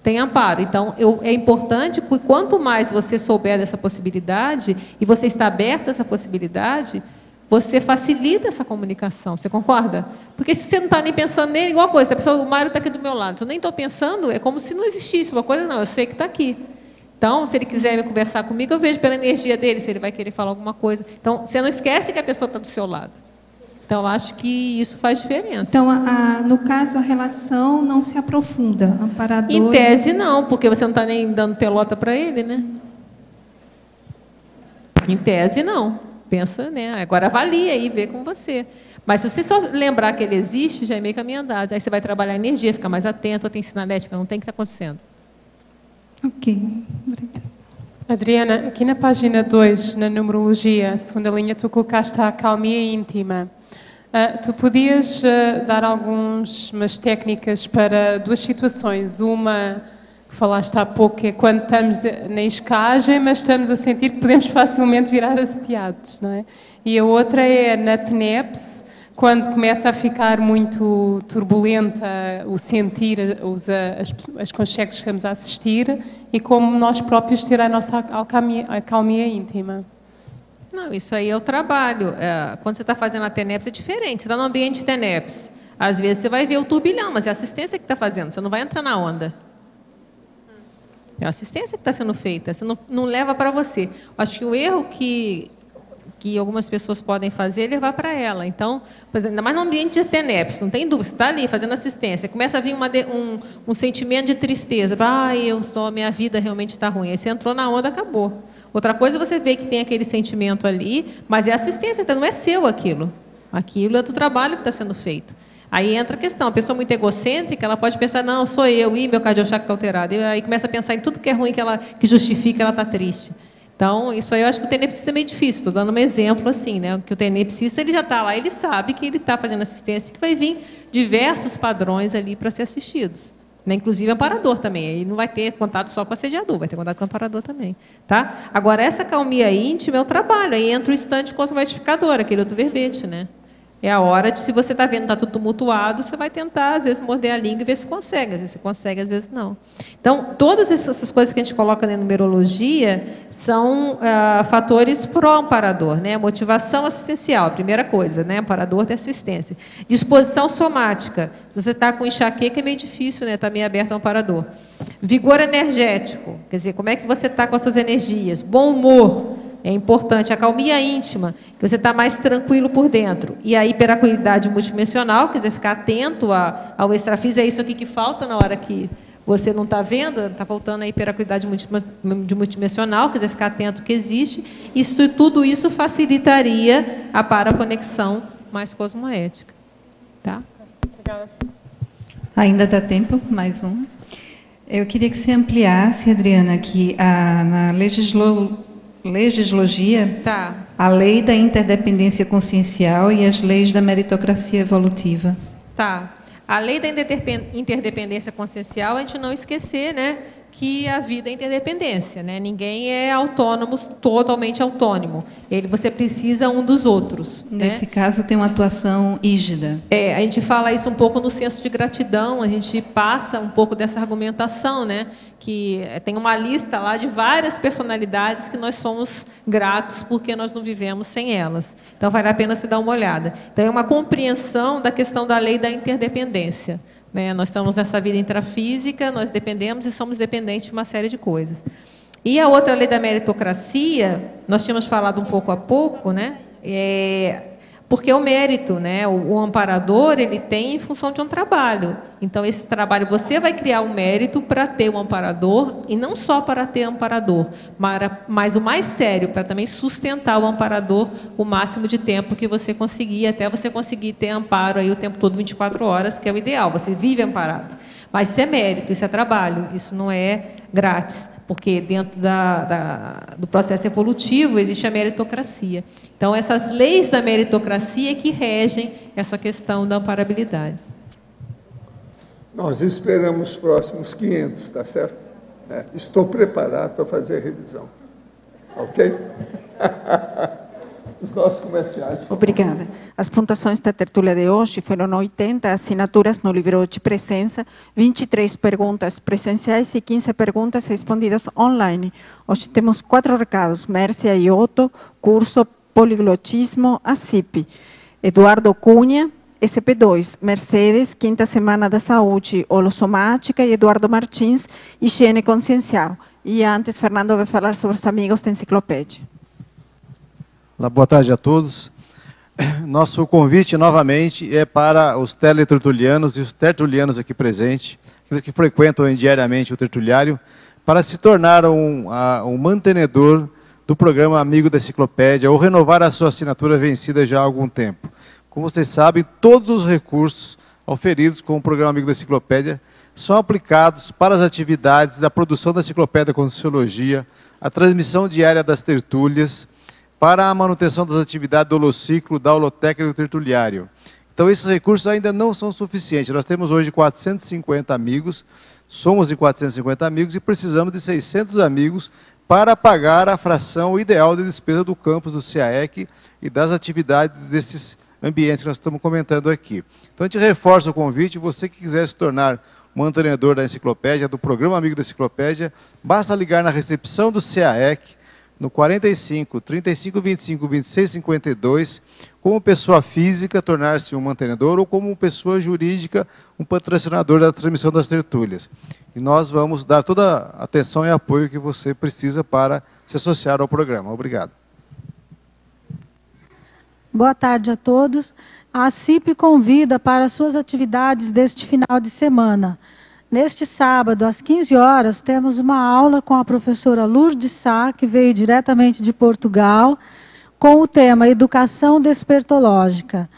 tem amparo. Então, é importante que quanto mais você souber dessa possibilidade e você está aberto a essa possibilidade, você facilita essa comunicação, você concorda? Porque se você não está nem pensando nele, igual a coisa, o Mário está aqui do meu lado, se eu nem estou pensando, é como se não existisse uma coisa, não, eu sei que está aqui. Então, se ele quiser me conversar comigo, eu vejo pela energia dele, se ele vai querer falar alguma coisa. Então, você não esquece que a pessoa está do seu lado. Então, eu acho que isso faz diferença. Então, no caso, a relação não se aprofunda, amparador... Em tese, não, porque você não está nem dando pelota para ele, né? Em tese, não. Pensa, né? Agora avalia aí, vê com você. Mas se você só lembrar que ele existe, já é meio caminho andado. Aí você vai trabalhar a energia, ficar mais atento, tem sinalética, não tem o que está acontecendo. Ok. Obrigada. Adriana, aqui na página 2, na numerologia, segunda linha, tu colocaste a acalmia íntima. Tu podias dar algumas técnicas para duas situações. Uma... que falaste há pouco, que é quando estamos na escagem, mas estamos a sentir que podemos facilmente virar asseteados, não é? E a outra é na TENEPS, quando começa a ficar muito turbulenta o sentir, as conchectas que estamos a assistir, e como nós próprios ter a nossa acalmia íntima. Não, isso aí é o trabalho. Quando você está fazendo a TENEPS é diferente, você está no ambiente TENEPS. Às vezes você vai ver o turbilhão, mas é a assistência que está fazendo, você não vai entrar na onda. É a assistência que está sendo feita, você não leva para você. Acho que o erro que algumas pessoas podem fazer é levar para ela. Então, por exemplo, ainda mais no ambiente de TENEPS, não tem dúvida, você está ali fazendo assistência, começa a vir um sentimento de tristeza, minha vida realmente está ruim. Aí você entrou na onda, acabou. Outra coisa é você ver que tem aquele sentimento ali, mas é assistência, então não é seu aquilo. Aquilo é do trabalho que está sendo feito. Aí entra a questão, a pessoa muito egocêntrica, ela pode pensar, não, sou eu, meu cardiochakra está alterado. E aí começa a pensar em tudo que é ruim, que justifica que ela está triste. Então, isso aí eu acho que o tenepsista é meio difícil. Estou dando um exemplo assim, né? Que o tenepsista, ele já está lá, ele sabe que ele está fazendo assistência, que vai vir diversos padrões ali para ser assistidos. Né? Inclusive amparador também. Ele não vai ter contato só com o assediador, vai ter contato com o amparador também. Tá? Agora, essa calmia íntima é o trabalho. Aí entra o instante cosmodificador, aquele outro verbete, né? É a hora de, se você está vendo que está tudo tumultuado, você vai tentar, às vezes, morder a língua e ver se consegue. Às vezes você consegue, às vezes não. Então, todas essas coisas que a gente coloca na numerologia são fatores pró-amparador, né? Motivação assistencial, a primeira coisa, né? Amparador tem assistência. Disposição somática. Se você está com enxaqueca, é meio difícil, né? Está meio aberto ao amparador. Vigor energético, quer dizer, como é que você está com as suas energias. Bom humor. É importante, a calmia íntima, que você está mais tranquilo por dentro. E a hiperacuidade multidimensional, quer dizer, ficar atento ao extrafísico, é isso aqui que falta na hora que você não está vendo, está faltando a hiperacuidade multidimensional, quer dizer, ficar atento que existe. Tudo isso facilitaria a paraconexão mais cosmoética. Tá? Obrigada. Ainda dá tempo, mais um. Eu queria que você ampliasse, Adriana, que na legislogia, a lei da interdependência consciencial e as leis da meritocracia evolutiva. Tá. A lei da interdependência consciencial, a gente não esquecer, né, que a vida é interdependência, né? Ninguém é autônomo, totalmente autônomo. Você precisa um dos outros. Nesse caso, tem uma atuação rígida. A gente fala isso um pouco no senso de gratidão, a gente passa um pouco dessa argumentação, né? Que tem uma lista lá de várias personalidades que nós somos gratos porque nós não vivemos sem elas. Então, vale a pena você dar uma olhada. Então, é uma compreensão da questão da lei da interdependência. Nós estamos nessa vida intrafísica, nós dependemos e somos dependentes de uma série de coisas. E a outra lei da meritocracia, nós tínhamos falado um pouco há pouco, né? Porque o mérito, né? O amparador, ele tem em função de um trabalho. Então, esse trabalho, você vai criar um mérito para ter um amparador, e não só para ter amparador, mas o mais sério, para também sustentar o amparador o máximo de tempo que você conseguir, até você conseguir ter amparo aí o tempo todo, 24 horas, que é o ideal, você vive amparado. Mas isso é mérito, isso é trabalho, isso não é grátis, porque dentro do processo evolutivo existe a meritocracia. Então, essas leis da meritocracia que regem essa questão da amparabilidade. Nós esperamos os próximos 500, tá certo? Estou preparado para fazer a revisão. Ok? Os nossos comerciais. Obrigada. As pontuações da tertúlia de hoje foram 80 assinaturas no livro de presença, 23 perguntas presenciais e 15 perguntas respondidas online. Hoje temos 4 recados. Mércia Ioto, curso Poliglotismo, ACIP. Eduardo Cunha, SP2. Mercedes, quinta semana da saúde, holossomática, e Eduardo Martins, higiene consciencial. E antes, Fernando vai falar sobre os amigos da enciclopédia. Olá, boa tarde a todos. Nosso convite, novamente, é para os teletertulianos e os tertulianos aqui presentes, aqueles que frequentam diariamente o tertuliário, para se tornar um mantenedor do programa Amigo da Enciclopédia ou renovar a sua assinatura vencida já há algum tempo. Como vocês sabem, todos os recursos oferidos com o programa Amigo da Enciclopédia são aplicados para as atividades da produção da Enciclopédia da Conscienciologia, a transmissão diária das tertúlias, para a manutenção das atividades do holociclo, da holoteca e do tertuliário. Então, esses recursos ainda não são suficientes. Nós temos hoje 450 amigos, somos de 450 amigos e precisamos de 600 amigos para pagar a fração ideal de despesa do campus do CAEC e das atividades desses ambientes que nós estamos comentando aqui. Então, a gente reforça o convite, você que quiser se tornar um mantenedor da enciclopédia, do programa Amigo da Enciclopédia, basta ligar na recepção do CAEC, no 45 35 25 26 52, como pessoa física, tornar-se um mantenedor, ou como pessoa jurídica, um patrocinador da transmissão das tertúlias. E nós vamos dar toda a atenção e apoio que você precisa para se associar ao programa. Obrigado. Boa tarde a todos. A ACIP convida para suas atividades deste final de semana. Neste sábado, às 15 horas, temos uma aula com a professora Lourdes Sá, que veio diretamente de Portugal, com o tema Educação Despertológica.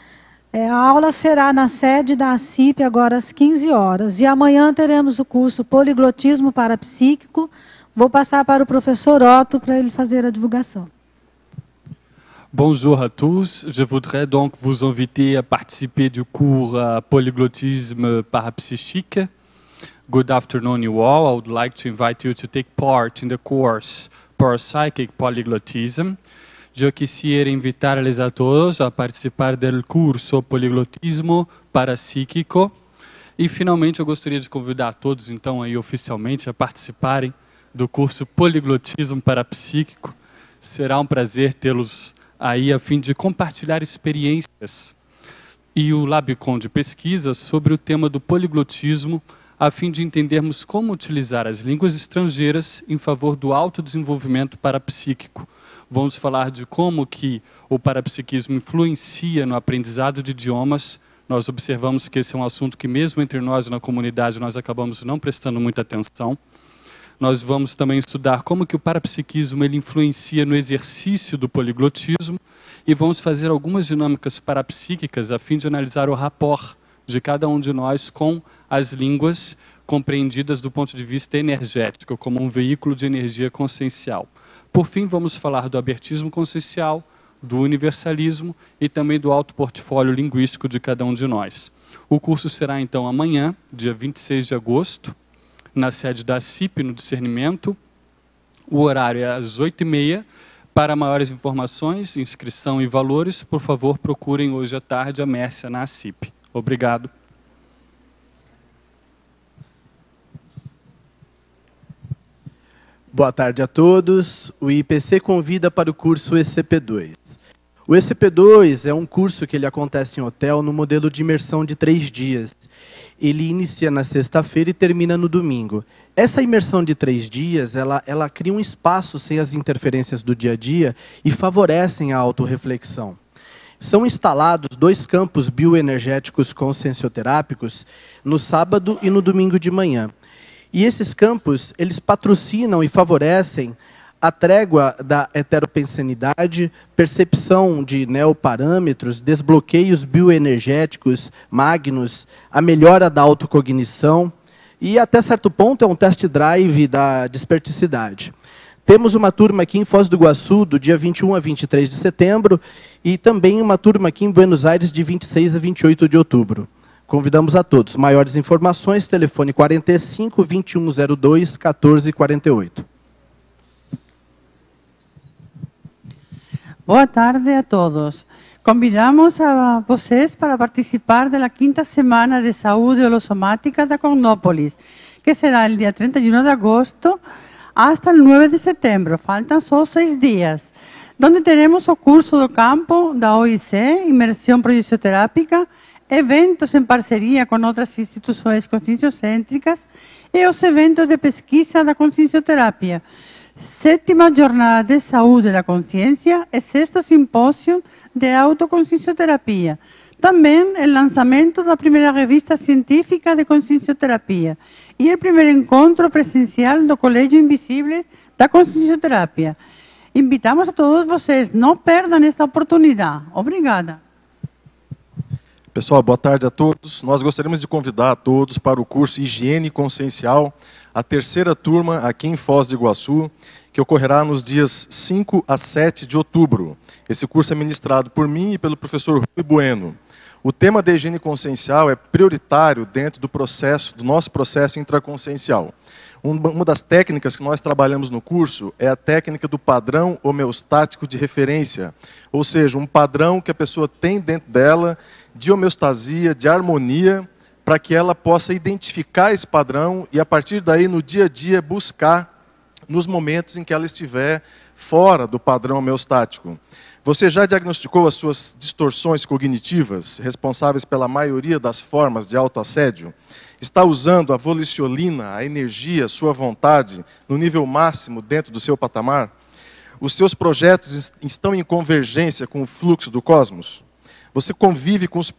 A aula será na sede da ACIP, agora às 15 horas. E amanhã teremos o curso Poliglotismo Parapsíquico. Vou passar para o professor Otto para ele fazer a divulgação. Bonjour à tous, je voudrais donc vous inviter à participer du cours Polyglottisme parapsychique. Good afternoon you all, I would like to invite you to take part in the course Parapsychic Polyglottism. Eu quisiera invitarles a todos a participar do curso Poliglotismo Parapsíquico. E, finalmente, eu gostaria de convidar a todos, então, aí oficialmente, a participarem do curso Poliglotismo Parapsíquico. Será um prazer tê-los aí a fim de compartilhar experiências e o Labicon de pesquisa sobre o tema do poliglotismo, a fim de entendermos como utilizar as línguas estrangeiras em favor do autodesenvolvimento parapsíquico. Vamos falar de como que o parapsiquismo influencia no aprendizado de idiomas. Nós observamos que esse é um assunto que, mesmo entre nós, na comunidade, nós acabamos não prestando muita atenção. Nós vamos também estudar como que o parapsiquismo ele influencia no exercício do poliglotismo e vamos fazer algumas dinâmicas parapsíquicas a fim de analisar o rapport de cada um de nós com as línguas compreendidas do ponto de vista energético, como um veículo de energia consciencial. Por fim, vamos falar do abertismo consciencial, do universalismo e também do alto portfólio linguístico de cada um de nós. O curso será, então, amanhã, dia 26 de agosto, na sede da CIP, no Discernimento. O horário é às 8h30. Para maiores informações, inscrição e valores, por favor, procurem hoje à tarde a Mércia na CIP. Obrigado. Boa tarde a todos. O IPC convida para o curso ECP2. O ECP2 é um curso que ele acontece em hotel no modelo de imersão de 3 dias. Ele inicia na sexta-feira e termina no domingo. Essa imersão de 3 dias, ela cria um espaço sem as interferências do dia a dia e favorecem a autorreflexão. São instalados 2 campos bioenergéticos consciencioterápicos no sábado e no domingo de manhã. E esses campos, eles patrocinam e favorecem a trégua da heteropensenidade, percepção de neoparâmetros, desbloqueios bioenergéticos magnos, a melhora da autocognição e, até certo ponto, é um test drive da desperticidade. Temos uma turma aqui em Foz do Iguaçu, do dia 21 a 23 de setembro, e também uma turma aqui em Buenos Aires, de 26 a 28 de outubro. Convidamos a todos. Maiores informações, telefone 45 2102 1448. Boa tarde a todos. Convidamos a vocês para participar da 5ª Semana de Saúde Holossomática da Cognópolis, que será el dia 31 de agosto hasta el 9 de setembro. Faltam só 6 dias. Onde teremos o curso do campo da OIC, Imersão Projecionterápica, eventos em parceria com outras instituições conscienciocêntricas e os eventos de pesquisa da consciencioterapia. 7ª Jornada de Saúde da Consciência e 6º Simpósio de Autoconsciencioterapia. Também o lançamento da primeira revista científica de consciencioterapia e o primeiro encontro presencial do Colégio Invisível da Consciencioterapia. Invitamos a todos vocês, não perdam esta oportunidade. Obrigada. Pessoal, boa tarde a todos. Nós gostaríamos de convidar a todos para o curso Higiene Consciencial, a 3ª turma aqui em Foz do Iguaçu, que ocorrerá nos dias 5 a 7 de outubro. Esse curso é ministrado por mim e pelo professor Rui Bueno. O tema da higiene consciencial é prioritário dentro do nosso processo intraconsciencial. Uma das técnicas que nós trabalhamos no curso é a técnica do padrão homeostático de referência, ou seja, um padrão que a pessoa tem dentro dela de homeostasia, de harmonia, para que ela possa identificar esse padrão e, a partir daí, no dia a dia, buscar nos momentos em que ela estiver fora do padrão homeostático. Você já diagnosticou as suas distorções cognitivas, responsáveis pela maioria das formas de autoassédio? Está usando a volicionina, a energia, a sua vontade, no nível máximo dentro do seu patamar? Os seus projetos estão em convergência com o fluxo do cosmos? Você convive com os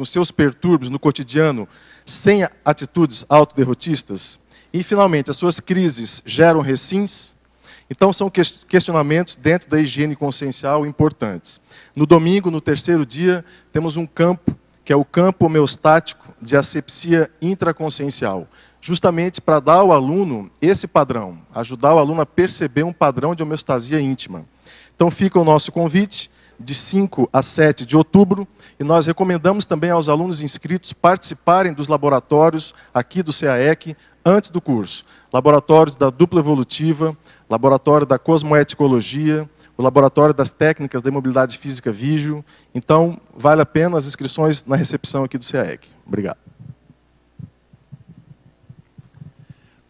seus pertúrbios no cotidiano, sem atitudes autoderrotistas? E, finalmente, as suas crises geram recins? Então, são questionamentos dentro da higiene consciencial importantes. No domingo, no 3º dia, temos um campo, que é o campo homeostático de asepsia intraconsciencial, justamente para dar ao aluno esse padrão, ajudar o aluno a perceber um padrão de homeostasia íntima. Então, fica o nosso convite, de 5 a 7 de outubro, e nós recomendamos também aos alunos inscritos participarem dos laboratórios aqui do CAEC antes do curso. Laboratórios da dupla evolutiva, laboratório da cosmoeticologia, o Laboratório das Técnicas da Imobilidade Física Vígio. Então, vale a pena as inscrições na recepção aqui do CEAEC. Obrigado.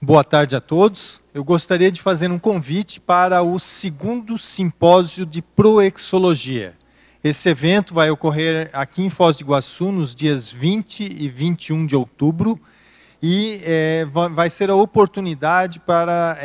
Boa tarde a todos. Eu gostaria de fazer um convite para o 2º Simpósio de Proexologia. Esse evento vai ocorrer aqui em Foz do Iguaçu nos dias 20 e 21 de outubro e vai ser a oportunidade para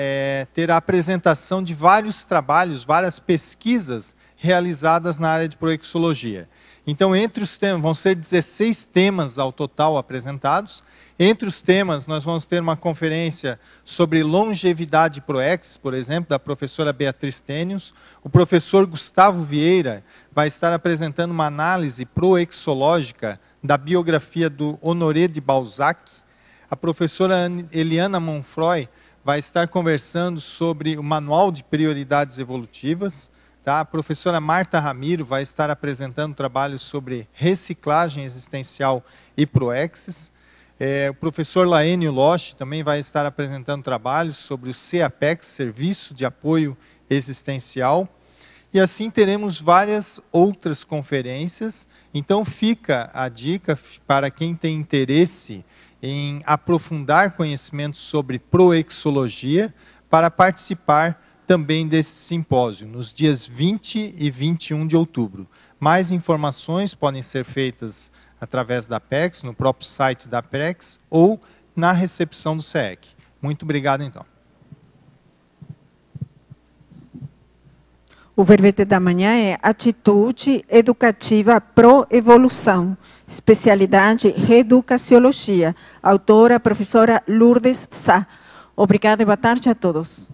ter a apresentação de vários trabalhos, várias pesquisas realizadas na área de proexologia. Então, entre os temas, vão ser 16 temas ao total apresentados. Entre os temas, nós vamos ter uma conferência sobre longevidade proex, por exemplo, da professora Beatriz Tênios. O professor Gustavo Vieira vai estar apresentando uma análise proexológica da biografia do Honoré de Balzac. A professora Eliana Monfroy vai estar conversando sobre o Manual de Prioridades Evolutivas. Tá? A professora Marta Ramiro vai estar apresentando trabalhos sobre reciclagem existencial e proexes. O professor Laênio Loche também vai estar apresentando trabalhos sobre o CAPEX, Serviço de Apoio Existencial. E assim teremos várias outras conferências. Então fica a dica para quem tem interesse em aprofundar conhecimentos sobre proexologia para participar também desse simpósio, nos dias 20 e 21 de outubro. Mais informações podem ser feitas através da Apex, no próprio site da Apex, ou na recepção do CEEC. Muito obrigado, então. O verbete da manhã é Atitude Educativa Pro-Evolução, especialidade Reeducaciologia, autora professora Lourdes Sá. Obrigada e boa tarde a todos.